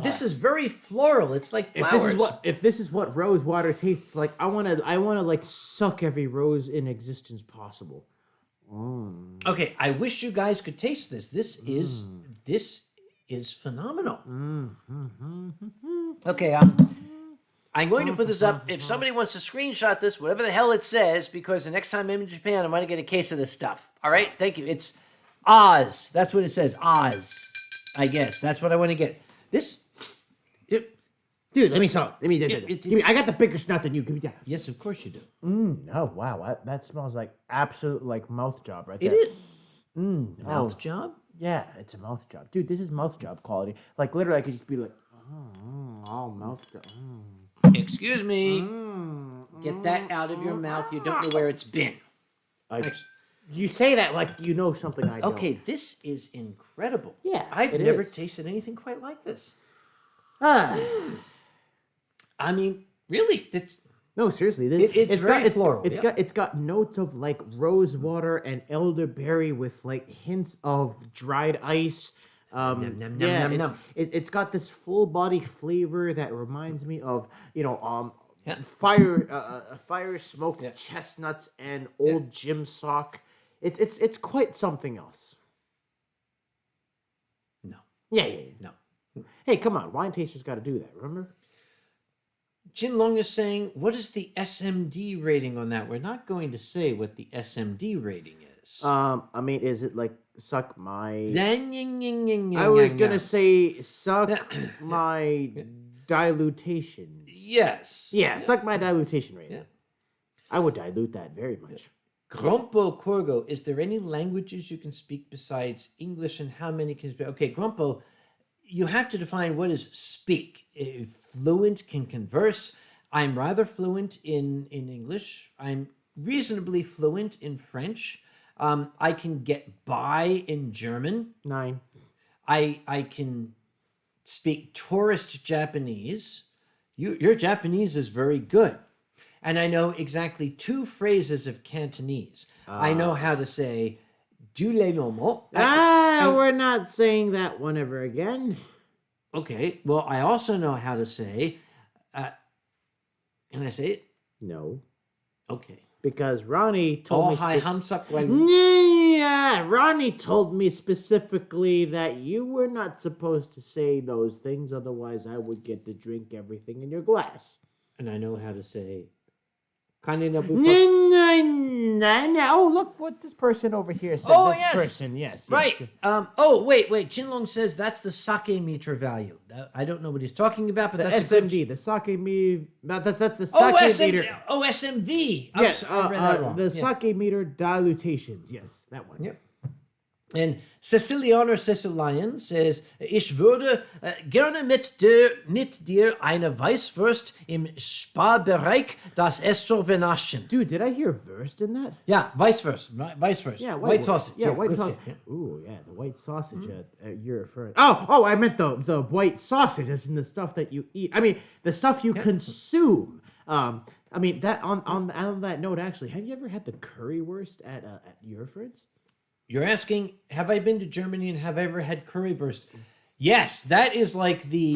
This is very floral. It's like flowers. If this is what rose water tastes like, I wanna like suck every rose in existence possible. Okay, I wish you guys could taste this. This is phenomenal. Okay, I'm going to put this up. If somebody wants to screenshot this, whatever the hell it says, because the next time I'm in Japan, I'm going to get a case of this stuff. All right, thank you. It's Oz. That's what it says. Oz. I guess that's what I want to get. This. Dude, let me smell it. Give me, I got the bigger snot than you. Give me that. Yes, of course you do. Oh, wow. That smells like absolute, like, mouth job right there. It is. Mouth job? Yeah, it's a mouth job. Dude, this is mouth job quality. Like, literally, I could just be like, mouth job. Excuse me. Get that out of your mouth. You don't know where it's been. You say that like you know something I don't. Okay, this is incredible. Yeah, I've never tasted anything quite like this. I mean, really, no, seriously, it's very floral. It's got notes of like rose water and elderberry with like hints of dried ice. It's got this full body flavor that reminds me of fire smoked chestnuts and old gym sock. It's quite something else. No. Yeah. No. Hey, come on, wine tasters got to do that. Remember? Jin Long is saying, what is the SMD rating on that? We're not going to say what the SMD rating is. I mean, is it like suck my... I was going to say suck my dilutation. Yes. Yeah, suck my dilutation rating. Yeah. I would dilute that very much. Grumpo Corgo, is there any languages you can speak besides English, and how many can you speak? Okay, Grumpo, you have to define what is speak. Fluent, can converse. I'm rather fluent in English. I'm reasonably fluent in French. I can get by in German. 9. I can speak tourist Japanese. Your Japanese is very good. And I know exactly 2 phrases of Cantonese. I know how to say, du le nomo. We're not saying that one ever again. Okay, well, I also know how to say, can I say it? No. Okay. Because Ronnie told Ronnie told me specifically that you were not supposed to say those things, otherwise I would get to drink everything in your glass. And I know how to say... Oh, look what this person over here said. Oh, this yes. Person, yes. Right. Yes. Wait. Chinlong says that's the sake meter value. I don't know what he's talking about, but that's SMD, the sake meter. That's the sake meter. Oh, SMV. Yes, I read that wrong. The sake meter dilutations. Yes, that one. Yep. And Cecilianer Cecilian says, ich würde gerne mit dir eine Weißwurst im Sparbereich das Esso vernaschen. Dude, did I hear Wurst in that? Yeah, Weißwurst. Yeah, white sausage. Yeah, white sausage. Ooh, yeah, the white sausage you're referring. Oh, I meant the white sausage as in the stuff that you eat. I mean, the stuff you consume. I mean, that on that note, actually, have you ever had the currywurst at your friends? You're asking, have I been to Germany and have I ever had currywurst? Yes, that is like the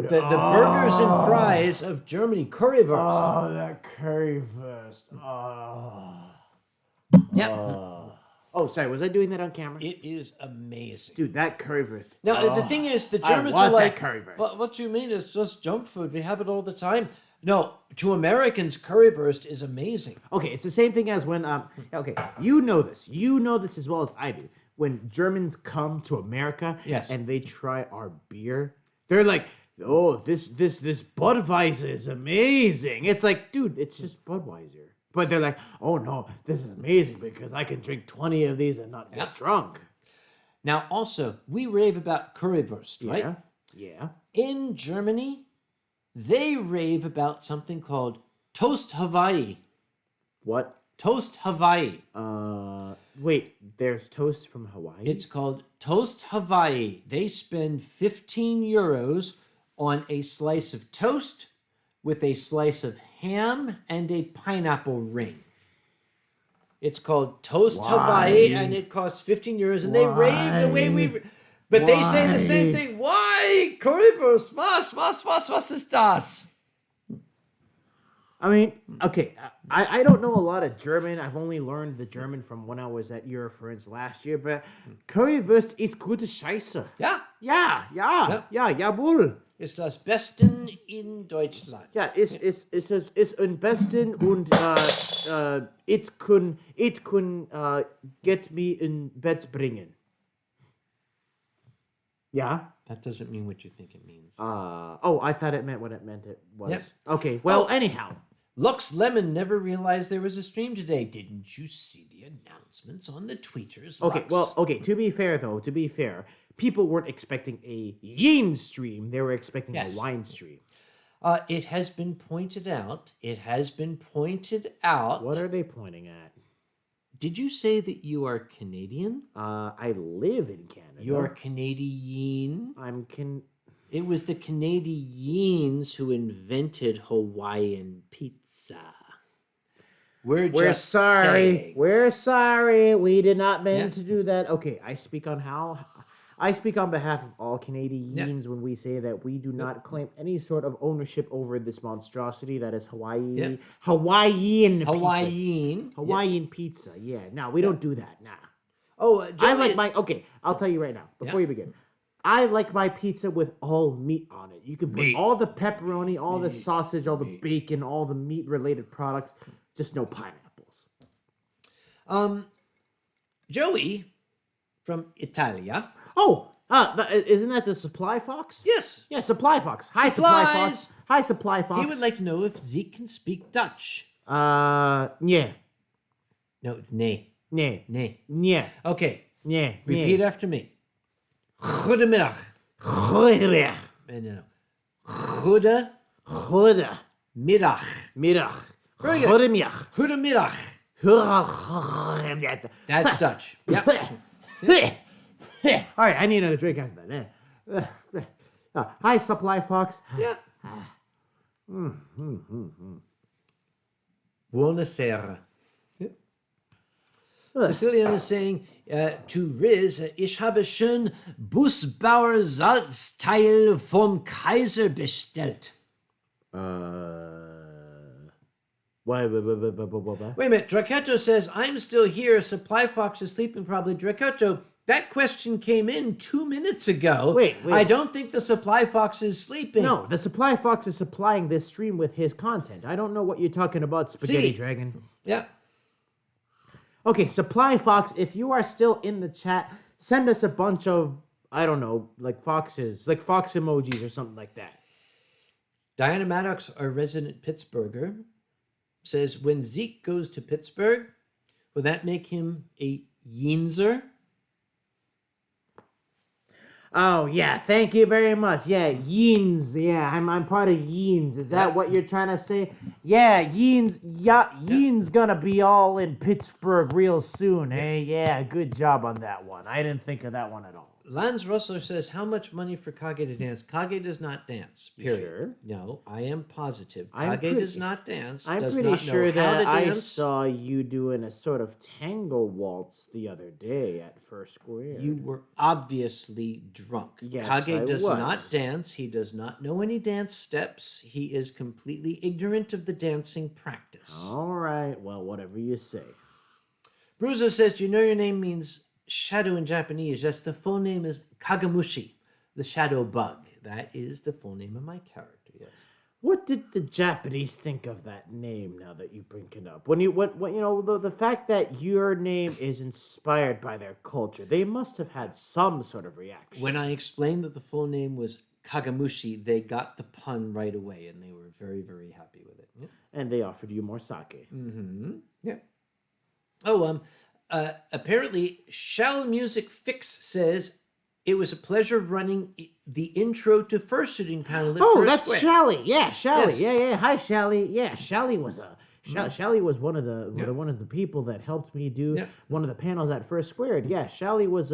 burgers and fries of Germany. Currywurst. Oh, that currywurst. Oh. Yep. Oh, sorry. Was I doing that on camera? It is amazing. Dude, that currywurst. Now, the thing is, the Germans are like, what you mean is just junk food. We have it all the time. No, to Americans, currywurst is amazing. Okay, it's the same thing as when, okay, you know this as well as I do. When Germans come to America and they try our beer, they're like, oh, this Budweiser is amazing. It's like, dude, it's just Budweiser. But they're like, oh no, this is amazing because I can drink 20 of these and not get drunk. Now, also, we rave about currywurst, right? Yeah. In Germany, they rave about something called Toast Hawaii. What? Toast Hawaii. Wait, there's toast from Hawaii? It's called Toast Hawaii. They spend 15 euros on a slice of toast with a slice of ham and a pineapple ring. It's called Toast Hawaii, and it costs 15 euros. And they rave the way we... But they say the same thing. Why? Currywurst. Was ist das? I mean, okay, I don't know a lot of German. I've only learned the German from when I was at Eurofriends last year, but Currywurst ist gute Scheiße. Ja. Ja, jawohl. Ist das Besten in Deutschland. Ja, ist am besten und it can get me in Bett bringen. Ja. That doesn't mean what you think it means. I thought it meant what it meant it was. Yep. Okay, well, anyhow. Lux Lemon never realized there was a stream today. Didn't you see the announcements on the tweeters? Okay, Lux? well, okay, to be fair, people weren't expecting a Yeenstream. They were expecting a wine stream. It has been pointed out. What are they pointing at? Did you say that you are Canadian? I live in Canada. You're Canadian? It was the Canadians who invented Hawaiian pizza. We're sorry. Saying. We're sorry. We did not mean to do that. Okay, I speak on behalf of all Canadians when we say that we do not claim any sort of ownership over this monstrosity that is Hawaiian pizza. Yeah, no, we don't do that. Nah. Oh, I'll tell you right now before you begin. I like my pizza with all meat on it. You can put all the pepperoni, all the sausage, all the bacon, all the meat-related products, just no pineapples. Joey from Italia. Oh, isn't that the Supply Fox? Yes. Yeah, Supply Fox. Hi, Supplies. Supply Fox. Hi, Supply Fox. He would like to know if Zeke can speak Dutch. Yeah. No, it's nee. Nee. Nee. Yeah. Okay. Yeah. Repeat after me. Goedemiddag. Goedemiddag. No. Goedemiddag. Middag. Very good. Goedemiddag. Goedemiddag. That's Dutch. Yep. All right, I need another drink after that. Hi, Supply Fox. Yeah. Buonasera. Cecilian is saying to Riz, ich habe schon Busbauer Salzteil vom Kaiser bestellt. What? Wait a minute. Draketo says, I'm still here. Supply Fox is sleeping probably. Draketo, that question came in 2 minutes ago. Wait. I don't think the Supply Fox is sleeping. No, the Supply Fox is supplying this stream with his content. I don't know what you're talking about, Spaghetti Dragon. Yeah. Okay, Supply Fox, if you are still in the chat, send us a bunch of, I don't know, like foxes, like fox emojis or something like that. Diana Maddox, our resident Pittsburgher, says, when Zeke goes to Pittsburgh, will that make him a Yeenser? Oh, yeah, thank you very much. Yeah, Yeens. Yeah, I'm part of Yeens. Is that what you're trying to say? Yeah, Yeens. Yeah, Yeens gonna be all in Pittsburgh real soon, eh? Yeah, good job on that one. I didn't think of that one at all. Lance Russell says, how much money for Kage to dance? Kage does not dance, period. Sure? No, I am positive. Kage does not dance, I'm does pretty not sure know how that to I dance. saw you doing a sort of tango waltz the other day at First Square. You were obviously drunk. Yes, Kage I does was. not dance. He does not know any dance steps. He is completely ignorant of the dancing practice. All right, well, whatever you say. Bruzo says, do you know your name means shadow in Japanese? Yes, the full name is Kagamushi, the shadow bug. That is the full name of my character, yes. What did the Japanese think of that name now that you bring it up? When you know the fact that your name is inspired by their culture, they must have had some sort of reaction. When I explained that the full name was Kagamushi, they got the pun right away, and they were very, very happy with it. Yeah. And they offered you more sake. Mm-hmm. Yeah. Oh, apparently, Shell Music Fix says it was a pleasure running the intro to First Shooting Panel at First Square. Shally. Yeah, Shally. Yes. Yeah. Hi, Shally. Yeah, Shally was Shally was one of the people that helped me do one of the panels at First Squared. Yeah, Shally was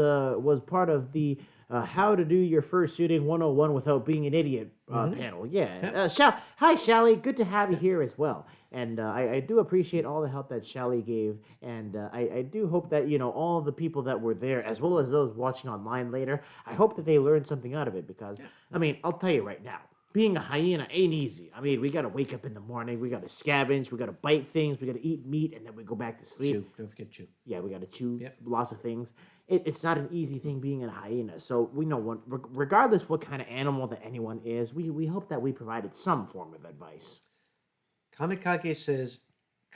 part of the how to do your first shooting 101 without being an idiot panel. Yeah. Hi, Shally. Good to have you here as well. And I do appreciate all the help that Shally gave. And I do hope that, all the people that were there, as well as those watching online later, I hope that they learned something out of it. Because, I'll tell you right now, being a hyena ain't easy. We got to wake up in the morning. We got to scavenge. We got to bite things. We got to eat meat. And then we go back to sleep. Chew. Don't forget chew. Yeah, we got to chew lots of things. It's not an easy thing being a hyena. So we know regardless what kind of animal that anyone is, we hope that we provided some form of advice. Kamikage says,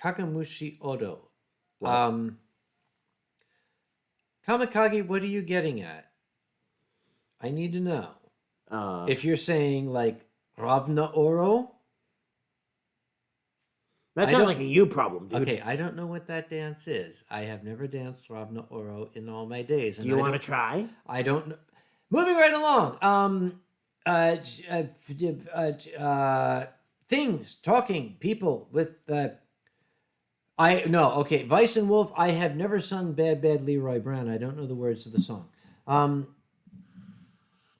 Kakamushi Odo. Kamikage, what are you getting at? I need to know. If you're saying like Ravna Oro, that sounds like a you problem, dude. Okay, I don't know what that dance is. I have never danced Ravna Oro in all my days. Do you want to try? I don't know. Moving right along. Things, talking, people with Vice and Wolf. I have never sung Bad Bad Leroy Brown. I don't know the words of the song.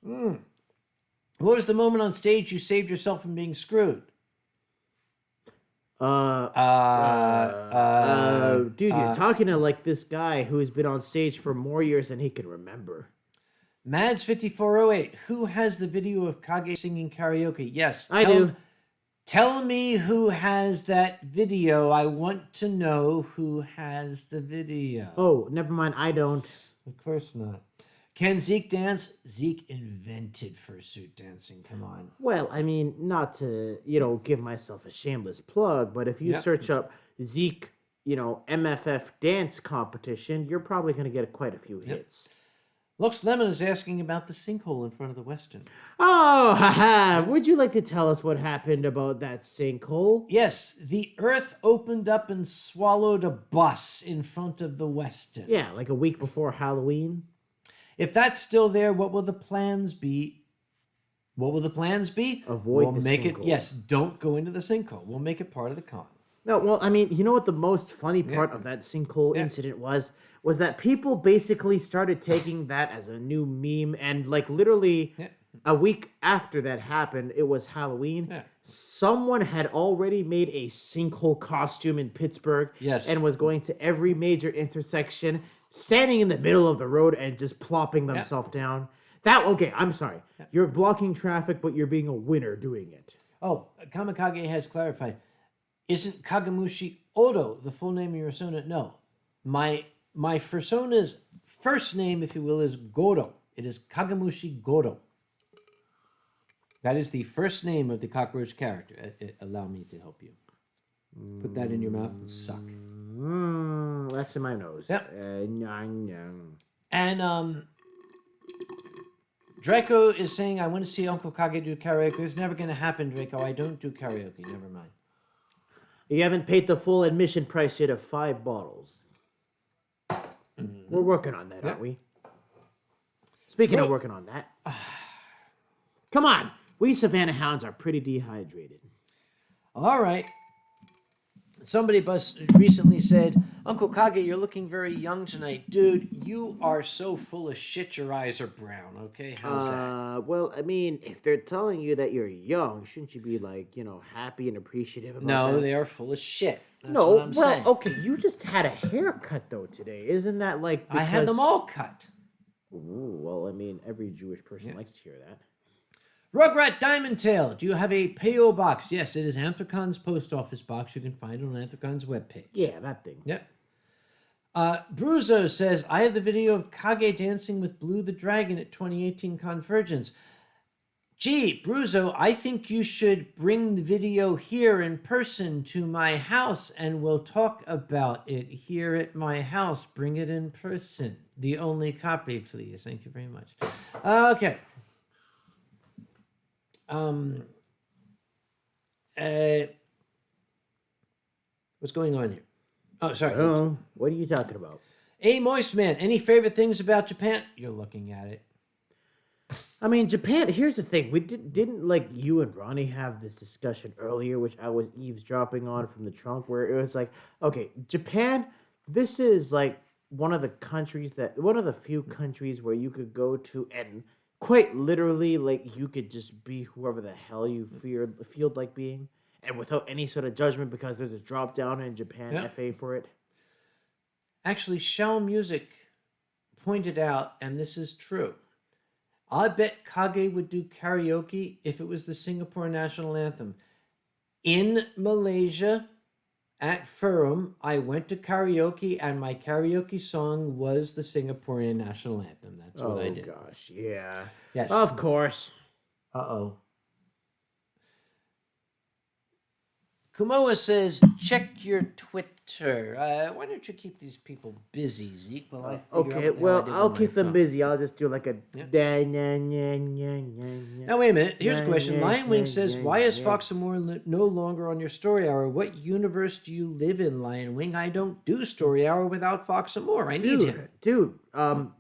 What was the moment on stage you saved yourself from being screwed? Dude, you're talking to like this guy who has been on stage for more years than he can remember. Mads5408, who has the video of Kage singing karaoke? Yes, I do. Tell me who has that video. I want to know who has the video. Oh, never mind. I don't. Of course not. Can Zeke dance? Zeke invented fursuit dancing. Come on. Well, not to, give myself a shameless plug, but if you search up Zeke, MFF dance competition, you're probably going to get quite a few hits. Lux Lemon is asking about the sinkhole in front of the Westin. Oh, haha. Would you like to tell us what happened about that sinkhole? Yes, the earth opened up and swallowed a bus in front of the Westin. Yeah, like a week before Halloween. If that's still there, what will the plans be? Avoid the sinkhole. Yes, don't go into the sinkhole. We'll make it part of the con. No, well, you know what the most funny part of that sinkhole incident was that people basically started taking that as a new meme, and like literally a week after that happened, it was Halloween. Yeah. Someone had already made a sinkhole costume in Pittsburgh and was going to every major intersection, standing in the middle of the road and just plopping themselves down. I'm sorry. Yeah. You're blocking traffic, but you're being a winner doing it. Oh, Kamikage has clarified. Isn't Kagamushi Odo the full name of your persona? No. My persona's first name, if you will, is Goro. It is Kagamushi Goro. That is the first name of the cockroach character. Allow me to help you. Put that in your mouth and suck. That's in my nose. Yep. And Draco is saying, I want to see Uncle Kage do karaoke. It's never going to happen, Draco. I don't do karaoke. Never mind. You haven't paid the full admission price yet of 5 bottles. Mm-hmm. We're working on that, aren't we? Speaking of working on that. Come on. We Savannah Hounds are pretty dehydrated. All right. Somebody recently said, Uncle Kage, you're looking very young tonight. Dude, you are so full of shit, your eyes are brown, okay? How's that? Well, if they're telling you that you're young, shouldn't you be, happy and appreciative about that? No, they are full of shit. That's what I'm saying. Okay, you just had a haircut, though, today. Isn't that, because... I had them all cut. Ooh, well, every Jewish person likes to hear that. Rugrat Diamond Tail, do you have a P.O. box? Yes, it is Anthrocon's post office box. You can find it on Anthrocon's webpage. Yeah, that thing. Yep. Bruzo says, I have the video of Kage dancing with Blue the Dragon at 2018 Convergence. Gee, Bruzo, I think you should bring the video here in person to my house and we'll talk about it here at my house. Bring it in person. The only copy, please. Thank you very much. Okay. What's going on here? Oh, sorry. I don't know. What are you talking about? Hey, Moist Man, any favorite things about Japan? You're looking at it. Japan, here's the thing. We didn't you and Ronnie have this discussion earlier, which I was eavesdropping on from the trunk, where it was like, okay, Japan, this is one of the few countries where you could go to and quite literally, like, you could just be whoever the hell you feel like being, and without any sort of judgment because there's a drop down in Japan FA for it. Actually, Shell Music pointed out, and this is true, I bet Kage would do karaoke if it was the Singapore national anthem. In Malaysia, at Furum, I went to karaoke, and my karaoke song was the Singaporean national anthem. That's what I did. Oh, gosh, yeah. Yes. Of course. Uh-oh. Kumoa says, check your Twitter. Why don't you keep these people busy, Zeke? While I Okay, well, I'll keep them busy. I'll just do like a... Now, wait a minute. Here's a question. Lion Wing says, why is Fox and More no longer on your story hour? What universe do you live in, Lion Wing? I don't do story hour without Fox and More. I need him. Dude,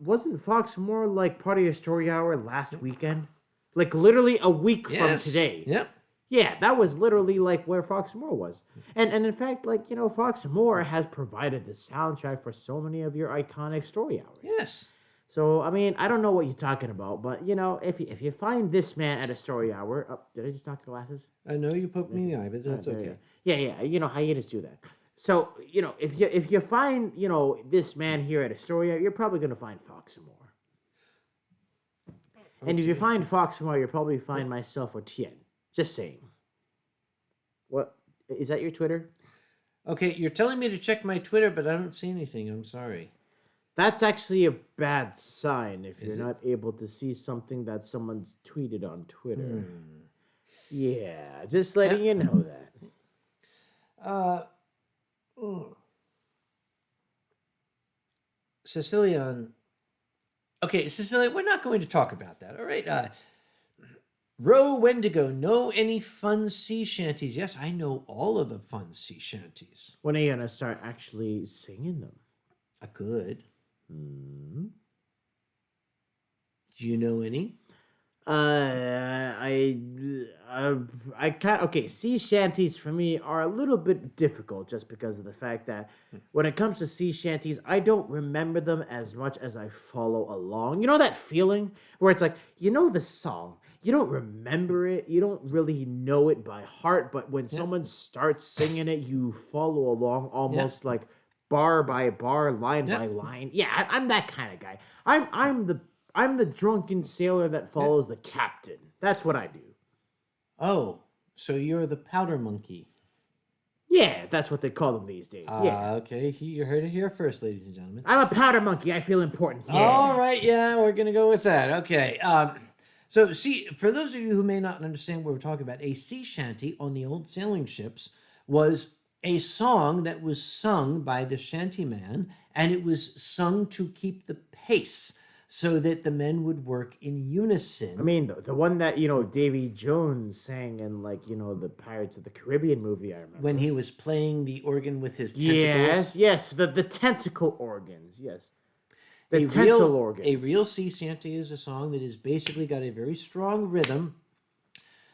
wasn't Fox and More like part of your story hour last weekend? Like literally a week from today. Yep. Yeah, that was literally like where Fox and More was. And in fact, like, you know, Fox and More has provided the soundtrack for so many of your iconic story hours. Yes. So, I mean, I don't know what you're talking about, but, you know, if you find this man at a story hour... Oh, did I just knock the glasses? I know you poked me in the eye, but that's okay. Yeah, you know, hyenas do that. So, you know, if you find, you know, this man here at a story hour, you're probably going to find Fox and More. Okay. And if you find Fox and More, you'll probably find myself or Tien. Just saying. What? Is that your Twitter? Okay, you're telling me to check my Twitter, but I don't see anything. I'm sorry. That's actually a bad sign if you're not able to see something that someone's tweeted on Twitter. Yeah, just letting you know that. Sicilian. Okay, Cecilia, we're not going to talk about that, all right? Ro Wendigo, know any fun sea shanties? Yes, I know all of the fun sea shanties. When are you going to start actually singing them? I could. Do you know any? I can't. Okay, sea shanties for me are a little bit difficult just because of the fact that when it comes to sea shanties, I don't remember them as much as I follow along. You know that feeling where it's like, you know the song, you don't remember it, you don't really know it by heart, but when someone starts singing it, you follow along almost like bar by bar, line by line. Yeah, I'm that kind of guy. I'm the drunken sailor that follows the captain. That's what I do. Oh, so you're the powder monkey. Yeah, that's what they call them these days. Yeah. Okay, you heard it here first, ladies and gentlemen. I'm a powder monkey. I feel important. Yeah. All right, yeah, we're going to go with that. Okay. So, see, for those of you who may not understand what we're talking about, a sea shanty on the old sailing ships was a song that was sung by the shantyman, and it was sung to keep the pace so that the men would work in unison. I mean, the one that, you know, Davy Jones sang in, like, you know, the Pirates of the Caribbean movie, I remember. When he was playing the organ with his tentacles. Yes, the tentacle organs, yes. The tentacle organ. A real sea shanty is a song that has basically got a very strong rhythm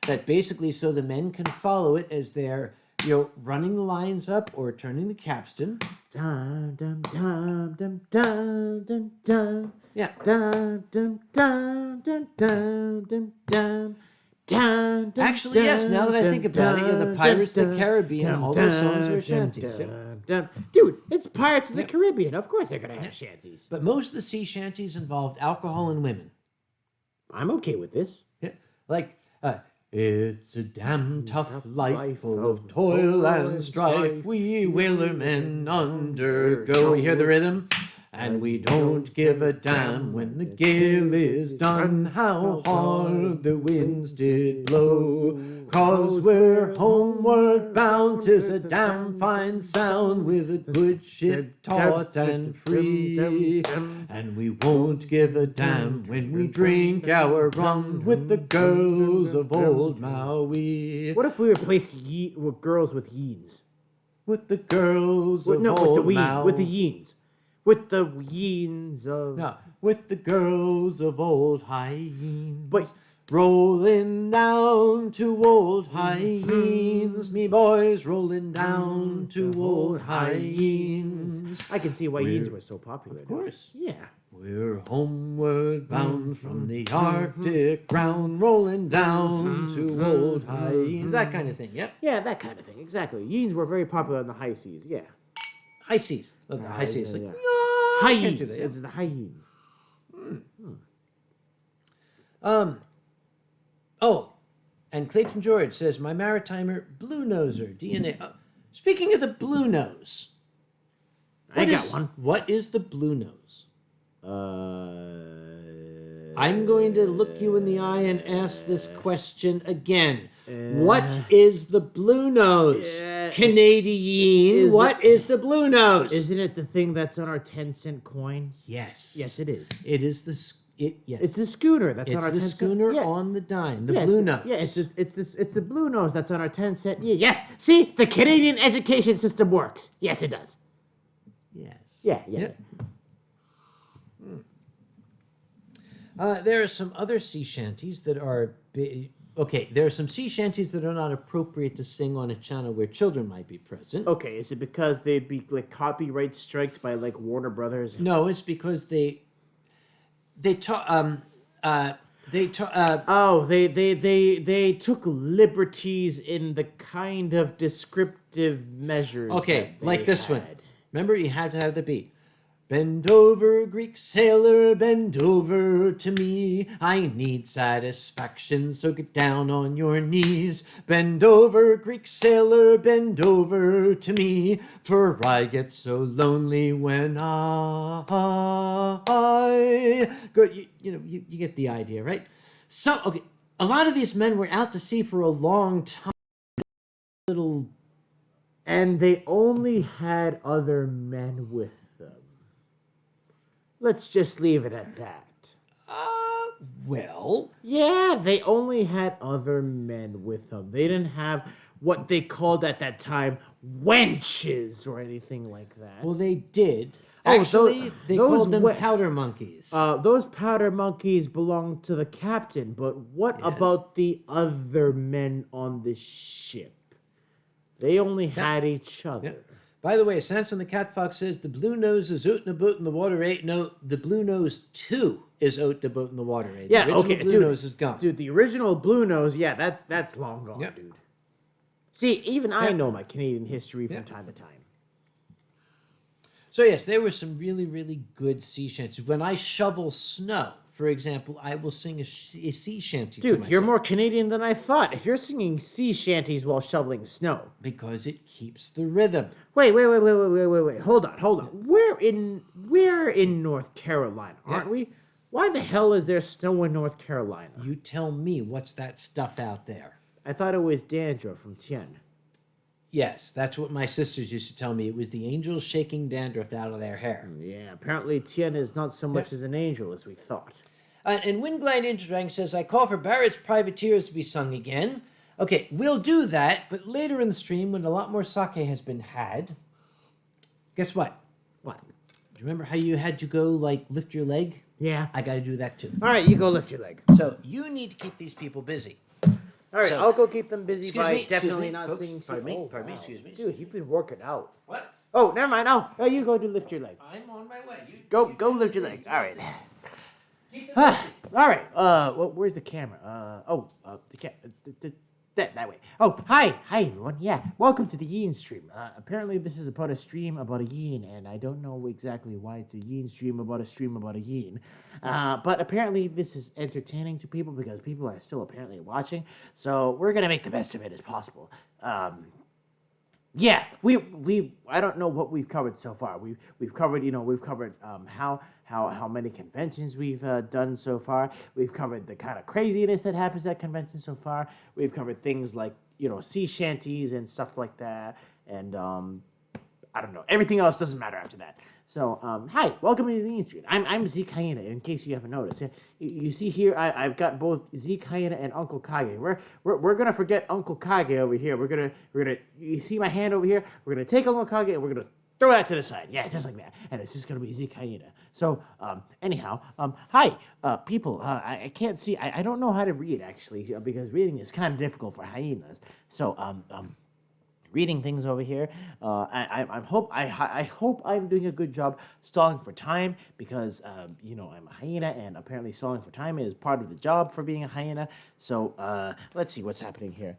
that basically so the men can follow it as they're, you know, running the lines up or turning the capstan. Dum, dum, dum, dum, dum, dum, dum. Yeah. Dum, dum, dum, dum, dum, dum, dum. Dum, dum, actually, yes, now that I think about it, the Pirates of the Caribbean, all those songs were shanties. Dude, it's Pirates of the Caribbean. Of course they're going to have shanties. But most of the sea shanties involved alcohol and women. I'm okay with this. Yeah. Like, it's a damn tough life full of toil and strife. We whalermen undergo. You hear the rhythm? And we don't give a damn when the gale is done, how hard the winds did blow. 'Cause we're homeward bound, 'tis a damn fine sound, with a good ship taut and free. And we won't give a damn when we drink our rum with the girls of old Maui. What if we replaced with girls with yeens? With the girls of old Maui. With the yeens. With the yeens of... No, with the girls of old hyenas. But Rolling down to old Hyenes, me boys, rolling down to old Hyenes. I can see why Yeens were so popular. Of course. Yeah. We're homeward bound from the Arctic ground, rolling down to old Hyenes. That kind of thing, yep. Yeah, that kind of thing. Exactly. Yeens were very popular in the high seas. Yeah. High seas. Look, the high seas. Like, yeah. no, I can't Hyenes. do that. This is the Hyenes. Oh, and Clayton George says, my maritimer blue noser DNA. Speaking of the blue nose, I got one. What is the blue nose? I'm going to look you in the eye and ask this question again. What is the blue nose? Canadian, what is the blue nose? Isn't it the thing that's on our 10-cent coin? Yes. Yes, it is. It is yes. It's the schooner that's on our 10-cent. It's the schooner on the dime, the blue nose. Yeah, it's the blue nose that's on our 10-cent. Yeah, yes. See, the Canadian education system works. Yes, it does. Yes. Yeah. Yep. There are some other sea shanties that are... Okay, there are some sea shanties that are not appropriate to sing on a channel where children might be present. Okay, is it because they'd be like copyright striked by like Warner Brothers? No, it's because they took liberties in the kind of descriptive measures. Okay, that like they this one. had. Remember, you had to have the beat. Bend over, Greek sailor, bend over to me. I need satisfaction, so get down on your knees. Bend over, Greek sailor, bend over to me. For I get so lonely when I go. You get the idea, right? So, okay, a lot of these men were out to sea for a long time. And they only had other men with them. Let's just leave it at that. Well... Yeah, they only had other men with them. They didn't have what they called at that time wenches or anything like that. Well, they did. Oh, Actually, they called them powder monkeys. Those powder monkeys belonged to the captain, but what about the other men on the ship? They only had each other. Yep. By the way, Samson the Catfox says the blue nose is out in the boat in the water 8. No, the blue nose 2 is out in the boat in the water 8. Yeah, the original blue nose is gone. Dude, the original blue nose, yeah, that's long gone, dude. See, even I know my Canadian history from time to time. So yes, there were some really, really good sea shanties. When I shovel snow, for example, I will sing a sea shanty to myself. Dude, you're more Canadian than I thought. If you're singing sea shanties while shoveling snow. Because it keeps the rhythm. Wait. Hold on. We're in North Carolina, aren't we? Why the hell is there snow in North Carolina? You tell me, what's that stuff out there? I thought it was dandruff from Tien. Yes, that's what my sisters used to tell me. It was the angels shaking dandruff out of their hair. Yeah, apparently Tien is not so much as an angel as we thought. And Windglide Interdrang says, I call for Barrett's Privateers to be sung again. Okay, we'll do that, but later in the stream when a lot more sake has been had. Guess what? What? Do you remember how you had to go, like, lift your leg? Yeah. I got to do that, too. All right, you go lift your leg. So you need to keep these people busy. All right, I'll go keep them busy by definitely not folks, singing. Pardon me, excuse me. Dude, you've been working out. What? Oh, never mind. No, you go to lift your leg. I'm on my way. Go lift your leg. All right. Keep them busy. All right. Well, where's the camera? That way. Oh, hi everyone. Yeah, welcome to the Yeenstream. Apparently this is about a stream about a Yeen, and I don't know exactly why it's a Yeenstream about a Yeen. But apparently this is entertaining to people because people are still apparently watching. So we're gonna make the best of it as possible. Yeah, we I don't know what we've covered so far. We've covered how many conventions we've done so far. We've covered the kind of craziness that happens at conventions so far. We've covered things like sea shanties and stuff like that. And I don't know. Everything else doesn't matter after that. So hi, welcome to the Yeenstream. I'm Zeke Hyena. In case you haven't noticed, you see here I've got both Zeke Hyena and Uncle Kage. We're gonna forget Uncle Kage over here. We're gonna you see my hand over here. We're gonna take Uncle Kage and we're gonna Throw that to the side. Yeah, just like that. And it's just going to be Zeke Hyena. So, anyhow, hi, people. I can't see. I don't know how to read, actually, because reading is kind of difficult for hyenas. So, reading things over here. I hope I'm doing a good job stalling for time because I'm a hyena and apparently stalling for time is part of the job for being a hyena. So let's see what's happening here.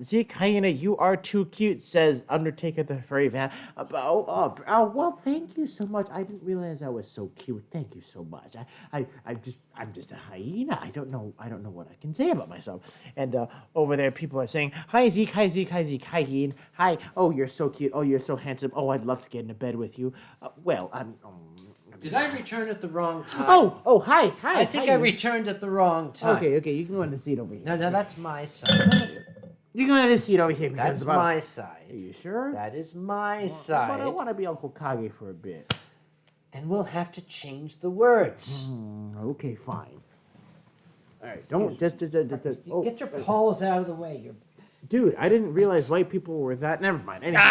Zeke Hyena, you are too cute, says Undertaker the Furry Van. Well, thank you so much. I didn't realize I was so cute. Thank you so much. I'm just a hyena. I don't know what I can say about myself. And over there, people are saying, "Hi Zeke, hi Zeke, hi Zeke, hi Ian, hi. Oh, you're so cute. Oh, you're so handsome. Oh, I'd love to get into bed with you. Did I return at the wrong time? Hi. I think I returned at the wrong time. Okay, you can go in the seat over here. No, that's my side. You can go in the seat over here. That's my side. Are you sure? That is my side. But I want to be Uncle Kage for a bit. Then we'll have to change the words. Okay, fine. All right, don't just Get your paws out of the way. Dude, I didn't realize white people were that. Never mind. Anyway.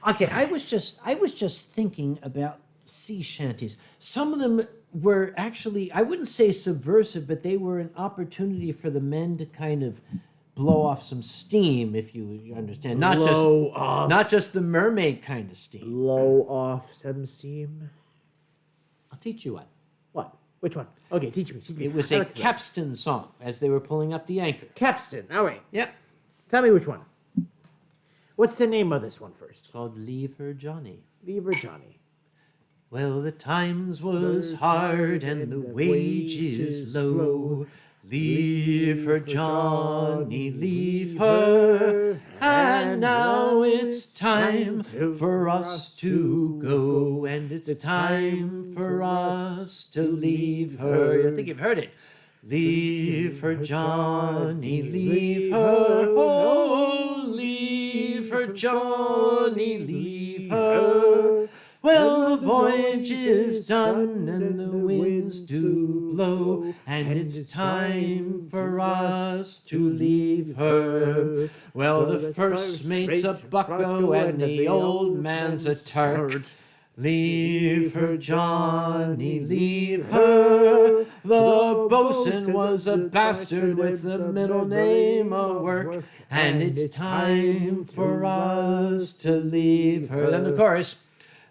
Okay, I was just thinking about sea shanties. Some of them were actually, I wouldn't say subversive, but they were an opportunity for the men to kind of blow off some steam, if you understand. Not just the mermaid kind of steam. Blow off some steam. I'll teach you one. What? Which one? Okay, teach me. It was a capstan song as they were pulling up the anchor. Capstan. All right. Yep. Tell me which one. What's the name of this one first? It's called Leave Her Johnny. Leave Her Johnny. Well, the times was hard and the wages low. Leave her, Johnny, leave her. And now it's time for us to go. And it's time for us to leave her. I think you've heard it. Leave her, Johnny, leave her. Oh, leave her, Johnny, leave her. Well, the voyage is done and the winds do blow, and it's time for us to leave her. Well, the first mate's a bucko and the old man's a Turk. Leave her, Johnny, leave her. The bosun was a bastard with the middle name of work, and it's time for us to leave her. Then the chorus.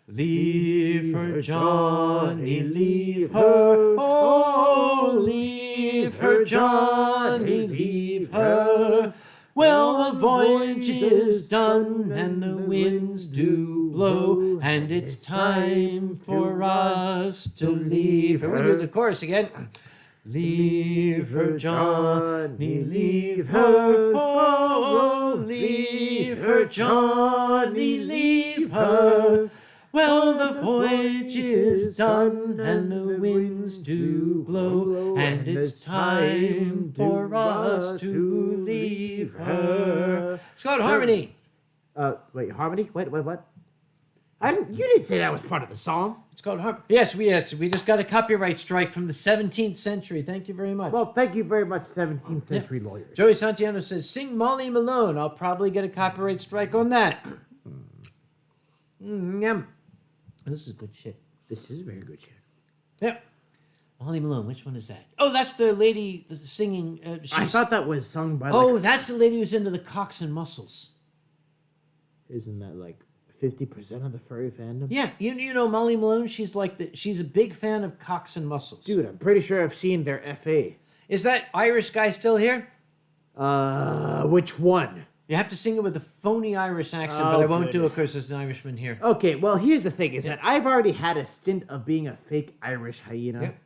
Leave her, Johnny, leave her. Oh, leave her, Johnny, leave her. Well, the voyage is done and the winds do blow, and it's time for us to leave her. We do the chorus again. Leave her, Johnny, leave her. Oh, leave her, Johnny, leave her. Well, the voyage is done and the winds do blow, and it's time for us to leave her. It's called Harmony. Wait, Harmony? What? You didn't say that was part of the song. It's called Harmony. Yes, we just got a copyright strike from the 17th century. Thank you very much. Well, thank you very much, 17th century lawyers. Joey Santiano says, sing Molly Malone. I'll probably get a copyright strike on that. Yum. This is good shit. This is very good shit. Yep. Molly Malone, which one is that? Oh, that's the lady singing. I thought that was sung by. Oh, that's the lady who's into the cocks and muscles. Isn't that like 50% of the furry fandom? Yeah, you know Molly Malone. She's she's a big fan of cocks and muscles. Dude, I'm pretty sure I've seen their FA. Is that Irish guy still here? Which one? You have to sing it with a phony Irish accent, but I won't do it because there's an Irishman here. Okay, well, here's the thing, is that I've already had a stint of being a fake Irish hyena. Yep.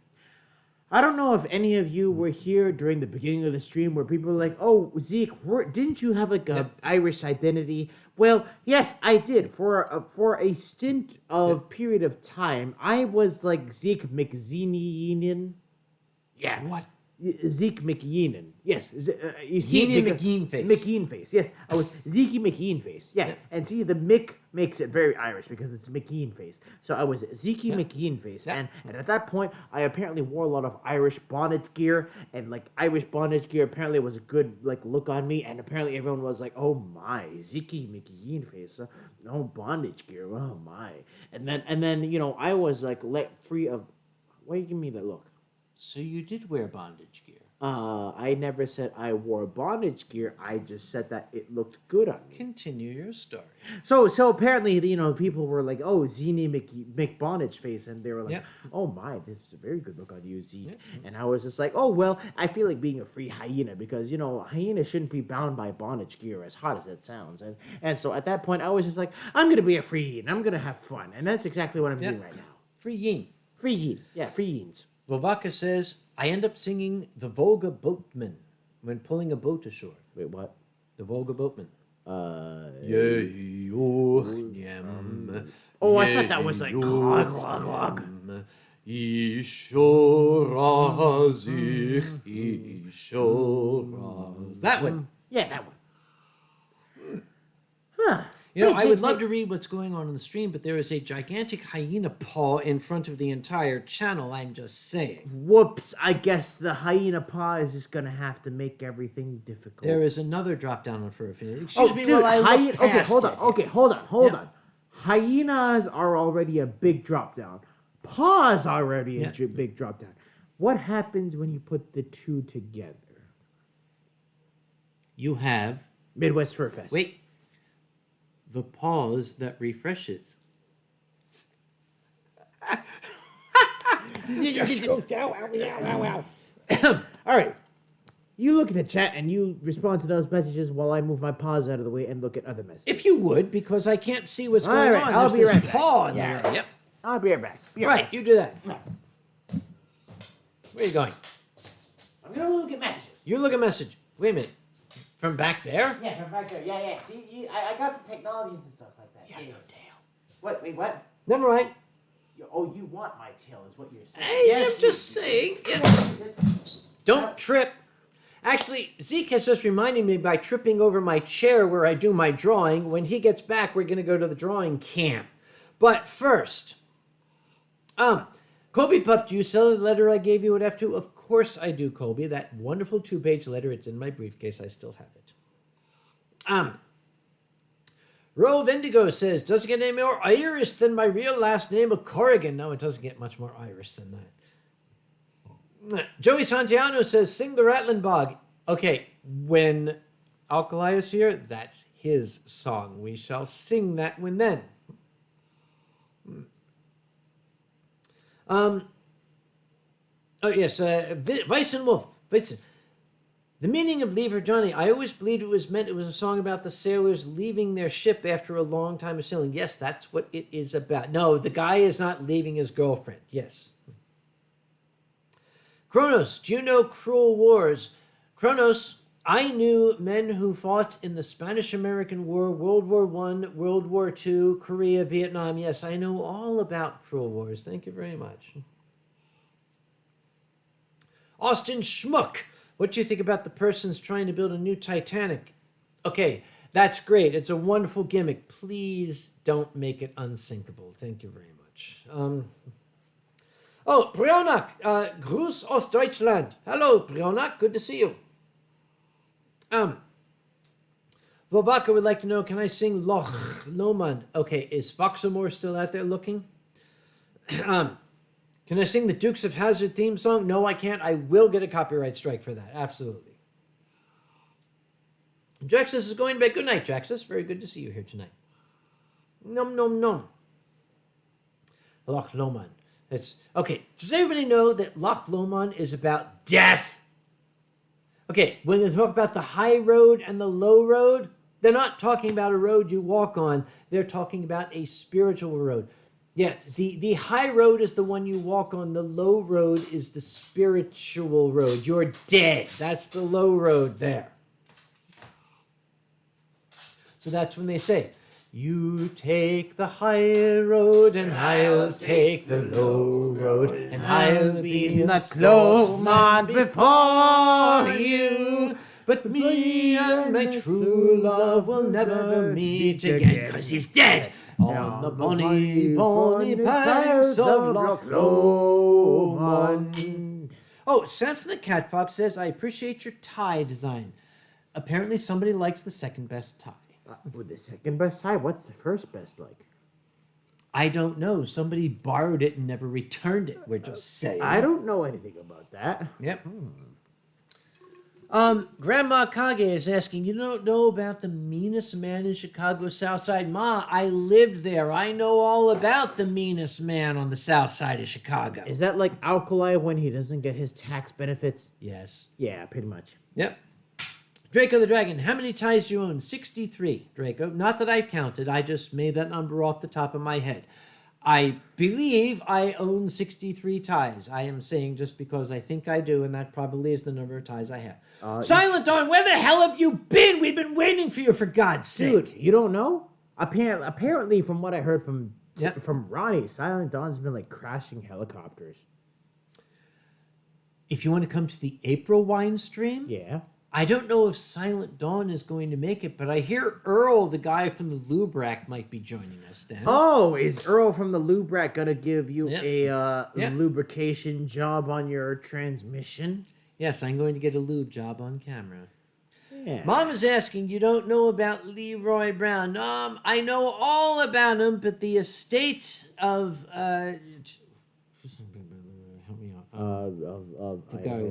I don't know if any of you were here during the beginning of the stream where people were like, oh, Zeke, didn't you have like a Irish identity? Well, yes, I did. For a stint of period of time, I was like Zeke McZeenian. Yeah. What? Zeke McYeenan. Yes. You Yeenan because- McYeen face. McYeen face. Yes. I was Zeke McYeen face. Yeah. And see, the Mick makes it very Irish because it's McYeen face. So I was Zeke McYeen face. Yeah. And at that point, I apparently wore a lot of Irish bondage gear. And like Irish bondage gear apparently was a good like look on me. And apparently everyone was like, oh my, Zeke McYeen face. No bondage gear. Oh my. And then you know, I was like let free of. Why you give me that look? So you did wear bondage gear. I never said I wore bondage gear. I just said that it looked good on me. Continue your story. So apparently, you know, people were like, "Oh, Zini McBondage face," and they were like, Yeah. "Oh my, this is a very good look on you, Zeke." Yeah. And I was just like, "Oh well, I feel like being a free hyena because you know, hyena shouldn't be bound by bondage gear, as hot as it sounds." And so at that point, I was just like, "I'm gonna be a free hyena. I'm gonna have fun," and that's exactly what I'm doing right now. Free Yeen. Free hyena, yeah, free hyens. Vovaka says, I end up singing the Volga Boatman when pulling a boat ashore. Wait, what? The Volga Boatman. Oh, I thought that was like clog, clog, clog. That one. Yeah, that one. Huh. You know, I would love to read what's going on the stream, but there is a gigantic hyena paw in front of the entire channel. I'm just saying. Whoops, I guess the hyena paw is just gonna have to make everything difficult. There is another drop down on Fur Affinity. Excuse me dude, while I look okay, past hold on. it. Okay, hold on. Hyenas are already a big drop down. Paws already a big drop down. What happens when you put the two together? You have... Midwest Fur Fest. Wait. The pause that refreshes. All right. You look at the chat and you respond to those messages while I move my paws out of the way and look at other messages. If you would, because I can't see what's going right, on. I'll There's be this right back. paw in Yeah. the way. Yep. I'll be right back. Right, you do that. Where are you going? I'm gonna look at messages. You look at message. Wait a minute. From back there? Yeah, from back there. Yeah. See, I got the technologies and stuff like that. You have no tail. What? Wait, what? Never mind. Oh, you want my tail is what you're saying. Hey, Yes, I'm just saying. Don't trip. Actually, Zeke has just reminded me by tripping over my chair where I do my drawing. When he gets back, we're going to go to the drawing camp. But first, Colby Pup, do you sell the letter I gave you at F2? Of course I do, Colby. That wonderful 2-page letter. It's in my briefcase. I still have it. Rove Indigo says, does it get any more Irish than my real last name of Corrigan? No, it doesn't get much more Irish than that. Joey Santiano says, sing the Rattling Bog. Okay, when Alkali is here, that's his song. We shall sing that one then. Oh, yes, Weissen Wolf. Weissen. The meaning of Leave Her Johnny, I always believed it was a song about the sailors leaving their ship after a long time of sailing. Yes, that's what it is about. No, the guy is not leaving his girlfriend. Yes. Kronos, do you know Cruel Wars? Kronos, I knew men who fought in the Spanish-American War, World War I, World War II, Korea, Vietnam. Yes, I know all about Cruel Wars. Thank you very much. Austin Schmuck, what do you think about the persons trying to build a new Titanic? Okay, that's great. It's a wonderful gimmick. Please don't make it unsinkable. Thank you very much. Oh, Brionak, Gruß aus Deutschland. Hello, Brionak. Good to see you. Vobaka would like to know, can I sing Loch Lomond? Okay, is Foxamore still out there looking? Can I sing the Dukes of Hazzard theme song? No, I can't. I will get a copyright strike for that. Absolutely. Jaxus is going to bed. Good night, Jaxus. Very good to see you here tonight. Nom, nom, nom. Loch Lomond. Okay, does everybody know that Loch Lomond is about death? Okay, when they talk about the high road and the low road, they're not talking about a road you walk on. They're talking about a spiritual road. Yes, the high road is the one you walk on. The low road is the spiritual road. You're dead. That's the low road there. So that's when they say, You take the high road and I'll take the low road, and I'll be in the slow man before you. But me and my true love will never meet again, 'cause he's dead on the bonny, bonny banks of Loch Lomond. Oh, Samson the Cat Fox says, I appreciate your tie design. Apparently somebody likes the second best tie. With the second best tie, what's the first best like? I don't know. Somebody borrowed it and never returned it. We're just saying. I don't know anything about that. Yep. Grandma Kage is asking, you don't know about the meanest man in Chicago South Side? Ma, I lived there. I know all about the meanest man on the South Side of Chicago. Is that like Alkali when he doesn't get his tax benefits? Yes. Yeah, pretty much. Yep. Draco the Dragon, how many ties do you own? 63, Draco. Not that I counted. I just made that number off the top of my head. I believe I own 63 ties. I am saying just because I think I do, and that probably is the number of ties I have. Silent Dawn, where the hell have you been? We've been waiting for you, for God's sake. Dude, you don't know? Apparently, from what I heard from Yep. from Ronnie, Silent Dawn's been like crashing helicopters. If you want to come to the April wine stream, Yeah. I don't know if Silent Dawn is going to make it, but I hear Earl, the guy from the Lubrac, might be joining us then. Oh, is Earl from the Lubrac gonna give you Yep. a Yep. lubrication job on your transmission? Yes, I'm going to get a lube job on camera. Yeah. Mom is asking, you don't know about Leroy Brown? I know all about him, but the estate of help me out. The guy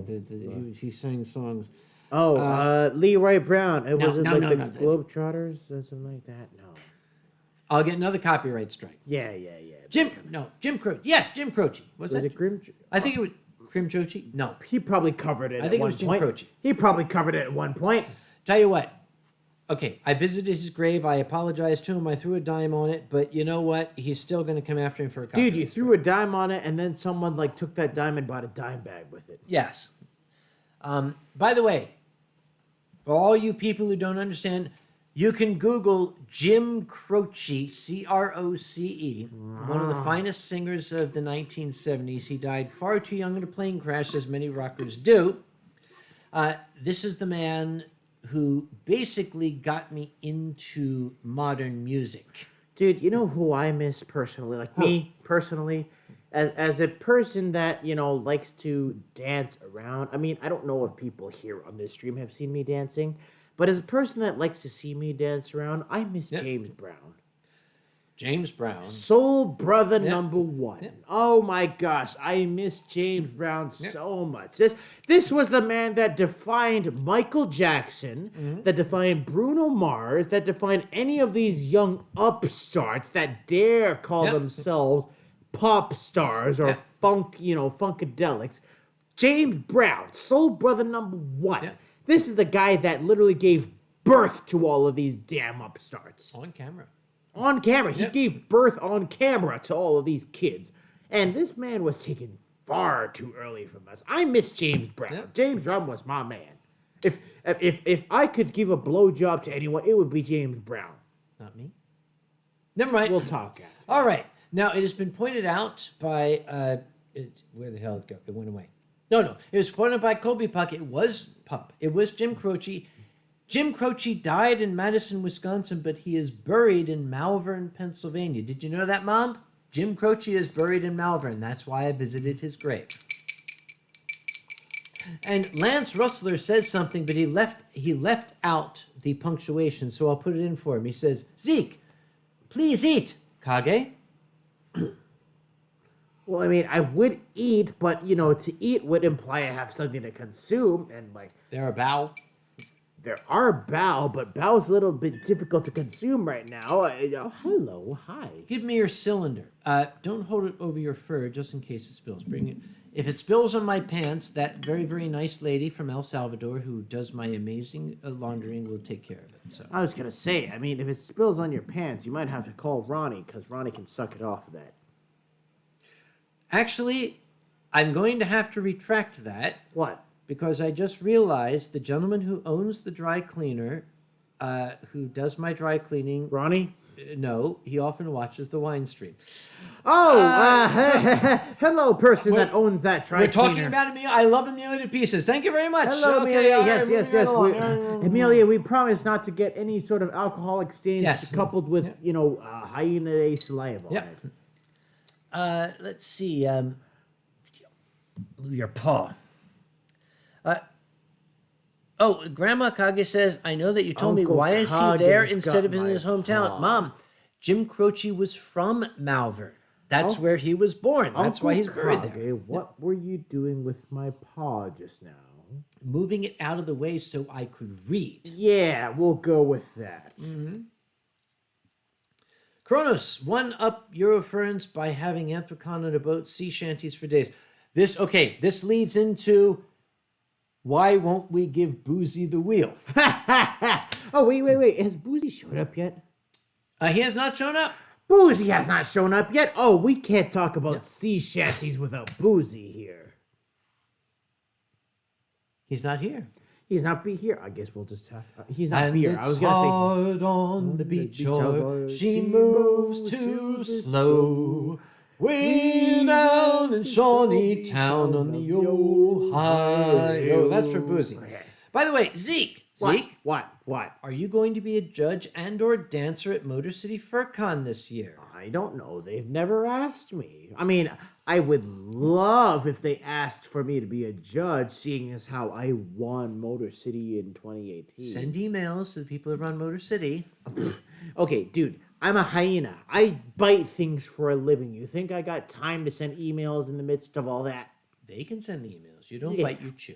he sang songs. Leroy Brown. It No, was no, like no, the no. Globetrotters or something like that. No. I'll get another copyright strike. Yeah. Jim Croce. Yes, Jim Croce. Was Was that? it Grim? I think it was Grim Croce. No. He probably covered it. I think it was Jim Croce. He probably covered it at one point. Tell you what. Okay, I visited his grave. I apologized to him. I threw a dime on it, but you know what? He's still going to come after him for a copyright Dude, you threw a dime on it, and then someone like took that dime and bought a dime bag with it. Yes. By the way, for all you people who don't understand, you can Google Jim Croce, Croce, one of the finest singers of the 1970s. He died far too young in a plane crash, as many rockers do. This is the man who basically got me into modern music. Dude, you know who I miss personally? Like me personally, as a person that, likes to dance around. I mean, I don't know if people here on this stream have seen me dancing, but as a person that likes to see me dance around, I miss James Brown. James Brown. Soul brother number one. Oh my gosh, I miss James Brown so much. This was the man that defined Michael Jackson, that defined Bruno Mars, that defined any of these young upstarts that dare call themselves pop stars or funkadelics. James Brown, soul brother number one. This is the guy that literally gave birth to all of these damn upstarts. On camera. On camera. He gave birth on camera to all of these kids. And this man was taken far too early from us. I miss James Brown. James Brown was my man. If I could give a blowjob to anyone, it would be James Brown. Not me. Never mind. We'll talk after. All right. Now, it has been pointed out by... where the hell did it go? It went away. No. It was pointed out by Kobe Puck. It was Jim Croce. Jim Croce died in Madison, Wisconsin, but he is buried in Malvern, Pennsylvania. Did you know that, Mom? Jim Croce is buried in Malvern. That's why I visited his grave. And Lance Rustler said something, but he left out the punctuation, so I'll put it in for him. He says, Zeke, please eat. Kage? Well, I mean, I would eat, but, to eat would imply I have something to consume, and, There a bow? There are bow, but bow's a little bit difficult to consume right now. Hello, hi. Give me your cylinder. Don't hold it over your fur just in case it spills. Bring it. If it spills on my pants, that very, very nice lady from El Salvador who does my amazing laundering will take care of it. So. I was going to say, I mean, if it spills on your pants, you might have to call Ronnie, because Ronnie can suck it off of that. Actually, I'm going to have to retract that. What? Because I just realized the gentleman who owns the dry cleaner, who does my dry cleaning... Ronnie? No, he often watches the Yeenstream. Hello, person that owns that tri We're talking about Amelia. I love Amelia to pieces. Thank you very much. Hello, Okay, Amelia. all Yes, right, yes, moving right yes. along. Amelia, we promise not to get any sort of alcoholic stains Yes. coupled with, hyena saliva Yep. on it. Let's see. Move your paw. Grandma Kage says, I know that you told me, Uncle why is he Kage's there got instead of in my his hometown? paw. Mom, Jim Croce was from Malvern. That's Oh. where he was born. That's why he's buried there. Kage, what were you doing with my paw just now? Moving it out of the way so I could read. Yeah, we'll go with that. Kronos, one up Euroferns by having Anthrocon on a boat, sea shanties for days. This leads into why won't we give Boozy the wheel? Oh, wait. Has Boozy showed up yet? He has not shown up. Boozy has not shown up yet. Oh, we can't talk about sea shanties without Boozy here. He's not here. He's not be here. I guess we'll just have. He's not And here. it's I was gonna say. hard on the beach shore. She moves too slow. Way down in Shawnee Town on the Ohio. That's for Boozy. Okay. By the way, Zeke. Zeke, What? are you going to be a judge and or dancer at Motor City FurCon this year? I don't know. They've never asked me. I mean, I would love if they asked for me to be a judge, seeing as how I won Motor City in 2018. Send emails to the people who run Motor City. Okay, dude, I'm a hyena. I bite things for a living. You think I got time to send emails in the midst of all that? They can send the emails. You don't Yeah. bite, you chew.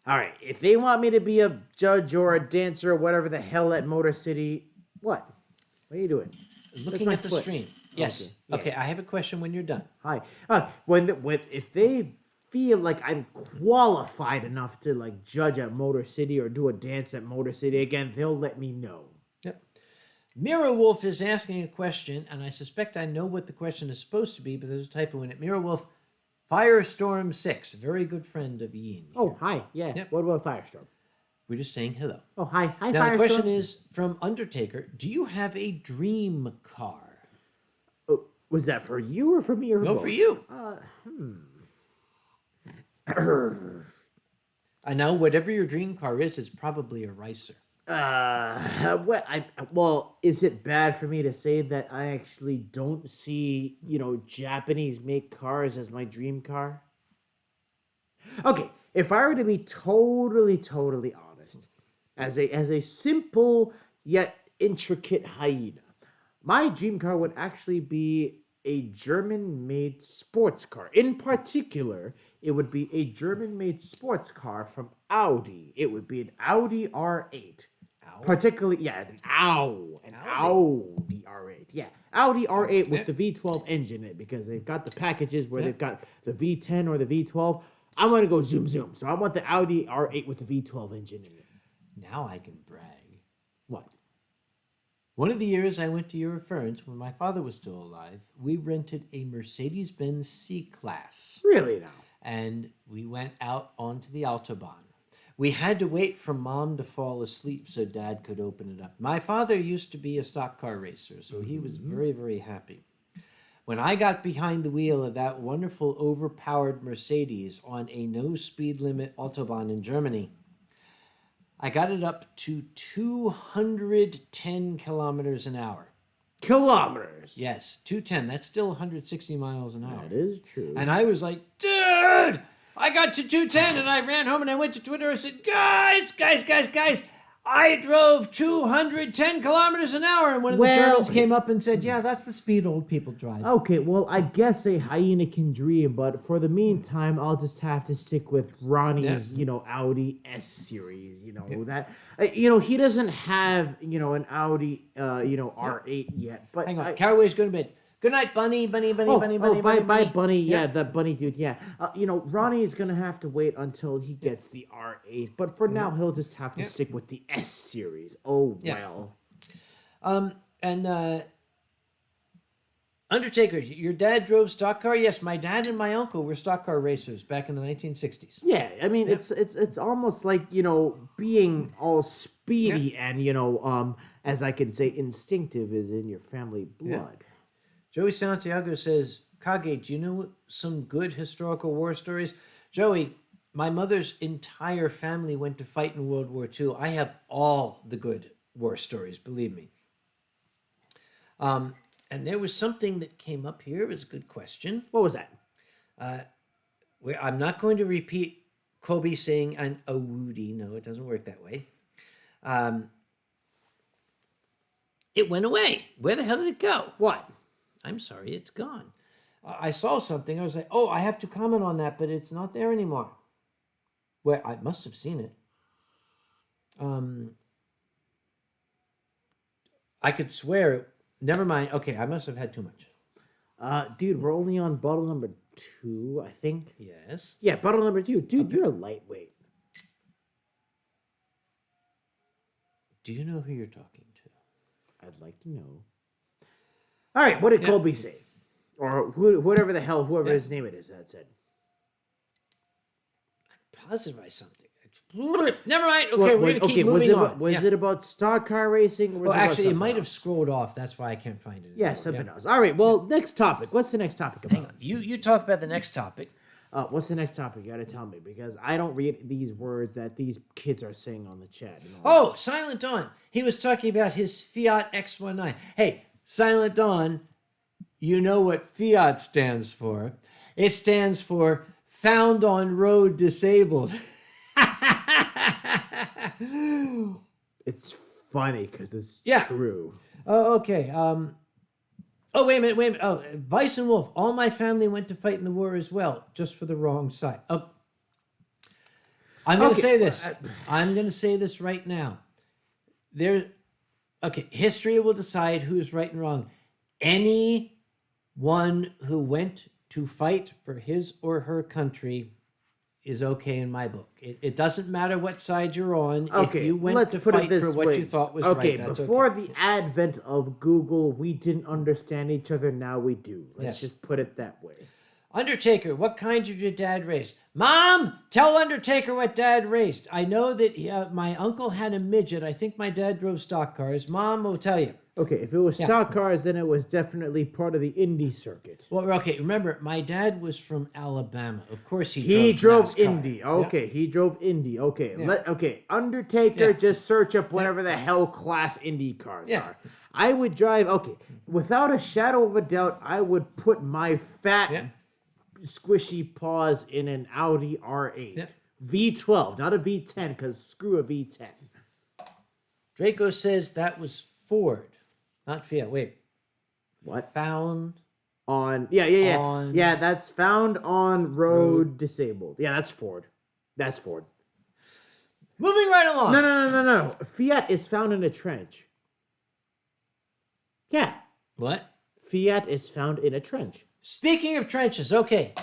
All right, if they want me to be a judge or a dancer or whatever the hell at Motor City, what? What are you doing? Looking my at the foot. stream. Yes. Okay, Okay, I have a question when you're done. Hi. If they feel like I'm qualified enough to like judge at Motor City or do a dance at Motor City again, they'll let me know. Yep. Mira Wolf is asking a question, and I suspect I know what the question is supposed to be, but there's a typo in it. Mira Wolf, Firestorm 6, a very good friend of Yeen. Oh, hi. Yeah. Yep. What about Firestorm? We're just saying hello. Oh, hi. Hi, Now, Firestorm. the question is from Undertaker, do you have a dream car? Oh, was that for you or for me or No, both? for you. I know whatever your dream car is, it's probably a Ricer. Well, is it bad for me to say that I actually don't see, Japanese make cars as my dream car? Okay, if I were to be totally honest, as a simple yet intricate hyena, my dream car would actually be a German-made sports car. In particular, it would be a German-made sports car from Audi. It would be an Audi R8. Particularly, an Audi R8. Yeah, Audi R8 with the V12 engine in it, because they've got the packages where they've got the V10 or the V12. I'm going to go zoom. So I want the Audi R8 with the V12 engine in it. Now I can brag. What? One of the years I went to Euroferns, when my father was still alive, we rented a Mercedes-Benz C-Class. Really now? And we went out onto the Autobahn. We had to wait for Mom to fall asleep so Dad could open it up. My father used to be a stock car racer, so he was very, very happy. When I got behind the wheel of that wonderful overpowered Mercedes on a no speed limit Autobahn in Germany, I got it up to 210 kilometers an hour. Kilometers? Yes, 210. That's still 160 miles an hour. That is true. And I was like, dude, I got to 210, and I ran home and I went to Twitter and said, guys, I drove 210 kilometers an hour. And one of the Germans came up and said, yeah, that's the speed old people drive. Okay, well, I guess a hyena can dream, but for the meantime, I'll just have to stick with Ronnie's, Audi S series. That, he doesn't have, an Audi, R8 yet. But hang on, Caraway's going to bed. Good night, Bunny. Bunny. Bye, Bunny. Yeah, the Bunny dude. Yeah, Ronnie is gonna have to wait until he gets the R8, but for now he'll just have to stick with the S series. Oh well. Undertaker, your dad drove stock car? Yes, my dad and my uncle were stock car racers back in the 1960s. Yeah, I mean it's almost like, being all speedy and as I can say, instinctive is in your family blood. Joey Santiago says, Kage, do you know some good historical war stories? Joey, my mother's entire family went to fight in World War II. I have all the good war stories, believe me. And there was something that came up here. It was a good question. What was that? I'm not going to repeat Kobe saying an awudi. No, it doesn't work that way. It went away. Where the hell did it go? What? I'm sorry, it's gone. I saw something. I was like, oh, I have to comment on that, but it's not there anymore. Well, I must have seen it. I could swear it. Never mind. Okay, I must have had too much. Dude, we're only on bottle number 2, I think. Yes. Yeah, bottle number 2. Dude, you're a lightweight. Do you know who you're talking to? I'd like to know. All right, what did Colby say? Or whatever the hell, whoever his name it is, that said. I'm positive I something. Never mind. Okay, we're going to keep moving on. Was it about stock car racing? Or was actually, it might have scrolled off. That's why I can't find it anymore. Yeah, something else. All right, well, next topic. What's the next topic about? Hang on. You talk about the next topic. What's the next topic? You got to tell me, because I don't read these words that these kids are saying on the chat. Oh, Silent Dawn. He was talking about his Fiat X19. Hey, Silent Dawn, you know what Fiat stands for. It stands for Found on Road Disabled. It's funny because it's true. Oh, okay. Oh, wait a minute. Oh, Vice and Wolf. All my family went to fight in the war as well, just for the wrong side. Oh, I'm going to say this. I'm going to say this right now. History will decide who's right and wrong. Anyone who went to fight for his or her country is okay in my book. It doesn't matter what side you're on. Okay, if you went to fight for what you thought was right, that's before the advent of Google, we didn't understand each other. Now we do. Let's just put it that way. Undertaker, what kind did your dad race? Mom, tell Undertaker what dad raced. I know that my uncle had a midget. I think my dad drove stock cars. Mom will tell you. Okay, if it was stock cars, then it was definitely part of the Indy circuit. Well, okay, remember, my dad was from Alabama. Of course he drove NASCAR. Indy. Okay, he drove Indy. Okay, Undertaker, just search up whatever the hell class Indy cars are. I would drive, without a shadow of a doubt, I would put my fat, squishy paws in an Audi R8. V12, not a V10, because screw a V10. Draco says that was Ford. Not Fiat. Wait. What? Found on... Yeah, that's found on road disabled. Yeah, that's Ford. Moving right along. No. Fiat is found in a trench. Yeah. What? Fiat is found in a trench. Speaking of trenches,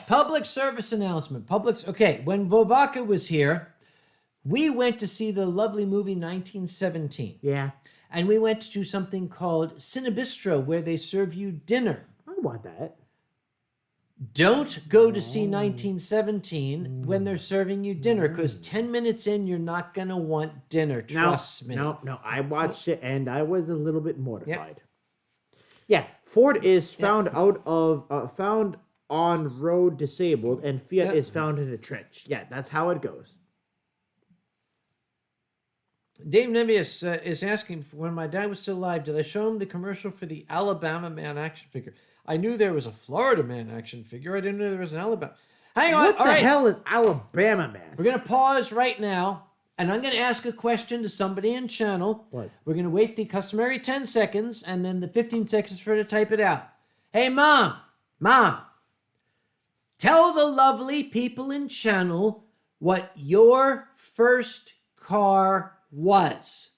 public service announcement. When Vovaka was here, we went to see the lovely movie 1917. Yeah. And we went to something called Cinebistro, where they serve you dinner. I want that. Don't go to see 1917 when they're serving you dinner, because 10 minutes in, you're not going to want dinner. Trust me. No. I watched it, and I was a little bit mortified. Yeah, Ford is found found on road disabled, and Fiat is found in a trench. Yeah, that's how it goes. Dave Nebius is asking, when my dad was still alive, did I show him the commercial for the Alabama Man action figure? I knew there was a Florida Man action figure. I didn't know there was an Alabama. Hang on. What the hell is Alabama Man? We're going to pause right now, and I'm going to ask a question to somebody in channel. What? We're going to wait the customary 10 seconds, and then the 15 seconds for her to type it out. Hey, Mom, tell the lovely people in channel what your first car was.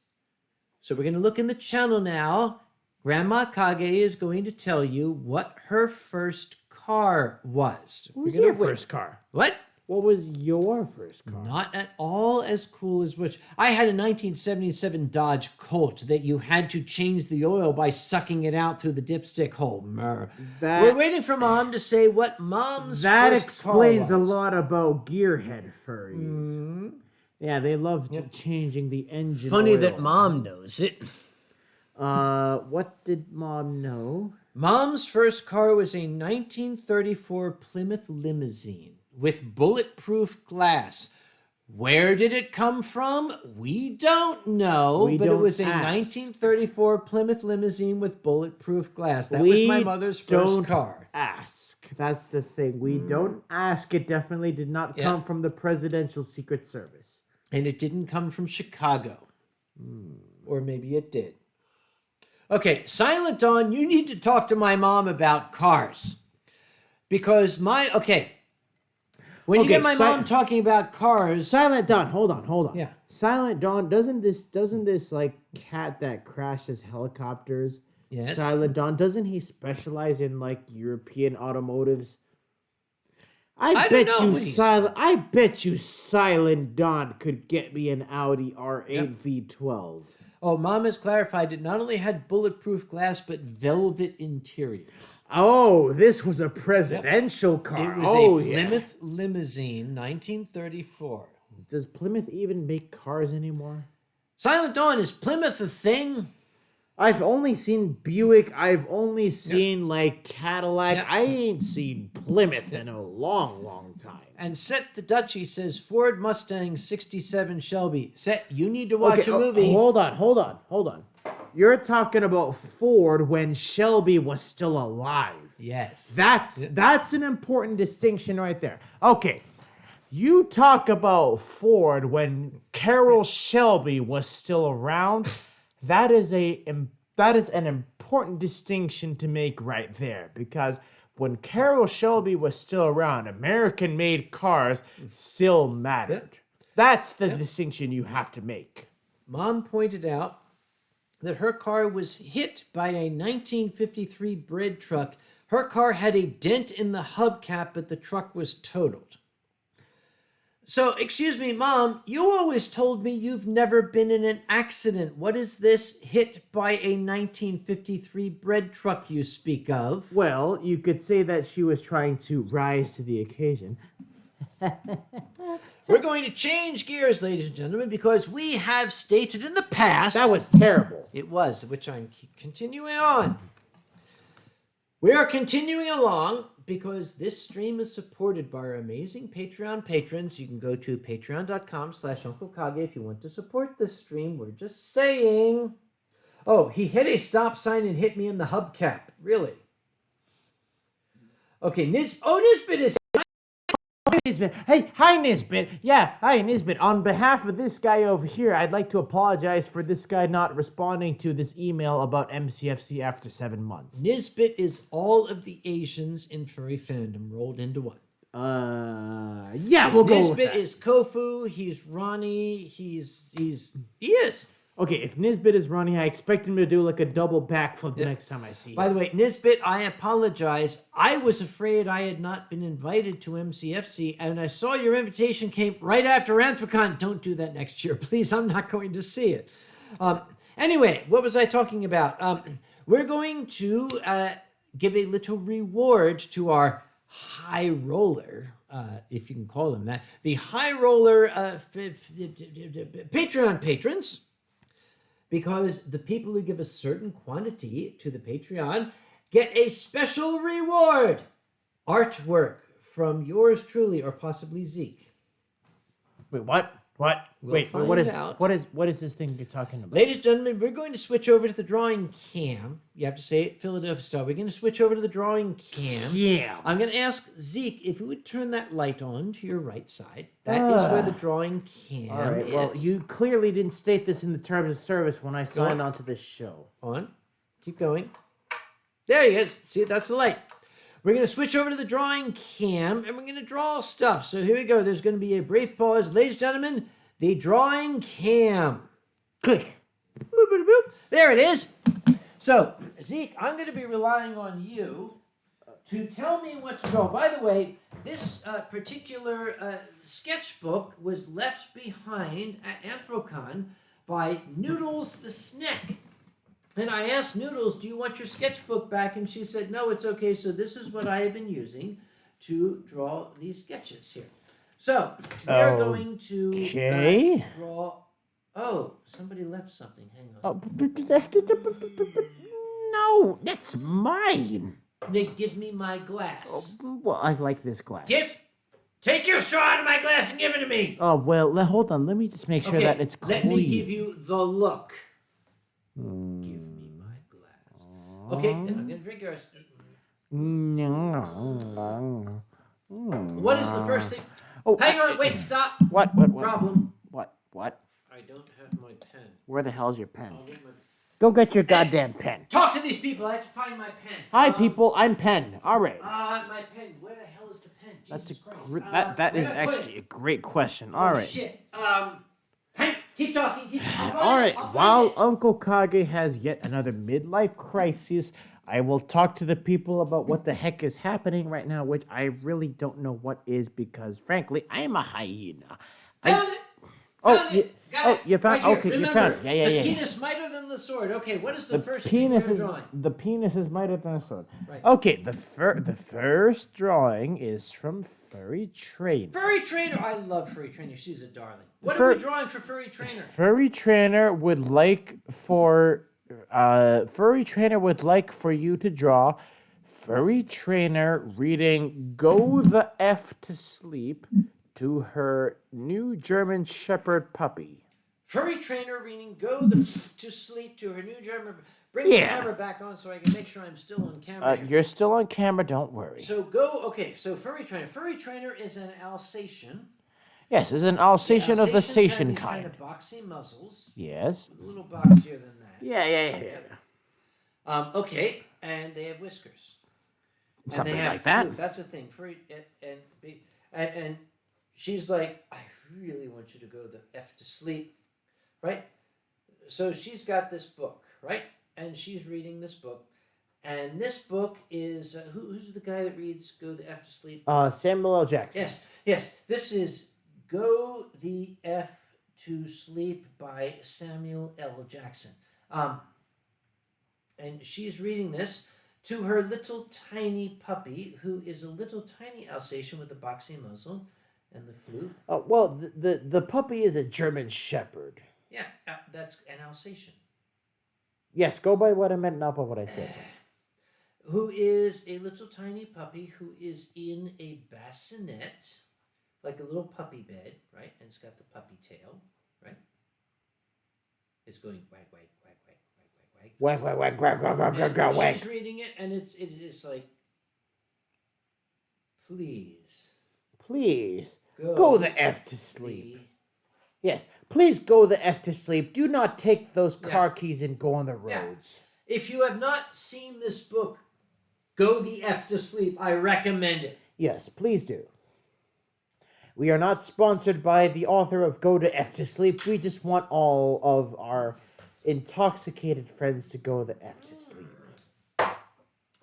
So we're going to look in the channel now. Grandma Kage is going to tell you what her first car was. What was your first car? What? What was your first car? Not at all as cool as which. I had a 1977 Dodge Colt that you had to change the oil by sucking it out through the dipstick hole. We're waiting for Mom to say what Mom's That first explains car a was. lot about gearhead furries. Yeah, they love changing the engine Funny oil. that Mom knows it. What did Mom know? Mom's first car was a 1934 Plymouth Limousine with bulletproof glass. Where did it come from? We don't know, but it don't was a ask. 1934 Plymouth Limousine with bulletproof glass. That was my mother's first don't car. Ask. That's the thing. We don't ask. It definitely did not come from the Presidential Secret Service. And it didn't come from Chicago. Or maybe it did. Okay, Silent Dawn, you need to talk to my mom about cars. Because when you get my mom talking about cars... Silent Dawn, hold on. Yeah. Silent Dawn, doesn't this like cat that crashes helicopters? Yes. Silent Dawn, doesn't he specialize in like European automotives? I bet you Silent Dawn could get me an Audi R8 V12. Oh, Mom has clarified it not only had bulletproof glass, but velvet interiors. Oh, this was a presidential car. It was a Plymouth Limousine, 1934. Does Plymouth even make cars anymore? Silent Dawn, is Plymouth a thing? I've only seen Buick. I've only seen like Cadillac. I ain't seen Plymouth in a long, long time. And Set the Dutchie says Ford Mustang 67 Shelby. Set, you need to watch a movie. Hold on. You're talking about Ford when Shelby was still alive. Yes. That's an important distinction right there. Okay. You talk about Ford when Carroll Shelby was still around. That is an important distinction to make right there, because when Carroll Shelby was still around, American-made cars still mattered. That's the distinction you have to make. Mom pointed out that her car was hit by a 1953 bread truck. Her car had a dent in the hubcap, but the truck was totaled. So, excuse me, Mom, you always told me you've never been in an accident. What is this hit by a 1953 bread truck you speak of? Well, you could say that she was trying to rise to the occasion. We're going to change gears, ladies and gentlemen, because we have stated in the past... That was terrible. It was, which I'm continuing on. We are continuing along because this stream is supported by our amazing Patreon patrons. You can go to patreon.com/Uncle Kage if you want to support this stream. We're just saying... Oh, he hit a stop sign and hit me in the hubcap. Really? Okay, Nisbet is... Nisbet. Hey, hi Nisbet. Yeah, hi Nisbet. On behalf of this guy over here, I'd like to apologize for this guy not responding to this email about MCFC after 7 months. Nisbet is all of the Asians in furry fandom rolled into one. Yeah, we'll go with Nisbet that. is Kofu, he's Ronnie, he is. Okay, if Nisbet is running, I expect him to do like a double backflip the next time I see him. By the way, Nisbet, I apologize. I was afraid I had not been invited to MCFC, and I saw your invitation came right after Anthrocon. Don't do that next year, please. I'm not going to see it. Anyway, what was I talking about? We're going to give a little reward to our high roller, if you can call them that, the high roller Patreon patrons. Because the people who give a certain quantity to the Patreon get a special reward. Artwork from yours truly, or possibly Zeke. Wait, what? What? We'll find out. what is this thing you're talking about? Ladies and gentlemen, we're going to switch over to the drawing cam. You have to say it Philadelphia style. We're going to switch over to the drawing cam. Yeah. I'm going to ask Zeke if you would turn that light on to your right side. That is where the drawing cam All right. is. Well, you clearly didn't state this in the terms of service when I signed on to this show. On. Keep going. There he is. See, that's the light. We're going to switch over to the drawing cam, and we're going to draw stuff. So here we go. There's going to be a brief pause. Ladies and gentlemen, the drawing cam. Click. Boop, boop, boop. There it is. So, Zeke, I'm going to be relying on you to tell me what to draw. By the way, this particular sketchbook was left behind at Anthrocon by Noodles the Snack. And I asked Noodles, do you want your sketchbook back? And she said, no, it's okay. So this is what I have been using to draw these sketches here. So we're going to draw... Oh, somebody left something. Hang on. No, that's mine. They give me my glass. Well, I like this glass. Take your straw out of my glass and give it to me. Oh, well, hold on. Let me just make sure that it's clean. Let me give you the look. Give me my glass. Okay, then I'm going to drink yours. What is the first thing? Oh, hang on, wait, stop. What? Problem. What? I don't have my pen. Where the hell's your pen? I'll get my... Go get your goddamn pen. Talk to these people. I have to find my pen. Hi, people. I'm Pen. All right. My pen. Where the hell is the pen? Jesus Christ. That is actually a great question. All right. Shit. Hey, keep talking. All right. While Uncle Kage has yet another midlife crisis, I will talk to the people about what the heck is happening right now, which I really don't know what is because, frankly, I am a hyena. Found it. You found right okay, here. you found it. Yeah. The penis mightier than the sword. Okay, what is the first thing penis we're is drawing? the penis is mightier than a sword. Right. Okay, the first drawing is from Furry Trainer. Furry Trainer. I love Furry Trainer. She's a darling. What are we drawing for Furry Trainer? Furry Trainer would like for you to draw Furry Trainer reading "Go the F to Sleep" to her new German Shepherd puppy. Furry Trainer reading "Go to Sleep" to her new German. Bring the camera back on so I can make sure I'm still on camera. You're still on camera. Don't worry. So okay. So Furry Trainer. Furry Trainer is an Alsatian. Yes, it's an Alsatian of the Satian kind. kind. Kind of boxy muzzles. Yes. A little boxier than that. Yeah. Okay, and they have whiskers. Something and they have like that. Flute. That's the thing. Furry and she's like, I really want you to go the F to sleep, right? So she's got this book, right? And she's reading this book. And this book is, who's the guy that reads Go the F to Sleep? Samuel L. Jackson. Yes. This is Go the F to Sleep by Samuel L. Jackson. And she's reading this to her little tiny puppy, who is a little tiny Alsatian with a boxy muzzle and the floof. Oh, well, the puppy is a German Shepherd. Yeah, that's an Alsatian. Yes, go by what I meant, not by what I said. Who is a little tiny puppy who is in a bassinet, like a little puppy bed, right? And it's got the puppy tail, right? It's going wag, wag, wag, wag, wag, wag, wag. Wag, wag, wag, wag, wag, wag, wag. She's reading it, and it is like, please go the F to sleep. Yes, please go the F to sleep. Do not take those car keys and go on the roads. Yeah. If you have not seen this book, Go the F to Sleep, I recommend it. Yes, please do. We are not sponsored by the author of Go to F to Sleep. We just want all of our intoxicated friends to go the F to sleep.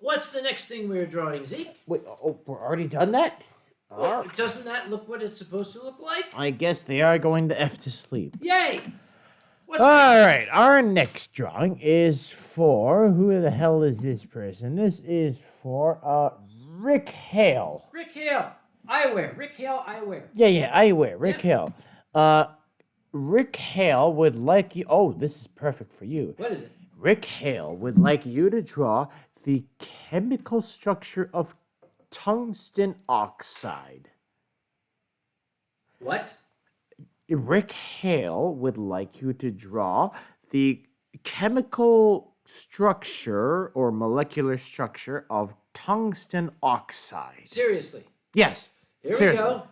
What's the next thing we're drawing, Zeke? Wait, we're already done that? Well, doesn't that look what it's supposed to look like? I guess they are going to F to sleep. Yay! All right, our next drawing is for... Who the hell is this person? This is for Rick Hale. Rick Hale. Eyewear. Rick Hale Eyewear. Yeah, eyewear. Rick Hale. Rick Hale would like you... Oh, this is perfect for you. What is it? Rick Hale would like you to draw the chemical structure of tungsten oxide. What? Rick Hale would like you to draw the chemical structure or molecular structure of tungsten oxide. Seriously? Yes. Here seriously. we go.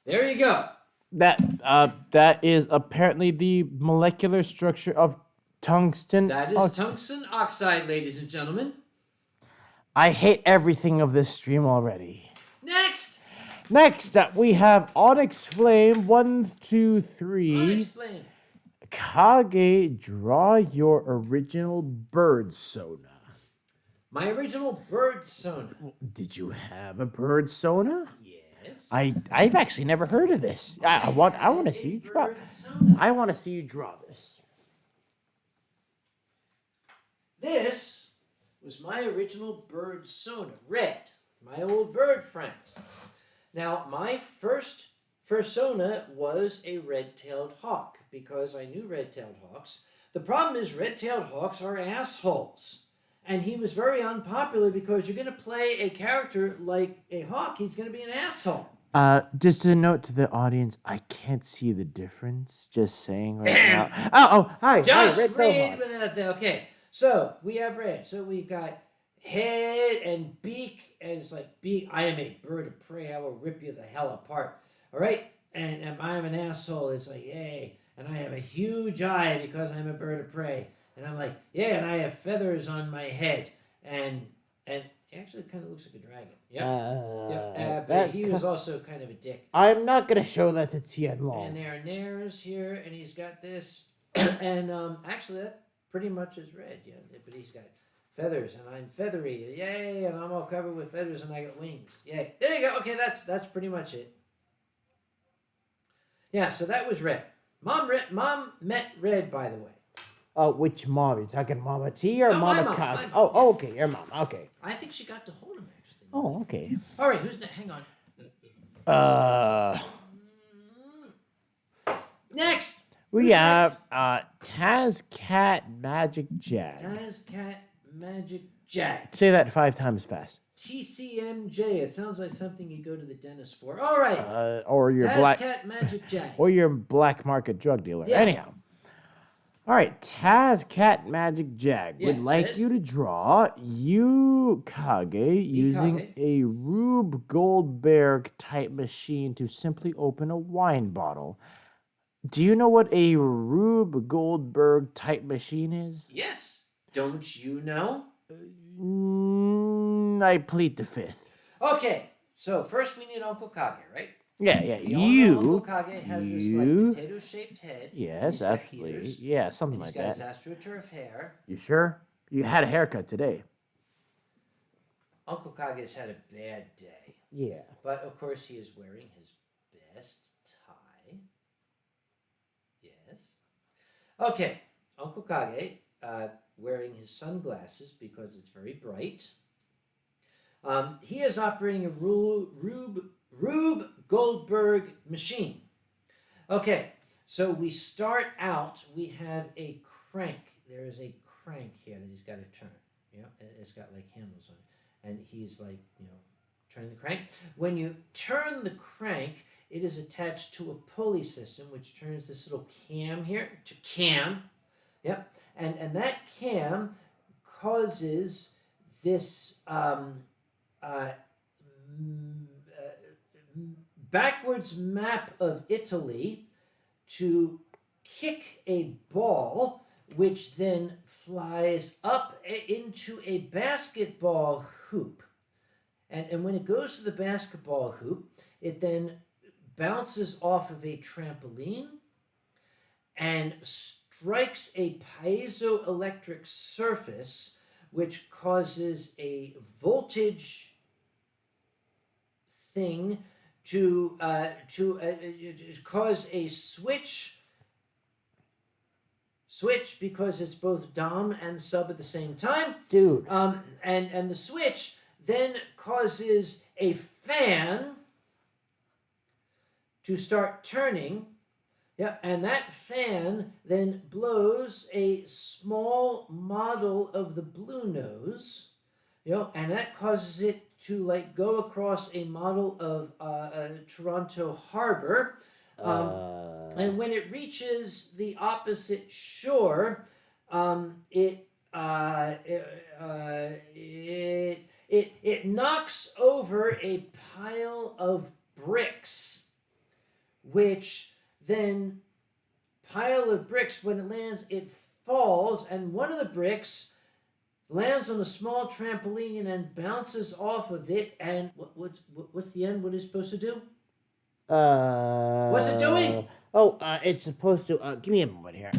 There you go. That is apparently the molecular structure of tungsten. That is tungsten oxide, ladies and gentlemen. I hate everything of this stream already. Next up, we have Onyx Flame 1, 2, 3. Onyx Flame. Kage, draw your original bird Sona. My original bird sona. Did you have a bird sona? Yes. I've actually never heard of this. I want to see you draw. Bird sona. I want to see you draw this. This was my original bird sona, Red, my old bird friend. Now, my first fursona was a red-tailed hawk because I knew red-tailed hawks. The problem is red-tailed hawks are assholes. And he was very unpopular because you're going to play a character like a hawk, he's going to be an asshole. Just a note to the audience, I can't see the difference. Just saying right now. Hi, Just red-tailed read hawk. without the... Okay, so we have red. So we've got head and beak, and it's like beak. I am a bird of prey. I will rip you the hell apart. All right, and I'm an asshole. It's like yay, and I have a huge eye because I'm a bird of prey, and I'm like yeah, and I have feathers on my head, and it actually kind of looks like a dragon. Yep. But he was also kind of a dick. I'm not gonna show that to Tian Long. And there are nares here, and he's got this, and actually that pretty much is red, yeah. But he's got feathers, and I'm feathery, yay! And I'm all covered with feathers, and I got wings, yay! There you go. Okay, that's pretty much it. Yeah, so that was red. Mom met Red, by the way. Oh, which mom? You talking Mama T or No, my Mama mom, Kage? my mom, Oh, okay, your mom. Okay. I think she got to hold him actually. Oh, okay. All right, who's next? Hang on. Next. We Who's have next? Taz Cat Magic Jag. Taz Cat Magic Jag. Say that 5 times fast. TCMJ. It sounds like something you go to the dentist for. All right. Or your Taz Cat Magic Jag. or your black market drug dealer. Yeah. Anyhow. All right, Taz Cat Magic Jag Yeah, would it like says- you to draw Yu Kage using Kage. a Rube Goldberg type machine to simply open a wine bottle. Do you know what a Rube Goldberg type machine is? Yes. Don't you know? I plead the fifth. Okay. So first we need Uncle Kage, right? Yeah. We all know Uncle You. Kage has this you- like potato-shaped head. Yes, He's got absolutely. heaters, Yeah, something and like he's got that. his astroturf hair. You sure? You had a haircut today. Uncle Kage's had a bad day. Yeah. But of course he is wearing his best tie. Yes. Okay. Uncle Kage wearing his sunglasses because it's very bright. He is operating a Rube Goldberg machine. Okay, so we start out, we have a crank. There is a crank here that he's got to turn. You know, it's got like handles on it. And he's like, turning the crank. When you turn the crank, it is attached to a pulley system, which turns this little cam here to cam. Yep. And that cam causes this backwards map of Italy to kick a ball, which then flies up into a basketball hoop. And when it goes to the basketball hoop, it then bounces off of a trampoline and strikes a piezoelectric surface, which causes a voltage thing to cause a switch because it's both dom and sub at the same time. Dude. And the switch then causes a fan to start turning. Yep, and that fan then blows a small model of the blue nose, and that causes it to like go across a model of Toronto Harbor. And when it reaches the opposite shore, it knocks over a pile of bricks, which then when it lands, it falls, and one of the bricks lands on a small trampoline and bounces off of it. And what's the end? What is it supposed to do? What's it doing? It's supposed to. Give me a moment here.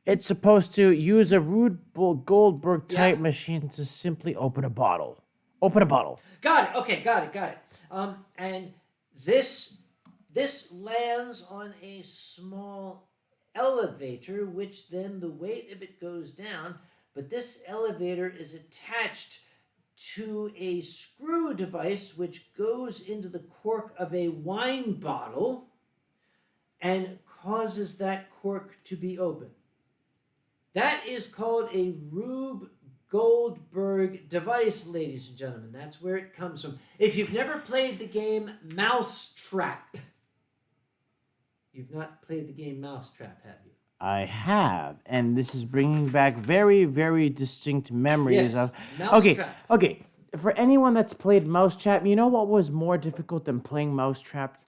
It's supposed to use a Rube Goldberg type Yeah. machine to simply open a bottle. Open a bottle. Got it. Okay, got it. And this lands on a small elevator, which then the weight of it goes down. But this elevator is attached to a screw device which goes into the cork of a wine bottle and causes that cork to be open. That is called a Rube Goldberg device, ladies and gentlemen. That's where it comes from. If you've never played the game Mousetrap, you've not played the game Mousetrap, have you? I have, and this is bringing back very, very distinct memories Yes, of. Mousetrap. Okay. For anyone that's played Mousetrap, you know what was more difficult than playing Mousetrap?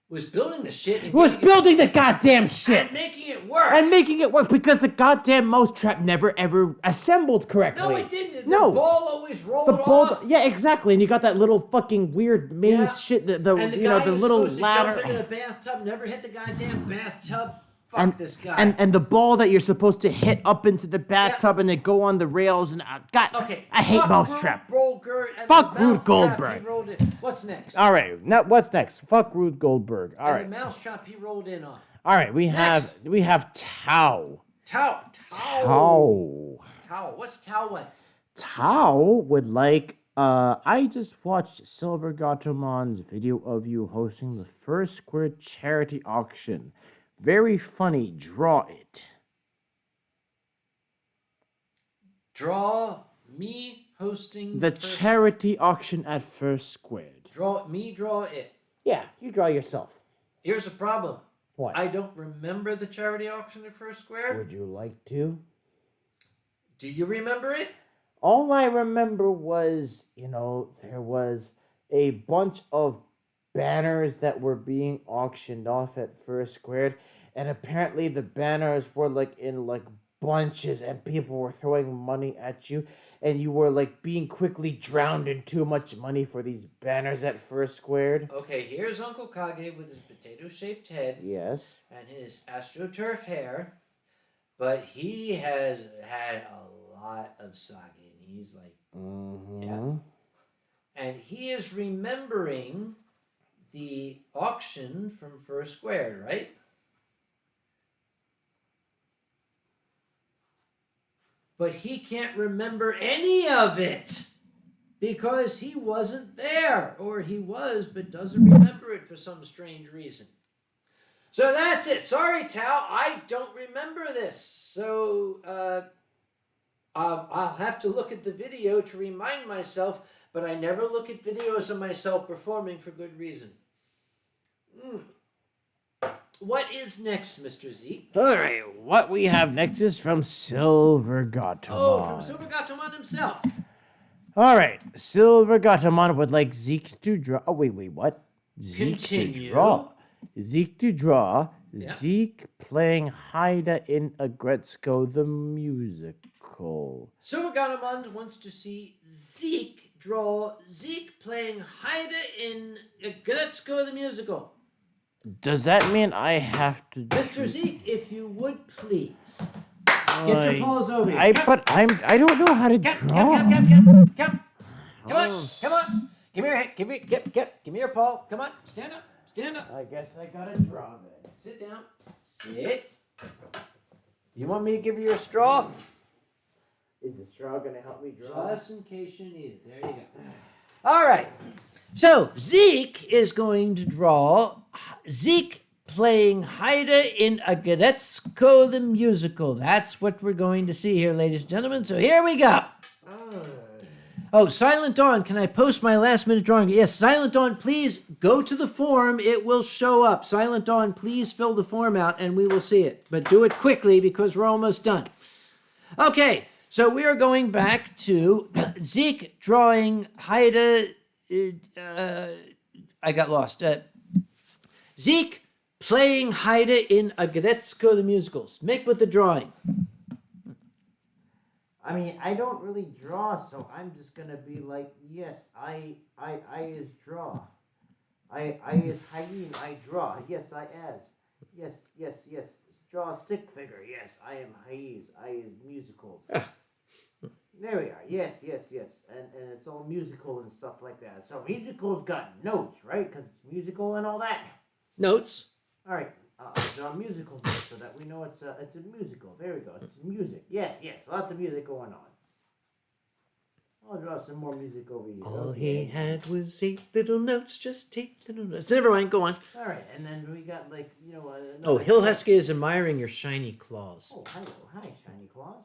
Was building the shit and Was getting building the goddamn shit and making it work. and making it work because the goddamn Mousetrap never ever assembled correctly. No, it didn't. No. The ball always rolled The ball, off. yeah, exactly, and you got that little fucking weird maze Yeah. shit. The And the you know guy the was little supposed to ladder. jump into the bathtub, never hit the goddamn bathtub. Fuck this guy. And the ball that you're supposed to hit up into the bathtub and then go on the rails and God, okay, I hate fuck Mousetrap. Rube Goldberg and Fuck the Rube Mousetrap, Goldberg. he rolled in. What's next? All right, now what's next? Fuck Rude Goldberg. All right, And the Mousetrap he rolled in on. all right. We Next. have Tao. Tao. What's Tao one? Tao would like. I just watched Silver Gatomon's video of you hosting the first Square charity auction. Very funny. Draw it. Draw me hosting The first- charity auction at First Squared. Draw it. Yeah, you draw yourself. Here's a problem. What? I don't remember the charity auction at First Square. Would you like to? Do you remember it? All I remember was, there was a bunch of banners that were being auctioned off at First Squared, and apparently the banners were in bunches, and people were throwing money at you, and you were being quickly drowned in too much money for these banners at First Squared. Okay, here's Uncle Kage with his potato-shaped head Yes. and his AstroTurf hair, but he has had a lot of sake. He's like, yeah. And he is remembering the auction from First Square, right? But he can't remember any of it because he wasn't there, or he was but doesn't remember it for some strange reason. So that's it. Sorry, Tao, I don't remember this. So I'll have to look at the video to remind myself, but I never look at videos of myself performing for good reason. What is next, Mr. Zeke? All right, what we have next is from Silver Gatomon. Oh, from Silver Gatomon himself. All right, Silver Gatomon would like Zeke to draw. Oh, wait, what? Zeke Continue. to draw. Zeke to draw. Yeah. Zeke playing Haida in a Gretzko the musical. Silver Gatomon wants to see Zeke draw Zeke playing Haida in Gretzko the musical. Does that mean I have to? Mr. Zeke, if you would please. Get your paws over here. I don't know how to draw. Come on. Give me your paw. Come on, stand up. I guess I gotta draw then. Sit down. Sit. You want me to give you your straw? Is the straw gonna help me draw? Just in case you need it. There you go. All right. So Zeke is going to draw Zeke playing Haida in a Gretzko the musical. That's what we're going to see here, ladies and gentlemen. So here we go. Oh, Silent Dawn, can I post my last minute drawing? Yes, Silent Dawn, please go to the form. It will show up. Silent Dawn, please fill the form out and we will see it. But do it quickly because we're almost done. Okay, so we are going back to Zeke drawing Haida. I got lost. Zeke playing Haida in a Gretzko the musicals. Make with the drawing. I mean, I don't really draw, so I'm just gonna be like, yes, I is draw. I is hyena, I draw. Yes, I as. Yes. draw a stick figure. Yes, I am Hayes. I is musicals. There we are. Yes. And it's all musical and stuff like that. So musicals got notes, right? Because it's musical and all that. Notes. All right. I'll draw musical notes so that we know it's a musical. There we go. It's music. Yes. Lots of music going on. I'll draw some more music over here. All Okay. he had was 8 little notes, just 8 little notes. Never mind, go on. All right, and then we got like Oh, Hill Husky is admiring your shiny claws. Oh, hello, hi, shiny claws.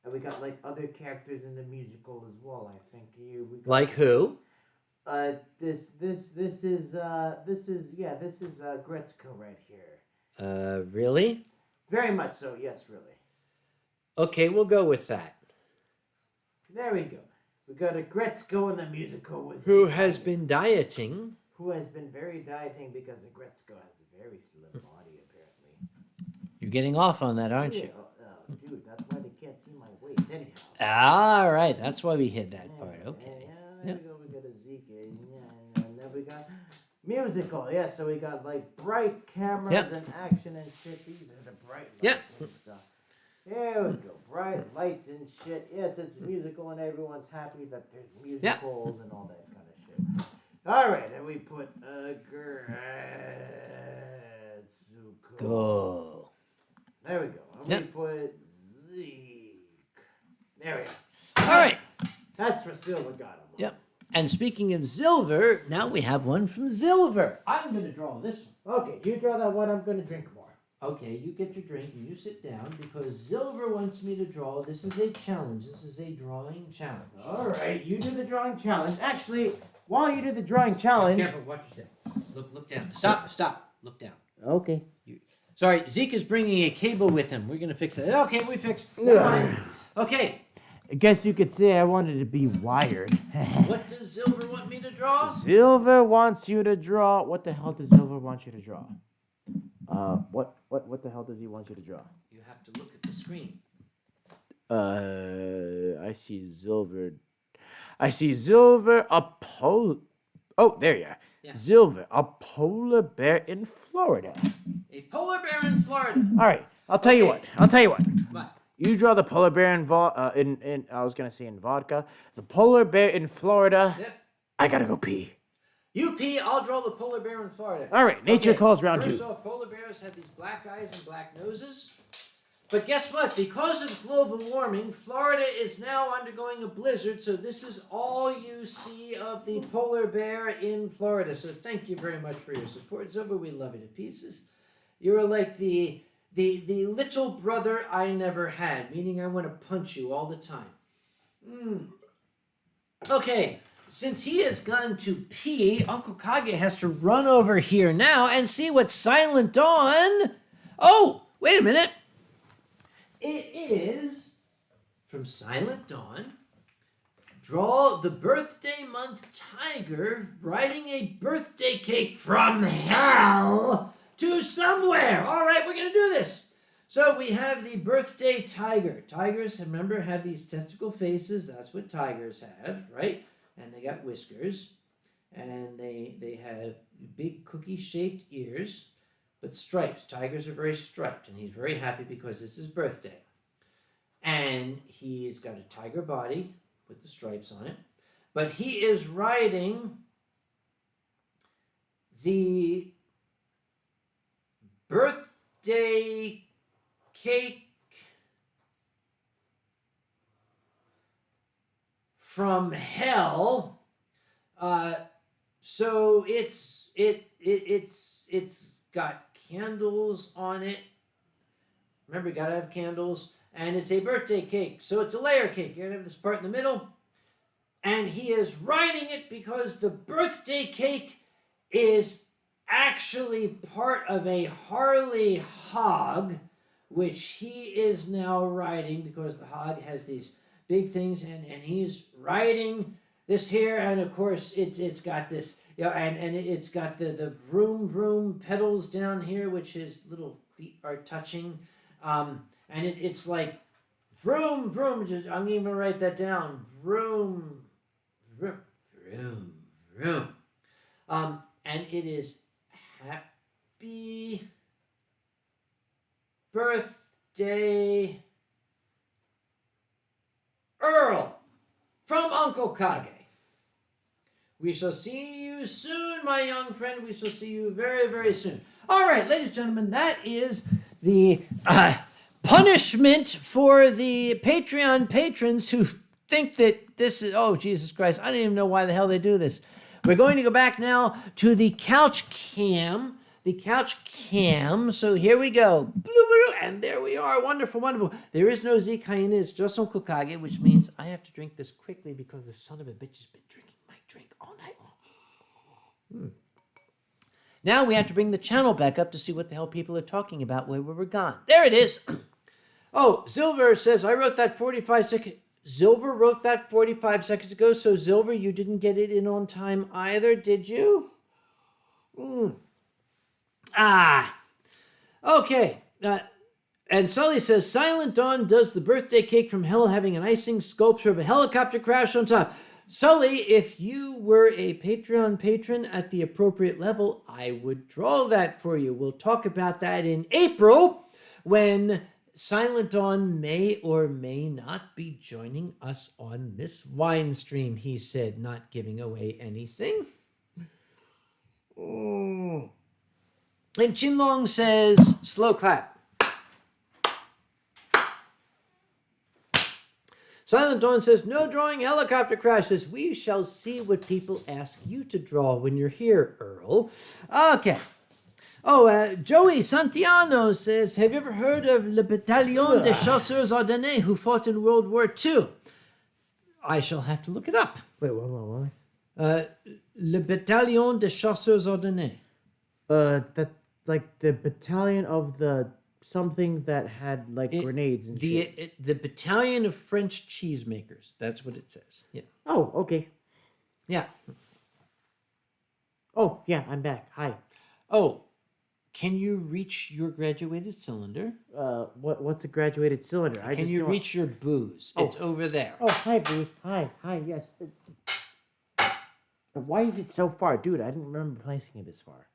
And we got like other characters in the musical as well. I think we got, Like who? This is Gretzko right here. Really? Very much so. Yes, really. Okay, we'll go with that. There we go. We got a Gretzko in the musical with Who has been dieting? Who has been very dieting because the Gretzko has a very slim body apparently. You're getting off on that, aren't you? Dude, that's why they can't see my waist anyhow. All right, that's why we hid that part. Okay. There we go. We got a Zeke. And then we got musical. Yeah, so we got like bright cameras and action and shit. These are the bright lights and stuff. There we go. Bright lights and shit. Yes, it's musical and everyone's happy that there's musicals and all that kind of shit. All right, and we put Gretzko. Go. There we go. And we put Zeke. There we go. All right. That's for Silver got him. Yep. And speaking of Silver, now we have one from Silver. I'm going to draw this one. Okay, you draw that one. I'm going to drink more. Okay, you get your drink and you sit down because Silver wants me to draw. This is a challenge. This is a drawing challenge. All right, you do the drawing challenge. Actually, while you do the drawing challenge... Careful, watch your step. Look down. Stop. Look down. Okay. Sorry, Zeke is bringing a cable with him. We're going to fix it. Okay, we fixed it. Okay. I guess you could say I wanted to be wired. What does Silver want me to draw? Silver wants you to draw... What the hell does Silver want you to draw? What the hell does he want you to draw? You have to look at the screen. I see Silver, Oh, there you are. Yeah. Silver, a polar bear in Florida. A polar bear in Florida. All right, I'll tell you what. What? You draw the polar bear in I was gonna say in vodka. The polar bear in Florida. Yep. I gotta go pee. You pee, I'll draw the polar bear in Florida. All right, nature calls round two. First off, polar bears have these black eyes and black noses. But guess what? Because of global warming, Florida is now undergoing a blizzard, so this is all you see of the polar bear in Florida. So thank you very much for your support, Zoba. We love you to pieces. You're like the little brother I never had, meaning I want to punch you all the time. Okay. Since he has gone to pee, Uncle Kage has to run over here now and see what Silent Dawn... Oh, wait a minute. It is from Silent Dawn. Draw the birthday month tiger riding a birthday cake from hell to somewhere. All right, we're going to do this. So we have the birthday tiger. Tigers, remember, have these testicle faces. That's what tigers have, right? And they got whiskers, and they have big cookie-shaped ears, but stripes. Tigers are very striped, and he's very happy because it's his birthday. And he's got a tiger body with the stripes on it, but he is riding the birthday cake from hell. So it's got candles on it. Remember, you gotta have candles. And it's a birthday cake. So it's a layer cake. You're gonna have this part in the middle. And he is riding it because the birthday cake is actually part of a Harley hog, which he is now riding because the hog has these big things, and he's riding this here, and of course it's got this, and it's got the vroom vroom pedals down here, which his little feet are touching, and it's like vroom vroom. I'm even gonna write that down. Vroom vroom vroom vroom. And it is happy birthday, Earl, from Uncle Kage. We shall see you soon, my young friend. We shall see you very, very soon. All right, ladies and gentlemen, that is the punishment for the Patreon patrons who think that this is, oh, Jesus Christ, I don't even know why the hell they do this. We're going to go back now to the couch cam. The couch cam. So here we go. And there we are. Wonderful, wonderful. There is no Zeke Hyena. It's just Uncle Kage, which means I have to drink this quickly because the son of a bitch has been drinking my drink all night long. Now we have to bring the channel back up to see what the hell people are talking about where we were gone. There it is. Oh, Silver says, I wrote that 45-second... Silver wrote that 45 seconds ago, so Silver, you didn't get it in on time either, did you? Okay. And Sully says, Silent Dawn does the birthday cake from hell having an icing sculpture of a helicopter crash on top. Sully, if you were a Patreon patron at the appropriate level, I would draw that for you. We'll talk about that in April when Silent Dawn may or may not be joining us on this wine stream, he said, not giving away anything. And Chinlong says, slow clap. Silent Dawn says, no drawing helicopter crashes. We shall see what people ask you to draw when you're here, Earl. Okay. Oh, Joey Santiano says, have you ever heard of Le Bataillon des Chasseurs Ardennais who fought in World War II? I shall have to look it up. Wait, what? Le Bataillon des Chasseurs Ardennais. That's like the battalion of the something that had like grenades and shit. The Battalion of French Cheesemakers. That's what it says. Yeah. Oh, okay. Yeah. Oh, yeah, I'm back. Hi. Oh, can you reach your graduated cylinder? What's a graduated cylinder? Can you reach your booze? Oh. It's over there. Oh, hi, Bruce. Hi, yes. Why is it so far? Dude, I didn't remember placing it this far.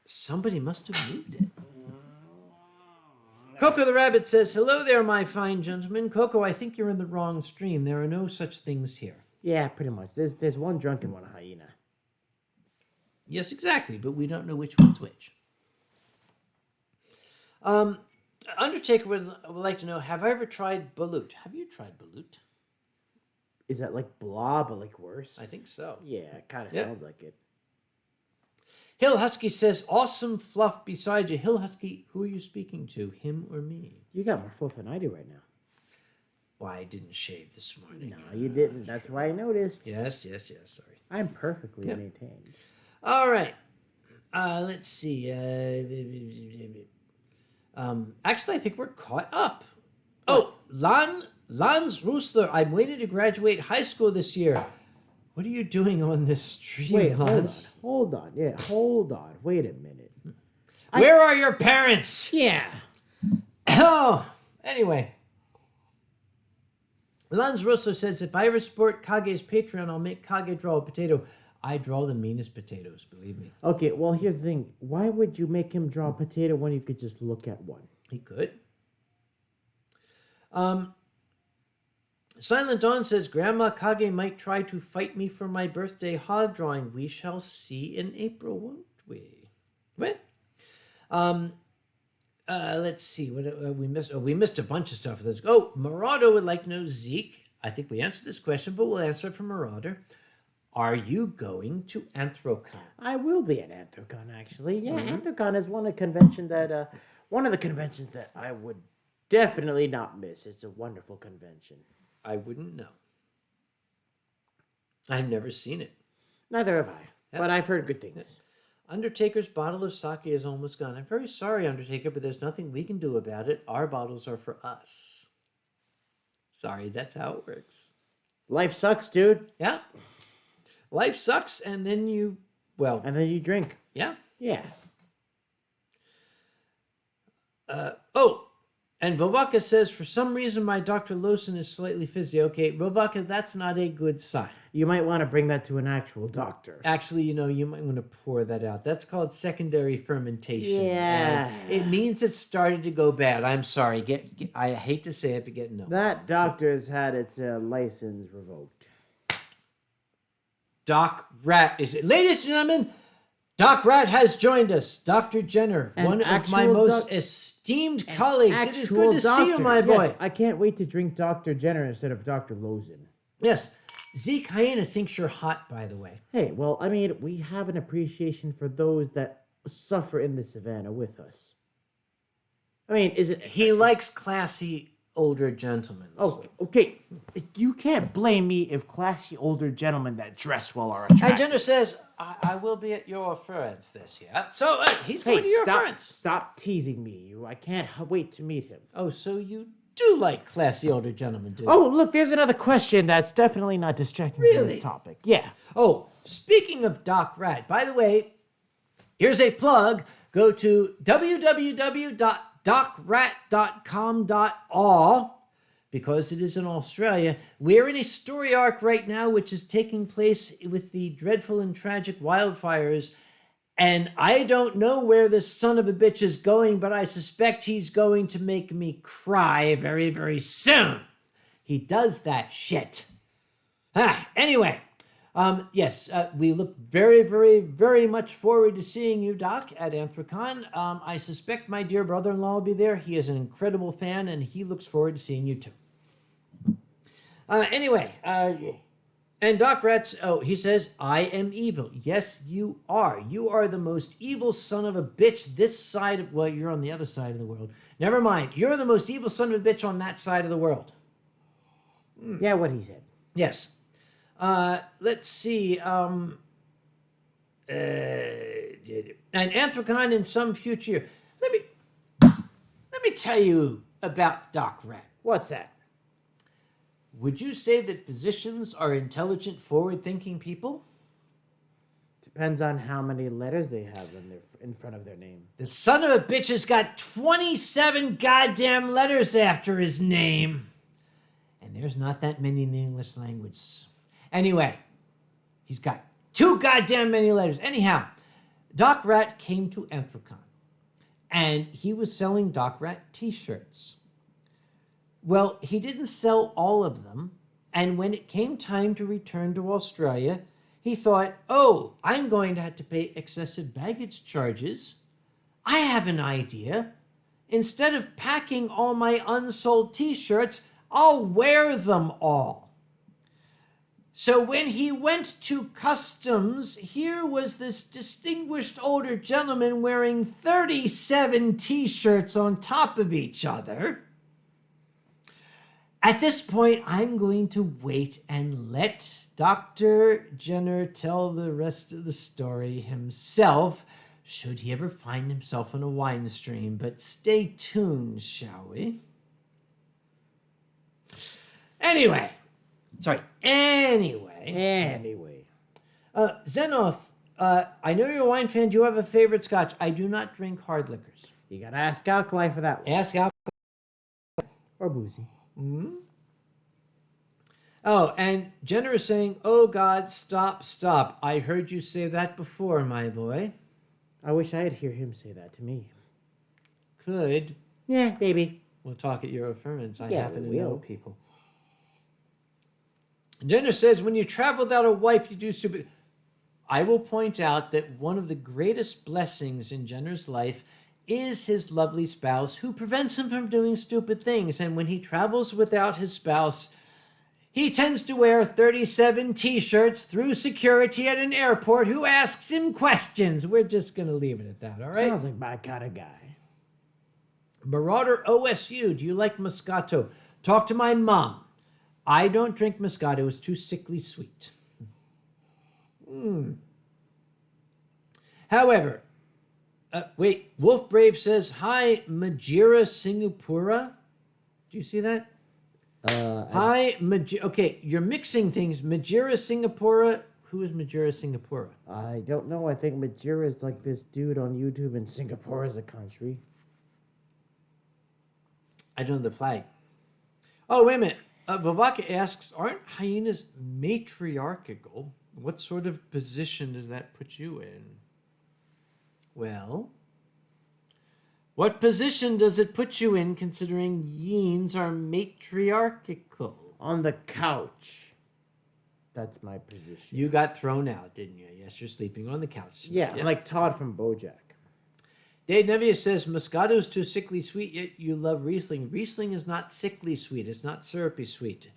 Somebody must have moved it. Coco the Rabbit says, hello there, my fine gentleman. Coco, I think you're in the wrong stream. There are no such things here. Yeah, pretty much. There's one drunken one, a hyena. Yes, exactly, but we don't know which one's which. Undertaker would like to know, have I ever tried balut? Have you tried balut? Is that like blah, but like worse? I think so. Yeah, it kind of sounds like it. Hill Husky says, awesome fluff beside you. Hill Husky, who are you speaking to, him or me? You got more fluff than I do right now. Why, I didn't shave this morning. No, you didn't. That's why I noticed. Yes, sorry. I'm perfectly maintained. All right. Let's see. Actually, I think we're caught up. Oh, Lance Roosler, I'm waiting to graduate high school this year. What are you doing on this stream, Wait, Lance? hold on. Yeah, hold on. Wait a minute. Where are your parents? Yeah. Oh, anyway. Lance Roosler says, if I ever support Kage's Patreon, I'll make Kage draw a potato. I draw the meanest potatoes, believe me. Okay, well, here's the thing. Why would you make him draw a potato when you could just look at one? He could. Silent Dawn says, Grandma Kage might try to fight me for my birthday hog drawing. We shall see in April, won't we? What? Let's see. What we missed? Oh, we missed a bunch of stuff. Let's go. Marauder would like to know, Zeke. I think we answered this question, but we'll answer it for Marauder. Are you going to Anthrocon? I will be at Anthrocon, actually. Yeah, Anthrocon is one of the conventions that I would definitely not miss. It's a wonderful convention. I wouldn't know. I've never seen it. Neither have I, but I've heard good things. Undertaker's bottle of sake is almost gone. I'm very sorry, Undertaker, but there's nothing we can do about it. Our bottles are for us. Sorry, that's how it works. Life sucks, dude. Yeah. Life sucks, and then you, And then you drink. Yeah. Yeah. And Vovaka says, for some reason, my Dr. Lawson is slightly fizzy. Okay, Vovaka, that's not a good sign. you might want to bring that to an actual doctor. Actually, you might want to pour that out. That's called secondary fermentation. Yeah. And it means it started to go bad. I'm sorry. I hate to say it, but no. That doctor has had its license revoked. Doc Rat is it. Ladies and gentlemen, Doc Rat has joined us. Dr. Jenner, one of my most esteemed colleagues. It is good to see you, my boy. Yes, I can't wait to drink Dr. Jenner instead of Dr. Lozen. Yes. Zeke Hyena thinks you're hot, by the way. Hey, well, I mean, we have an appreciation for those that suffer in the savannah with us. I mean, is it... He likes classy older gentlemen. Oh, okay. You can't blame me if classy older gentlemen that dress well are attractive. And Jenner says, I will be at your friends this year. So he's going to your friends. Stop teasing me. I can't wait to meet him. Oh, so you do like classy older gentlemen, do you? Oh, look, there's another question that's definitely not distracting from this topic. Yeah. Oh, speaking of Doc Rat, by the way, here's a plug. Go to www.docrat.com.au because it is in Australia. We're in a story arc right now which is taking place with the dreadful and tragic wildfires. And I don't know where this son of a bitch is going, but I suspect he's going to make me cry very, very soon. He does that shit. Anyway, yes, we look very, very, very much forward to seeing you, Doc, at Anthrocon. I suspect my dear brother-in-law will be there. He is an incredible fan, and he looks forward to seeing you, too. And Doc Rat's, he says, I am evil. Yes, you are. You are the most evil son of a bitch this side of, well, you're on the other side of the world. Never mind. You're the most evil son of a bitch on that side of the world. Yeah, what he said. Yes. Let's see. And Anthrocon in some future year. Let me tell you about Doc Rat. What's that? Would you say that physicians are intelligent, forward-thinking people? Depends on how many letters they have in front of their name. The son of a bitch has got 27 goddamn letters after his name. And there's not that many in the English language. Anyway, he's got too goddamn many letters. Anyhow, Doc Rat came to Anthrocon. And he was selling Doc Rat t-shirts. Well, he didn't sell all of them, and when it came time to return to Australia, he thought, oh, I'm going to have to pay excessive baggage charges. I have an idea. Instead of packing all my unsold t-shirts, I'll wear them all. So when he went to customs, here was this distinguished older gentleman wearing 37 t-shirts on top of each other. At this point, I'm going to wait and let Dr. Jenner tell the rest of the story himself, should he ever find himself on a Yeenstream. But stay tuned, shall we? Anyway. Zenoth, I know you're a wine fan. Do you have a favorite scotch? I do not drink hard liquors. You gotta ask Alkali for that one. Ask Alkali. Or Boozy. Mm-hmm. Oh, and Jenner is saying, oh, God, stop. I heard you say that before, my boy. I wish I'd hear him say that to me. Could. Yeah, baby. We'll talk at Euroferments. I Yeah, happen we to know will. people. Jenner says, when you travel without a wife, you do stupid. I will point out that one of the greatest blessings in Jenner's life is his lovely spouse who prevents him from doing stupid things. And when he travels without his spouse, he tends to wear 37 t-shirts through security at an airport who asks him questions. We're just going to leave it at that, all right? Sounds like my kind of guy. Marauder OSU, do you like Moscato? Talk to my mom. I don't drink Moscato. It's too sickly sweet. However, wait, Wolf Brave says, hi, Majira Singapura. Do you see that? Hi, okay, you're mixing things. Majira Singapura. Who is Majira Singapura? I don't know. I think Majira is like this dude on YouTube, and Singapore is a country. I don't know the flag. Oh, wait a minute. Babaka asks, aren't hyenas matriarchal? What sort of position does that put you in? Well, what position does it put you in considering yeens are matriarchal? On the couch. That's my position. You got thrown out, didn't you? Yes, you're sleeping on the couch. Yeah, I'm like Todd from BoJack. Dave Nevius says, Moscato's too sickly sweet, yet you love Riesling. Riesling is not sickly sweet. It's not syrupy sweet.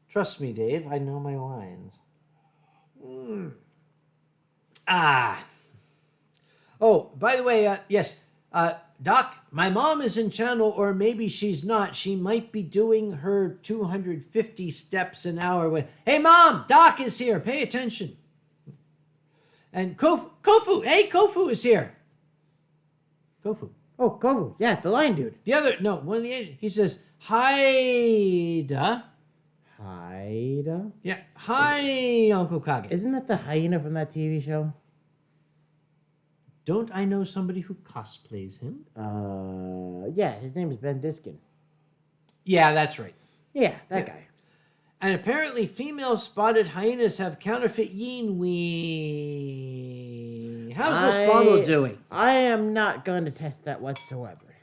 Trust me, Dave. I know my wines. Oh, by the way, yes. Doc, my mom is in channel, or maybe she's not. She might be doing her 250 steps an hour. Hey, Mom, Doc is here. Pay attention. And Kofu. Hey, Kofu is here. Kofu. Oh, Kofu. Yeah, the lion dude. One of the agents. He says, Haida. Haida? Yeah. Hi, Uncle Kage. Isn't that the hyena from that TV show? Don't I know somebody who cosplays him? Yeah, his name is Ben Diskin. Yeah, that's right. Yeah, that guy. And apparently female spotted hyenas have counterfeit yeen wee. How's this bottle doing? I am not going to test that whatsoever.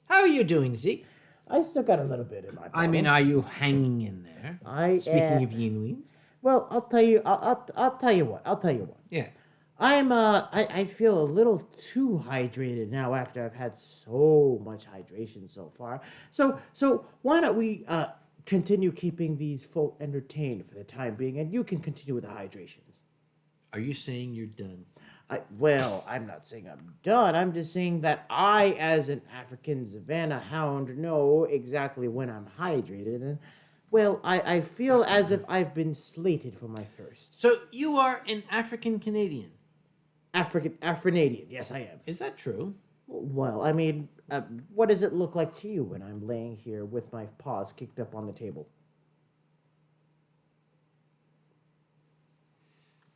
How are you doing, Zeke? I still got a little bit in my bottle. I mean, are you hanging in there? Speaking of yeen weens. Well, I'll tell you. I'll tell you what. Yeah. I feel a little too hydrated now after I've had so much hydration so far. So why don't we continue keeping these folk entertained for the time being, and you can continue with the hydrations. Are you saying you're done? Well, I'm not saying I'm done. I'm just saying that I, as an African savanna hound, know exactly when I'm hydrated, and well, I feel as if I've been slated for my thirst. So you are an African Canadian. Afrinadian, yes, I am. Is that true? Well, I mean, what does it look like to you when I'm laying here with my paws kicked up on the table?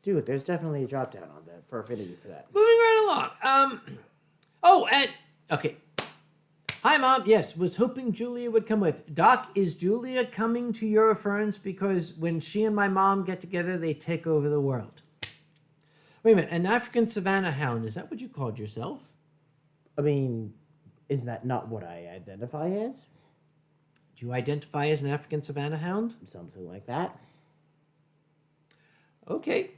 Dude, there's definitely a drop down on that for affinity for that. Moving right along. Okay. Hi, Mom. Yes, was hoping Julia would come with. Doc, is Julia coming to Eurofurence? Because when she and my mom get together, they take over the world. Wait a minute, an African savanna hound, is that what you called yourself? I mean, isn't that not what I identify as? Do you identify as an African savanna hound? Something like that. Okay.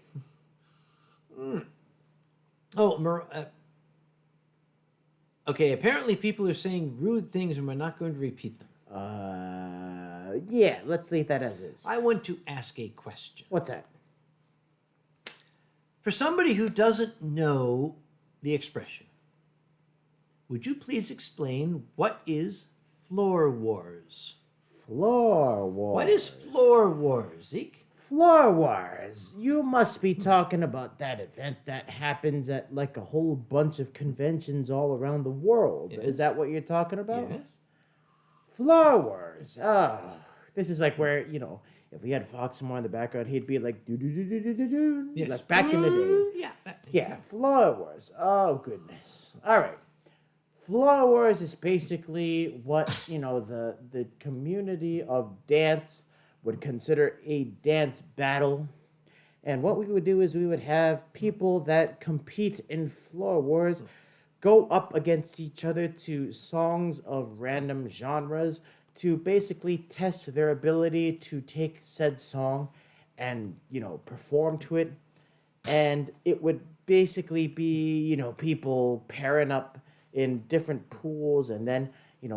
Okay, apparently people are saying rude things and we're not going to repeat them. Yeah, let's leave that as is. I want to ask a question. What's that? For somebody who doesn't know the expression, would you please explain what is Floor Wars? Floor Wars. What is Floor Wars, Zeke? Floor Wars. You must be talking about that event that happens at like a whole bunch of conventions all around the world. Yes. Is that what you're talking about? Yes. Floor Wars. This is like where, if we had Fox somewhere in the background, he'd be like, do-do-do-do-do-do-do. Yes. Like back in the day. Yeah. Yeah, Floor Wars. Oh, goodness. All right. Floor Wars is basically what, the community of dance would consider a dance battle. And what we would do is we would have people that compete in Floor Wars go up against each other to songs of random genres to basically test their ability to take said song and, perform to it. And it would basically be, people pairing up in different pools, and then,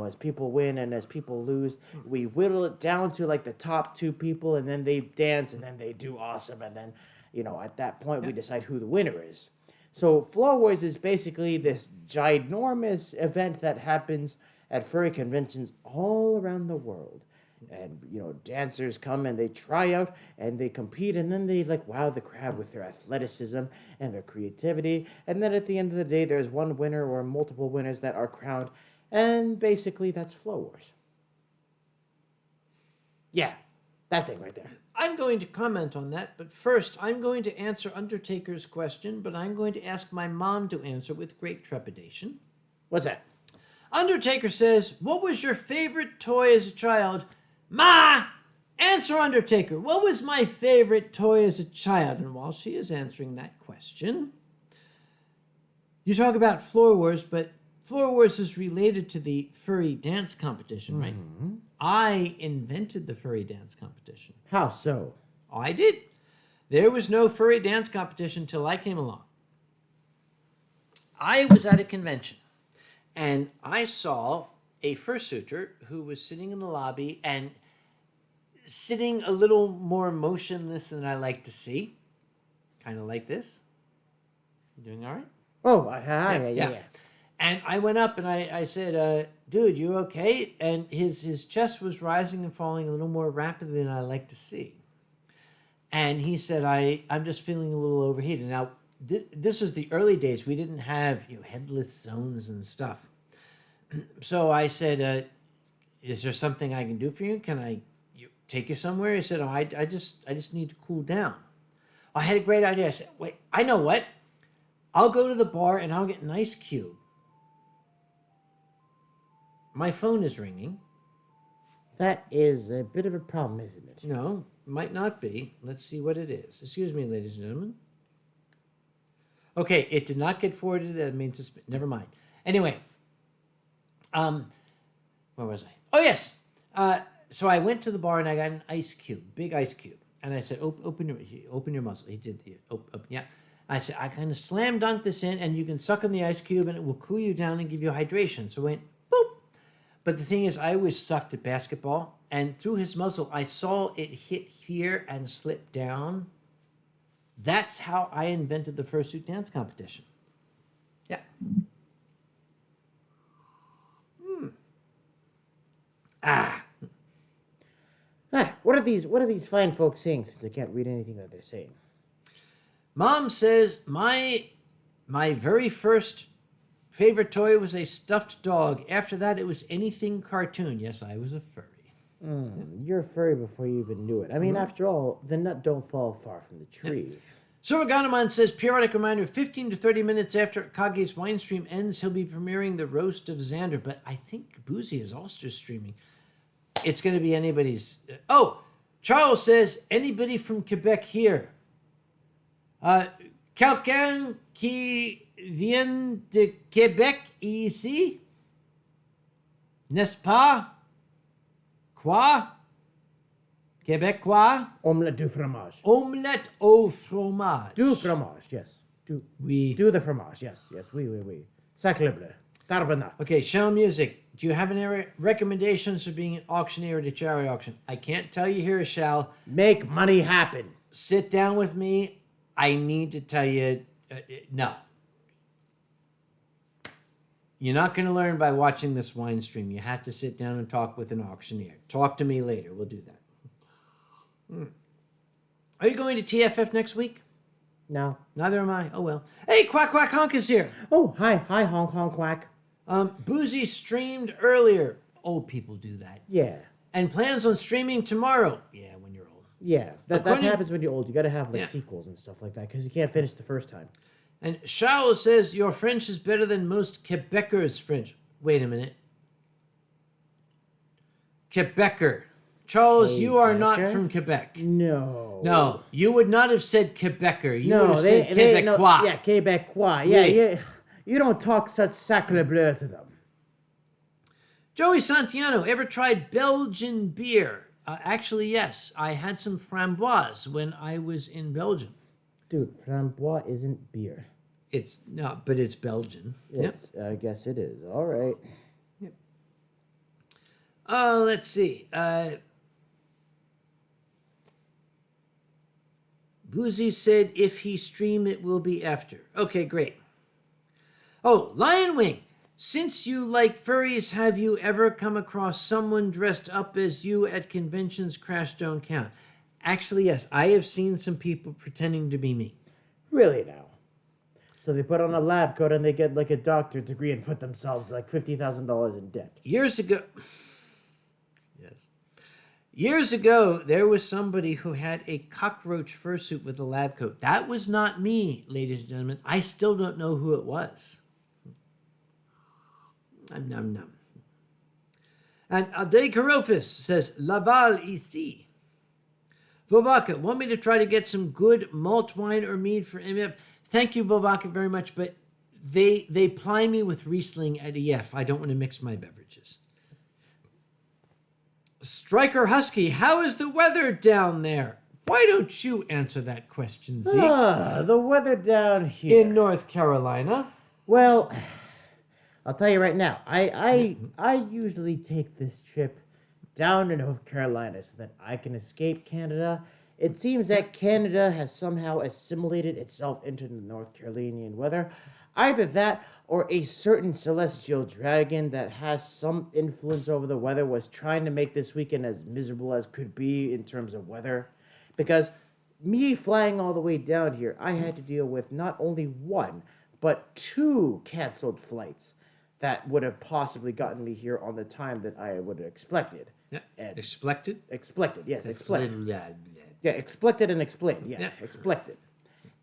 as people win and as people lose, we whittle it down to like the top two people, and then they dance, and then they do awesome, and then, at that point we decide who the winner is. So Floor Wars is basically this ginormous event that happens at furry conventions all around the world. And, dancers come and they try out and they compete, and then they wow the crowd with their athleticism and their creativity. And then at the end of the day, there's one winner or multiple winners that are crowned. And basically that's Floor Wars. Yeah, that thing right there. I'm going to comment on that, but first I'm going to answer Undertaker's question, but I'm going to ask my mom to answer with great trepidation. What's that? Undertaker says, what was your favorite toy as a child? Ma! Answer Undertaker. What was my favorite toy as a child? And while she is answering that question, you talk about Floor Wars, but Floor Wars is related to the furry dance competition, right? Mm-hmm. I invented the furry dance competition. How so? Oh, I did. There was no furry dance competition till I came along. I was at a convention, and I saw a fursuiter who was sitting in the lobby and sitting a little more motionless than I like to see. Kind of like this. You doing all right? Oh, yeah. And I went up and I said, dude, you okay? And his chest was rising and falling a little more rapidly than I like to see. And he said, I'm just feeling a little overheated. Now, this is the early days. We didn't have headless zones and stuff. So I said, is there something I can do for you? Can I take you somewhere? He said, I just need to cool down. I had a great idea. I said, wait, I know what. I'll go to the bar and I'll get an ice cube. My phone is ringing. That is a bit of a problem, isn't it? No, might not be. Let's see what it is. Excuse me, ladies and gentlemen. Okay, it did not get forwarded. That means it's... Never mind. Anyway. Where was I? Oh, yes. So I went to the bar and I got an ice cube. Big ice cube. And I said, open your muzzle. He did the... yeah. I said, I kind of slam dunk this in and you can suck on the ice cube and it will cool you down and give you hydration. So I went, boop. But the thing is, I always sucked at basketball. And through his muzzle, I saw it hit here and slip down. That's how I invented the fursuit dance competition. Yeah. What are these fine folks saying since I can't read anything that they're saying? Mom says my very first favorite toy was a stuffed dog. After that, it was anything cartoon. Yes, I was a furry. You're a furry before you even knew it. I mean, after all, the nut don't fall far from the tree. Suraganaman says, periodic reminder, 15 to 30 minutes after Kage's wine stream ends, he'll be premiering the Roast of Xander. But I think Boozy is also streaming. It's going to be anybody's... Charles says, anybody from Quebec here? Quelqu'un qui vient de Québec ici? N'est-ce pas? Quoi? Québécois? Omelette du fromage. Omelette au fromage. Du fromage, yes. Oui. Do the fromage, yes. Oui. Sacre bleu. Carbonate. Okay, show music. Do you have any recommendations for being an auctioneer at a charity auction? I can't tell you here, Shal. Make money happen. Sit down with me. I need to tell you, no. You're not going to learn by watching this wine stream. You have to sit down and talk with an auctioneer. Talk to me later. We'll do that. Are you going to TFF next week? No. Neither am I. Oh, well. Hey, Quack Quack Honk is here. Oh, hi, Honk Honk Quack. Boozy streamed earlier. Old people do that. Yeah. And plans on streaming tomorrow. Yeah, when you're old. Yeah, that happens when you're old. You got to have sequels and stuff like that because you can't finish the first time. And Charles says, your French is better than most Quebecers' French. Wait a minute. Quebecer. Charles, you are not from Quebec. No. No, you would not have said Quebecer. You would have said Quebecois. Yeah, Quebecois. Yeah. You don't talk such sacre bleu to them. Joey Santiano, ever tried Belgian beer? Actually, yes. I had some framboise when I was in Belgium. Dude, framboise isn't beer. It's not, but it's Belgian. Yep. I guess it is. All right. Yep. Oh, let's see. Boozy said if he stream, it will be after. Okay, great. Oh, Lion Wing. Since you like furries, have you ever come across someone dressed up as you at conventions? Crash don't count. Actually, yes. I have seen some people pretending to be me. Really now? So they put on a lab coat and they get like a doctorate degree and put themselves like $50,000 in debt. Years ago... Yes. Years ago, there was somebody who had a cockroach fursuit with a lab coat. That was not me, ladies and gentlemen. I still don't know who it was. Nom. And Ade Karofis says, Laval ici. Vobaka, want me to try to get some good malt wine or mead for MF? Thank you, Vobaka, very much, but they ply me with Riesling at EF. I don't want to mix my beverages. Striker Husky, how is the weather down there? Why don't you answer that question, Zeke? The weather down here. In North Carolina. Well, I'll tell you right now. I usually take this trip down to North Carolina so that I can escape Canada. It seems that Canada has somehow assimilated itself into the North Carolinian weather. Either that or a certain celestial dragon that has some influence over the weather was trying to make this weekend as miserable as could be in terms of weather. Because me flying all the way down here, I had to deal with not only one, but 2 canceled flights that would have possibly gotten me here on the time that I would have expected. Yeah. And Expected? Expected, yes, expected. Yeah. Yeah, expected and explained. Yeah, expected.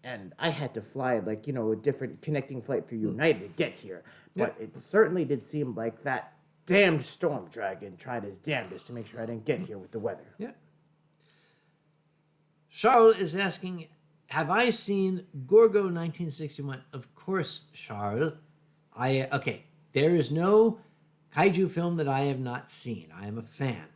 And I had to fly, a different connecting flight through United to get here. But it certainly did seem like that damned storm dragon tried his damnedest to make sure I didn't get here with the weather. Yeah. Charles is asking, have I seen Gorgo 1961? Of course, Charles. Okay, there is no kaiju film that I have not seen. I am a fan.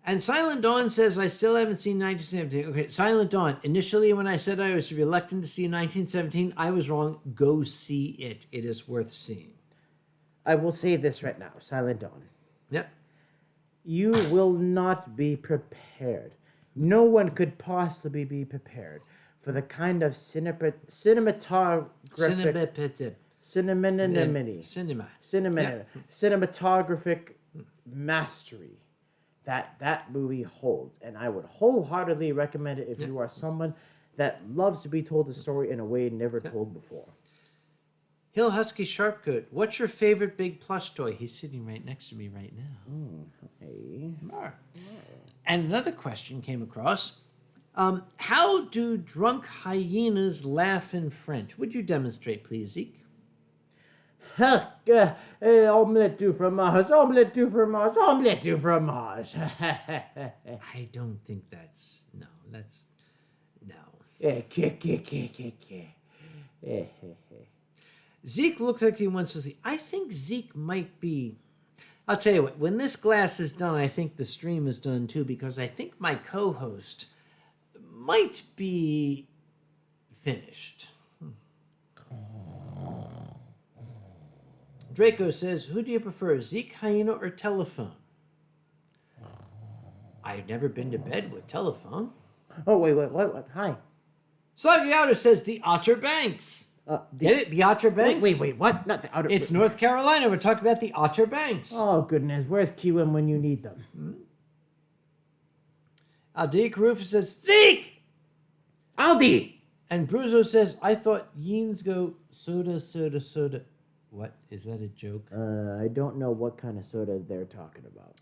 And Silent Dawn says, I still haven't seen 1917. Okay, Silent Dawn. Initially, when I said I was reluctant to see 1917, I was wrong. Go see it. It is worth seeing. I will say this right now, Silent Dawn. Yep. You will not be prepared. No one could possibly be prepared for the kind of cinematographic... Cinematographic mastery that movie holds. And I would wholeheartedly recommend it if you are someone that loves to be told a story in a way never told before. Hill Husky Sharpcoat, what's your favorite big plush toy? He's sitting right next to me right now. Hey. And another question came across. How do drunk hyenas laugh in French? Would you demonstrate, please, Zeke? Omelette du fromage, omelette du fromage, omelette du fromage. I don't think that's... No. Zeke looks like he wants to see... I think Zeke might be... I'll tell you what, when this glass is done, I think the stream is done too, because I think my co-host might be finished. Draco says, who do you prefer, Zeke Hyena or Telephone? I've never been to bed with Telephone. Oh, wait, what? Hi. Sluggy Outer says, the Outer Banks. Get it? The Outer Banks? Wait, what? Not the Outer... It's North Carolina. We're talking about the Outer Banks. Oh, goodness. Where's QM when you need them? Aldic Rufus says, Zeke! Aldi! And Bruzo says, I thought Yeens go soda. What? Is that a joke? I don't know what kind of soda they're talking about.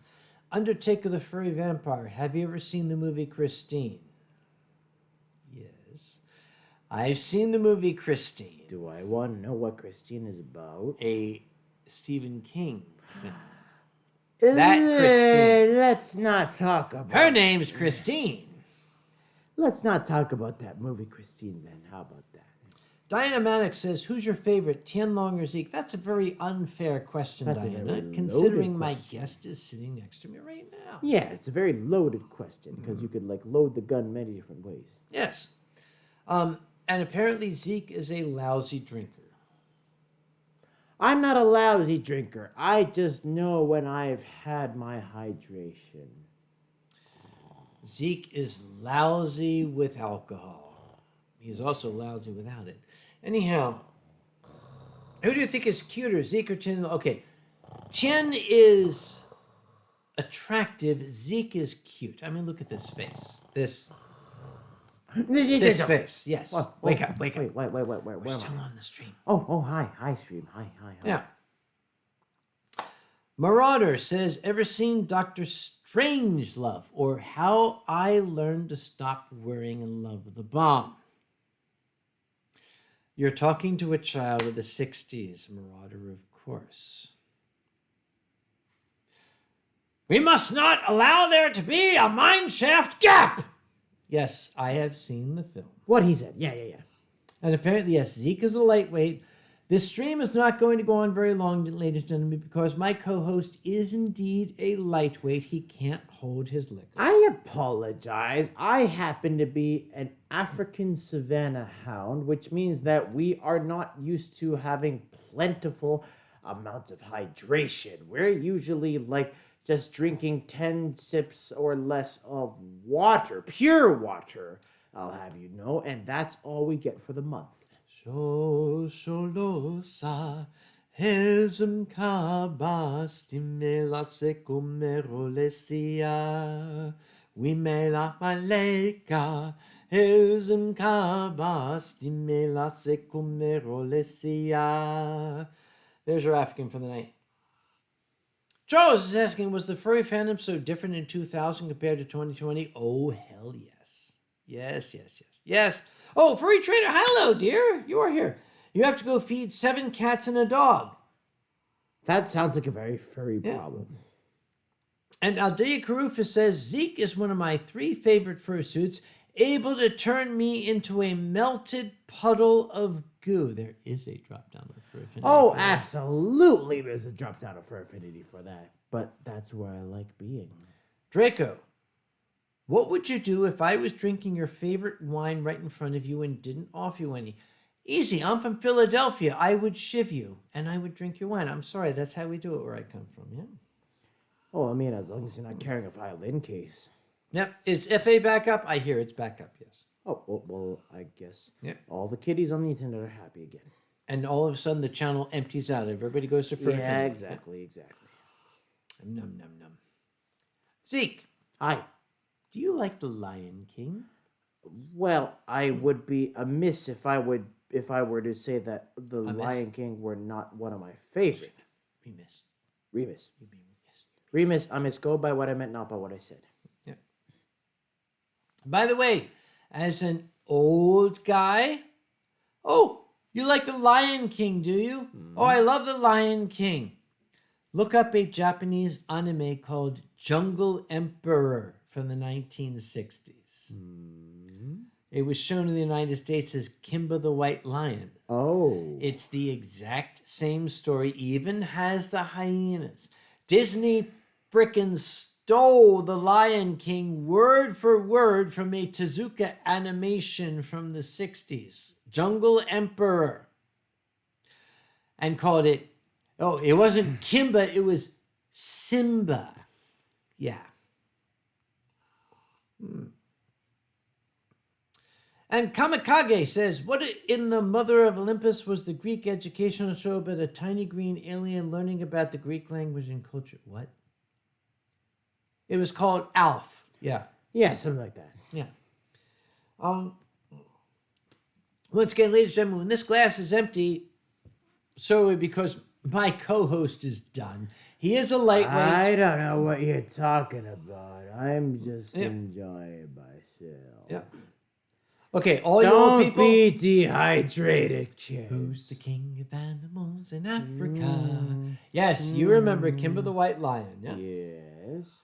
Undertaker the Furry Vampire. Have you ever seen the movie Christine? Yes. I've seen the movie Christine. Do I want to know what Christine is about? A Stephen King film. That Christine. Let's not talk about... Her name's Christine. Let's not talk about that movie Christine then. How about that? Diana Maddox says, who's your favorite, Tianlong or Zeke? That's a very unfair question, That's Diana, considering my guest is sitting next to me right now. Yeah, it's a very loaded question, because you could, load the gun many different ways. Yes. And apparently Zeke is a lousy drinker. I'm not a lousy drinker. I just know when I've had my hydration. Zeke is lousy with alcohol. He's also lousy without it. Anyhow, who do you think is cuter, Zeke or Chen? Okay, Chen is attractive. Zeke is cute. I mean, look at this face. This face. Yes. Wake up. Wait. We're still on the stream. Oh, hi, stream. Hi. Yeah. Marauder says, ever seen Dr. Strangelove or How I Learned to Stop Worrying and Love the Bomb? You're talking to a child of the 60s, Marauder, of course. We must not allow there to be a mineshaft gap. Yes, I have seen the film. What he said. Yeah. And apparently, yes, Zeke is a lightweight. This stream is not going to go on very long, ladies and gentlemen, because my co-host is indeed a lightweight. He can't hold his liquor. I apologize. I happen to be an African savanna hound, which means that we are not used to having plentiful amounts of hydration. We're usually like just drinking 10 sips or less of water, pure water, I'll have you know, and that's all we get for the month. Sholosa hezum kabas timela secumerolesia. We me la maleka hezum kabas timela secumerolesia. There's your African for the night. Charles is asking, was the furry fandom so different in 2000 compared to 2020? Oh, hell yes. Yes. Oh, furry trainer, hello, dear. You are here. You have to go feed 7 cats and a dog. That sounds like a very furry problem. And Aldea Carufus says, Zeke is one of my 3 favorite fursuits, able to turn me into a melted puddle of goo. There is a drop down of fur affinity. Oh, absolutely. There's a drop down of fur affinity for that. But that's where I like being. Draco, what would you do if I was drinking your favorite wine right in front of you and didn't offer you any? Easy, I'm from Philadelphia. I would shiv you, and I would drink your wine. I'm sorry, that's how we do it where I come from, yeah? Oh, I mean, as long as you're not carrying a violin case. Yep. Is FA back up? I hear it's back up, yes. Oh, well I guess Yep. all the kitties on the internet are happy again. And all of a sudden the channel empties out. Everybody goes to fur affinity. Exactly. Num. Zeke, Hi. do you like The Lion King? Well, I would be amiss if I were to say that The Amiss? Lion King were not one of my favorite. Remus. Remus. You'd be remiss. Remus, I must go by what I meant, not by what I said. Yeah. By the way, as an old guy, oh, you like The Lion King, do you? Oh, I love The Lion King. Look up a Japanese anime called Jungle Emperor from the 1960s. It was shown in the United States as Kimba the White Lion. Oh. It's the exact same story, even has the hyenas. Disney frickin' stole The Lion King word for word from a Tezuka animation from the 60s, Jungle Emperor, and called it, oh, it wasn't Kimba, it was Simba. Yeah. And Kamikage says, what in the Mother of Olympus was the Greek educational show about a tiny green alien learning about the Greek language and culture? What? It was called Alf. Yeah. Yeah, something like that. Yeah. Once again, ladies and gentlemen, when this glass is empty, so because my co-host is done. He is a lightweight. I don't know what you're talking about. I'm just enjoying myself. Yep. Okay, all you Don't old people. be dehydrated, kid. Who's the king of animals in Africa? Yes, you remember Kimba the White Lion. Yeah. Yes.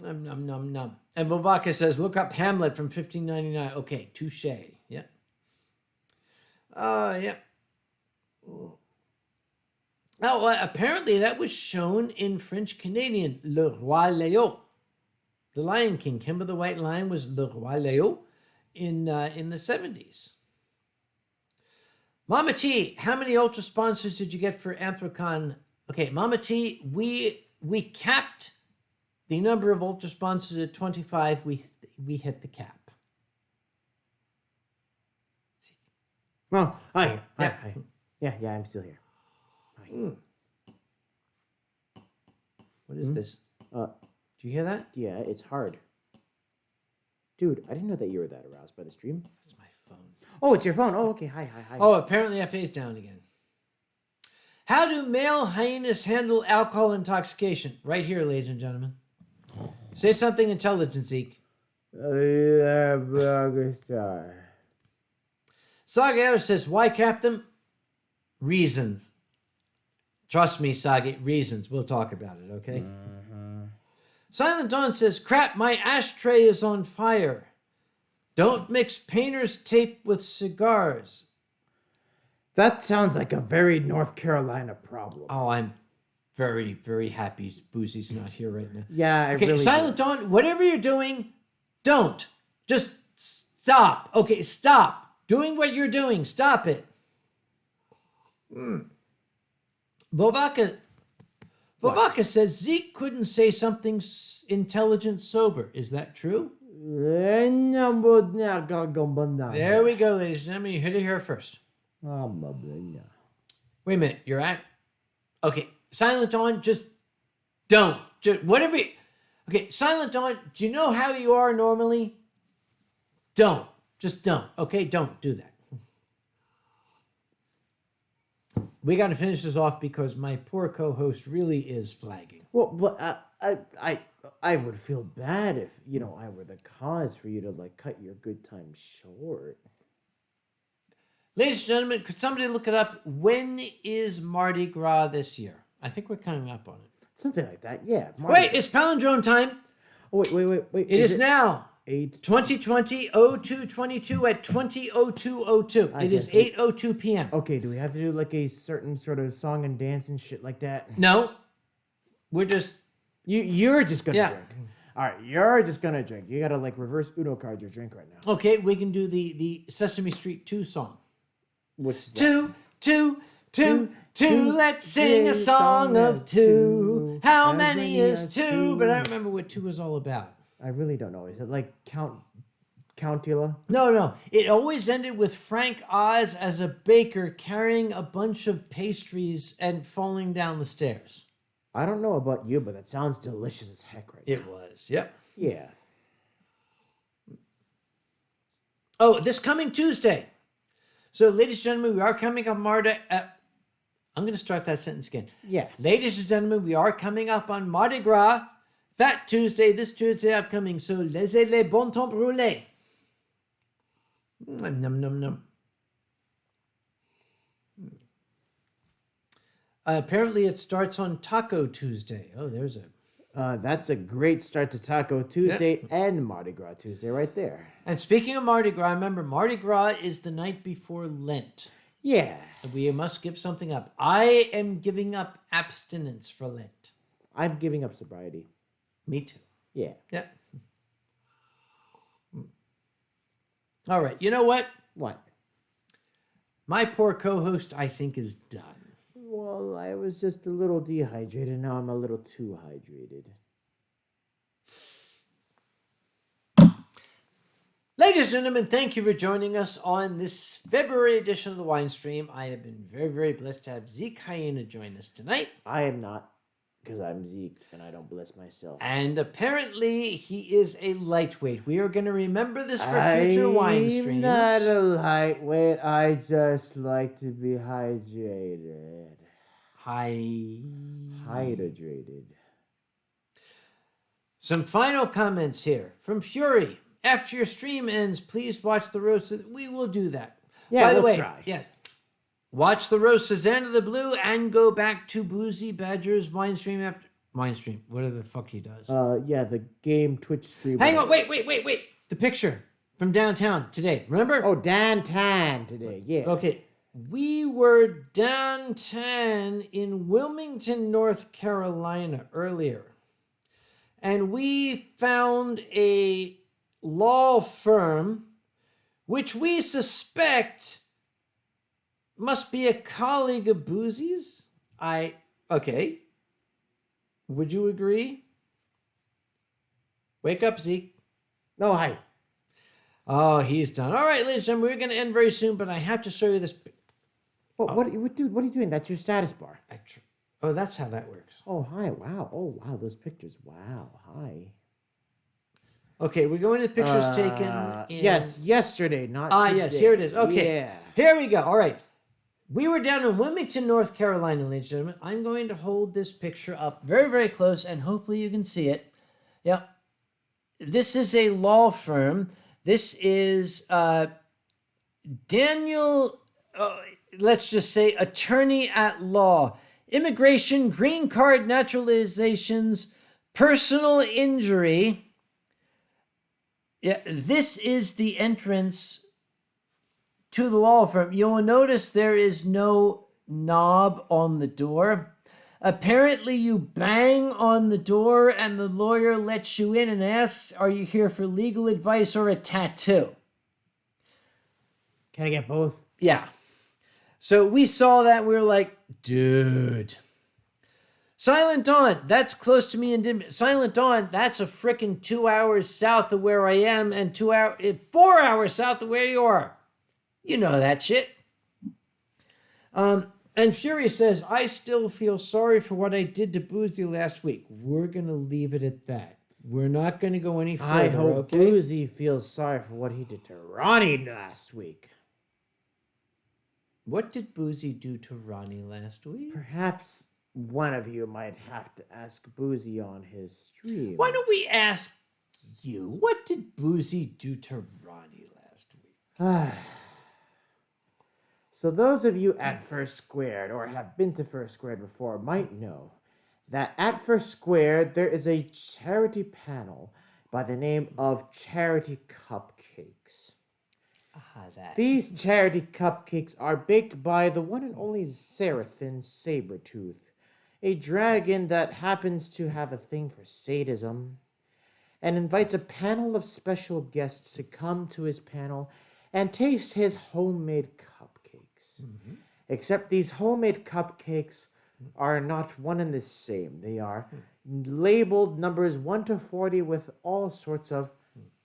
Num. And Bobaka says, look up Hamlet from 1599. Okay, touche. Yeah. Yeah. Oh, apparently that was shown in French Canadian, Le Roi Léo. The Lion King, Kimba the White Lion was Le Roi Léo in the 70s. Mama T, how many ultra sponsors did you get for Anthrocon? Okay, Mama T, we capped the number of ultra sponsors at 25. We hit the cap. Well, hi. Yeah. Hi. Yeah, I'm still here. Hi. What is this? Do you hear that? Yeah, it's hard. Dude, I didn't know that you were that aroused by the stream. That's my phone. Oh, it's your phone. Oh, okay. Hi. Oh, apparently FA's down again. How do male hyenas handle alcohol intoxication? Right here, ladies and gentlemen. Say something intelligent, Zeke. Saga says, why cap them? Reasons. Trust me, Saga, reasons. We'll talk about it, okay? Silent Dawn says, crap, my ashtray is on fire. Don't mix painter's tape with cigars. That sounds like a very North Carolina problem. Oh, I'm very, very happy Boozy's not here right now. Yeah, I Okay, really Silent Dawn, whatever you're doing, don't. Just stop. Okay, stop. Doing what you're doing. Stop it. Vovaka says Zeke couldn't say something intelligent sober. Is that true? There we go, ladies and gentlemen. You heard it here first. Wait a minute. You're at... Okay, Silent Dawn, just don't. Just whatever... Okay, Silent Dawn, do you know how you are normally? Don't. Just don't. Okay, don't do that. We got to finish this off because my poor co-host really is flagging. Well, but I would feel bad if, I were the cause for you to, cut your good time short. Ladies and gentlemen, could somebody look it up? When is Mardi Gras this year? I think we're coming up on it. Something like that, yeah. Wait, it's palindrome time. Oh, wait. It is now 8 2020-02-22 at 20:02:02. It is 8:02 p.m. Okay, do we have to do a certain sort of song and dance and shit like that? No, we're just... You're just gonna Yeah. drink. All right, you're just gonna drink. You gotta reverse Uno card your drink right now. Okay, we can do the Sesame Street 2 song. Which is Two, let's sing a song of two. How many is two? But I don't remember what 2 was all about. I really don't know. Is it Countula? No. It always ended with Frank Oz as a baker carrying a bunch of pastries and falling down the stairs. I don't know about you, but that sounds delicious as heck right now. It was, yep. Yeah. Oh, this coming Tuesday. So, ladies and gentlemen, we are coming up I'm going to start that sentence again. Yeah. Ladies and gentlemen, we are coming up on Mardi Gras, Fat Tuesday, this Tuesday upcoming. So, laissez les bon temps brûler. Nom. Apparently, it starts on Taco Tuesday. Oh, there's a... That's a great start to Taco Tuesday and Mardi Gras Tuesday right there. And speaking of Mardi Gras, remember, Mardi Gras is the night before Lent. Yeah. We must give something up. I am giving up abstinence for Lent. I'm giving up sobriety. Me too. Yeah. Yeah. All right. You know what? What? My poor co-host, I think, is done. Well, I was just a little dehydrated. Now I'm a little too hydrated. Ladies and gentlemen, thank you for joining us on this February edition of the Yeenstream. I have been very, very blessed to have Zeke Hyena join us tonight. I am not, because I'm Zeke and I don't bless myself. And apparently, he is a lightweight. We are going to remember this for future Yeenstreams. I'm not a lightweight. I just like to be hydrated. Hydrated. Some final comments here from Fury. After your stream ends, please watch the roast. We will do that. Yeah, By the we'll way, try. yeah. Watch the roast of Xander the Blue and go back to Boozy Badger's Yeenstream after Yeenstream. Whatever the fuck he does. Yeah, the game Twitch stream. Hang on, wait. The picture from downtown today. Remember? Oh, downtown today. Yeah. Okay. We were downtown in Wilmington, North Carolina earlier. And we found a law firm which we suspect must be a colleague of Boozy's. Okay. Would you agree? Wake up, Zeke. No, hi. Oh, he's done. All right, ladies and gentlemen, we're going to end very soon, but I have to show you this. What are you doing? That's your status bar. Oh, that's how that works. Oh, hi. Wow. Oh, wow. Those pictures. Wow. Hi. Okay, we're going to the pictures taken in... Yes, yesterday, not today. Yes, here it is. Okay, Yeah. Here we go. All right. We were down in Wilmington, North Carolina, ladies and gentlemen. I'm going to hold this picture up very, very close, and hopefully you can see it. Yeah. This is a law firm. This is Daniel, let's just say, attorney at law. Immigration, green card naturalizations, personal injury. Yeah, this is the entrance to the law firm. You'll notice there is no knob on the door. Apparently, you bang on the door and the lawyer lets you in and asks, are you here for legal advice or a tattoo? Can I get both? Yeah. So we saw that. We were like, dude. Silent Dawn, that's close to me and didn't. Silent Dawn, that's a frickin' 2 hours south of where I am and 4 hours south of where you are. You know that shit. And Fury says, I still feel sorry for what I did to Boozy last week. We're going to leave it at that. We're not going to go any further, I hope okay? Boozy feels sorry for what he did to Ronnie last week. What did Boozy do to Ronnie last week? Perhaps one of you might have to ask Boozy on his stream. Why don't we ask you, what did Boozy do to Ronnie last week? So those of you at First Squared or have been to First Squared before might know that at First Squared there is a charity panel by the name of Charity Cupcakes. These charity cupcakes are baked by the one and only Seraphin Sabretooth, a dragon that happens to have a thing for sadism, and invites a panel of special guests to come to his panel and taste his homemade cupcakes. Mm-hmm. Except these homemade cupcakes are not one and the same. They are labeled numbers 1 to 40 with all sorts of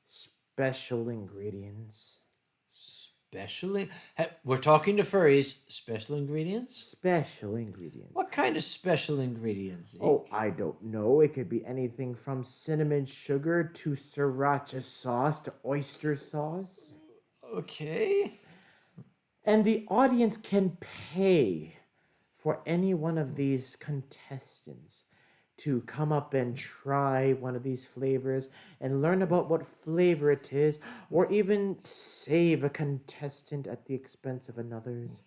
special ingredients. We're talking to furries. Special ingredients? Special ingredients. What kind of special ingredients, Zeke? Oh, I don't know. It could be anything from cinnamon sugar to sriracha sauce to oyster sauce. Okay. And the audience can pay for any one of these contestants to come up and try one of these flavors and learn about what flavor it is, or even save a contestant at the expense of another's.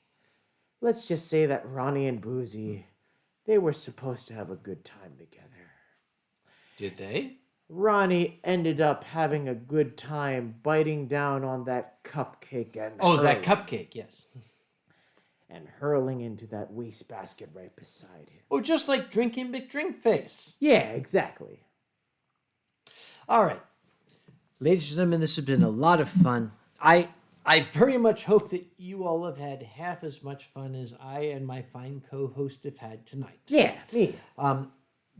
Let's just say that Ronnie and Boozy, they were supposed to have a good time together. Did they? Ronnie ended up having a good time biting down on that cupcake and that cupcake, yes. And hurling into that wastebasket right beside him. Oh, just like drinking McDrinkface. Yeah, exactly. All right. Ladies and gentlemen, this has been a lot of fun. I very much hope that you all have had half as much fun as I and my fine co-host have had tonight. Yeah, me.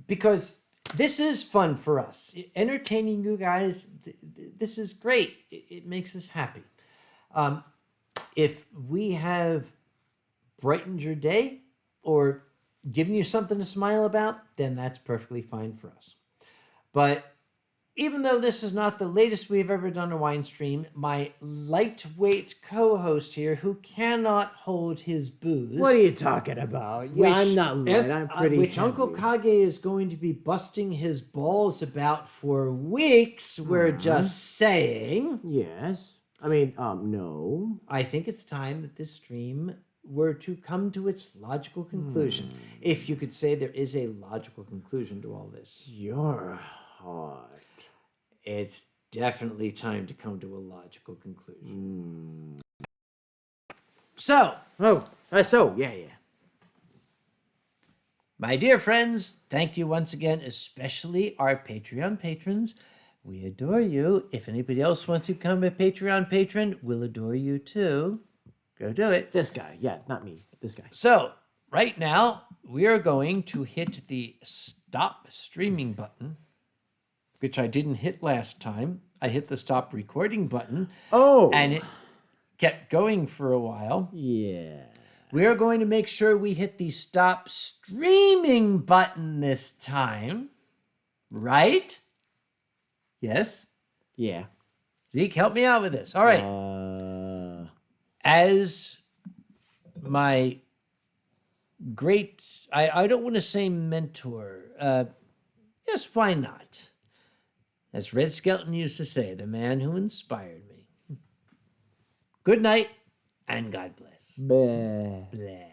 Because this is fun for us. Entertaining you guys, this is great. It makes us happy. If we have brightened your day or given you something to smile about, then that's perfectly fine for us. But even though this is not the latest we've ever done a wine stream, my lightweight co-host here, who cannot hold his booze... What are you talking about? I'm not light, I'm pretty Which heavy. Uncle Kage is going to be busting his balls about for weeks, we're just saying. Yes. I mean, no. I think it's time that this stream were to come to its logical conclusion. If you could say there is a logical conclusion to all this. You're hot. It's definitely time to come to a logical conclusion. So, Yeah. my dear friends, thank you once again, especially our Patreon patrons. We adore you. If anybody else wants to become a Patreon patron, we'll adore you too. Go do it. This guy. Yeah, not me. This guy. So, right now, we are going to hit the stop streaming button, which I didn't hit last time. I hit the stop recording button. Oh. And it kept going for a while. Yeah. We are going to make sure we hit the stop streaming button this time. Right? Yes? Yeah. Zeke, help me out with this. All right. As my great, I don't want to say mentor. Yes, why not? As Red Skelton used to say, the man who inspired me. Good night, and God bless. Bleh. Bleh.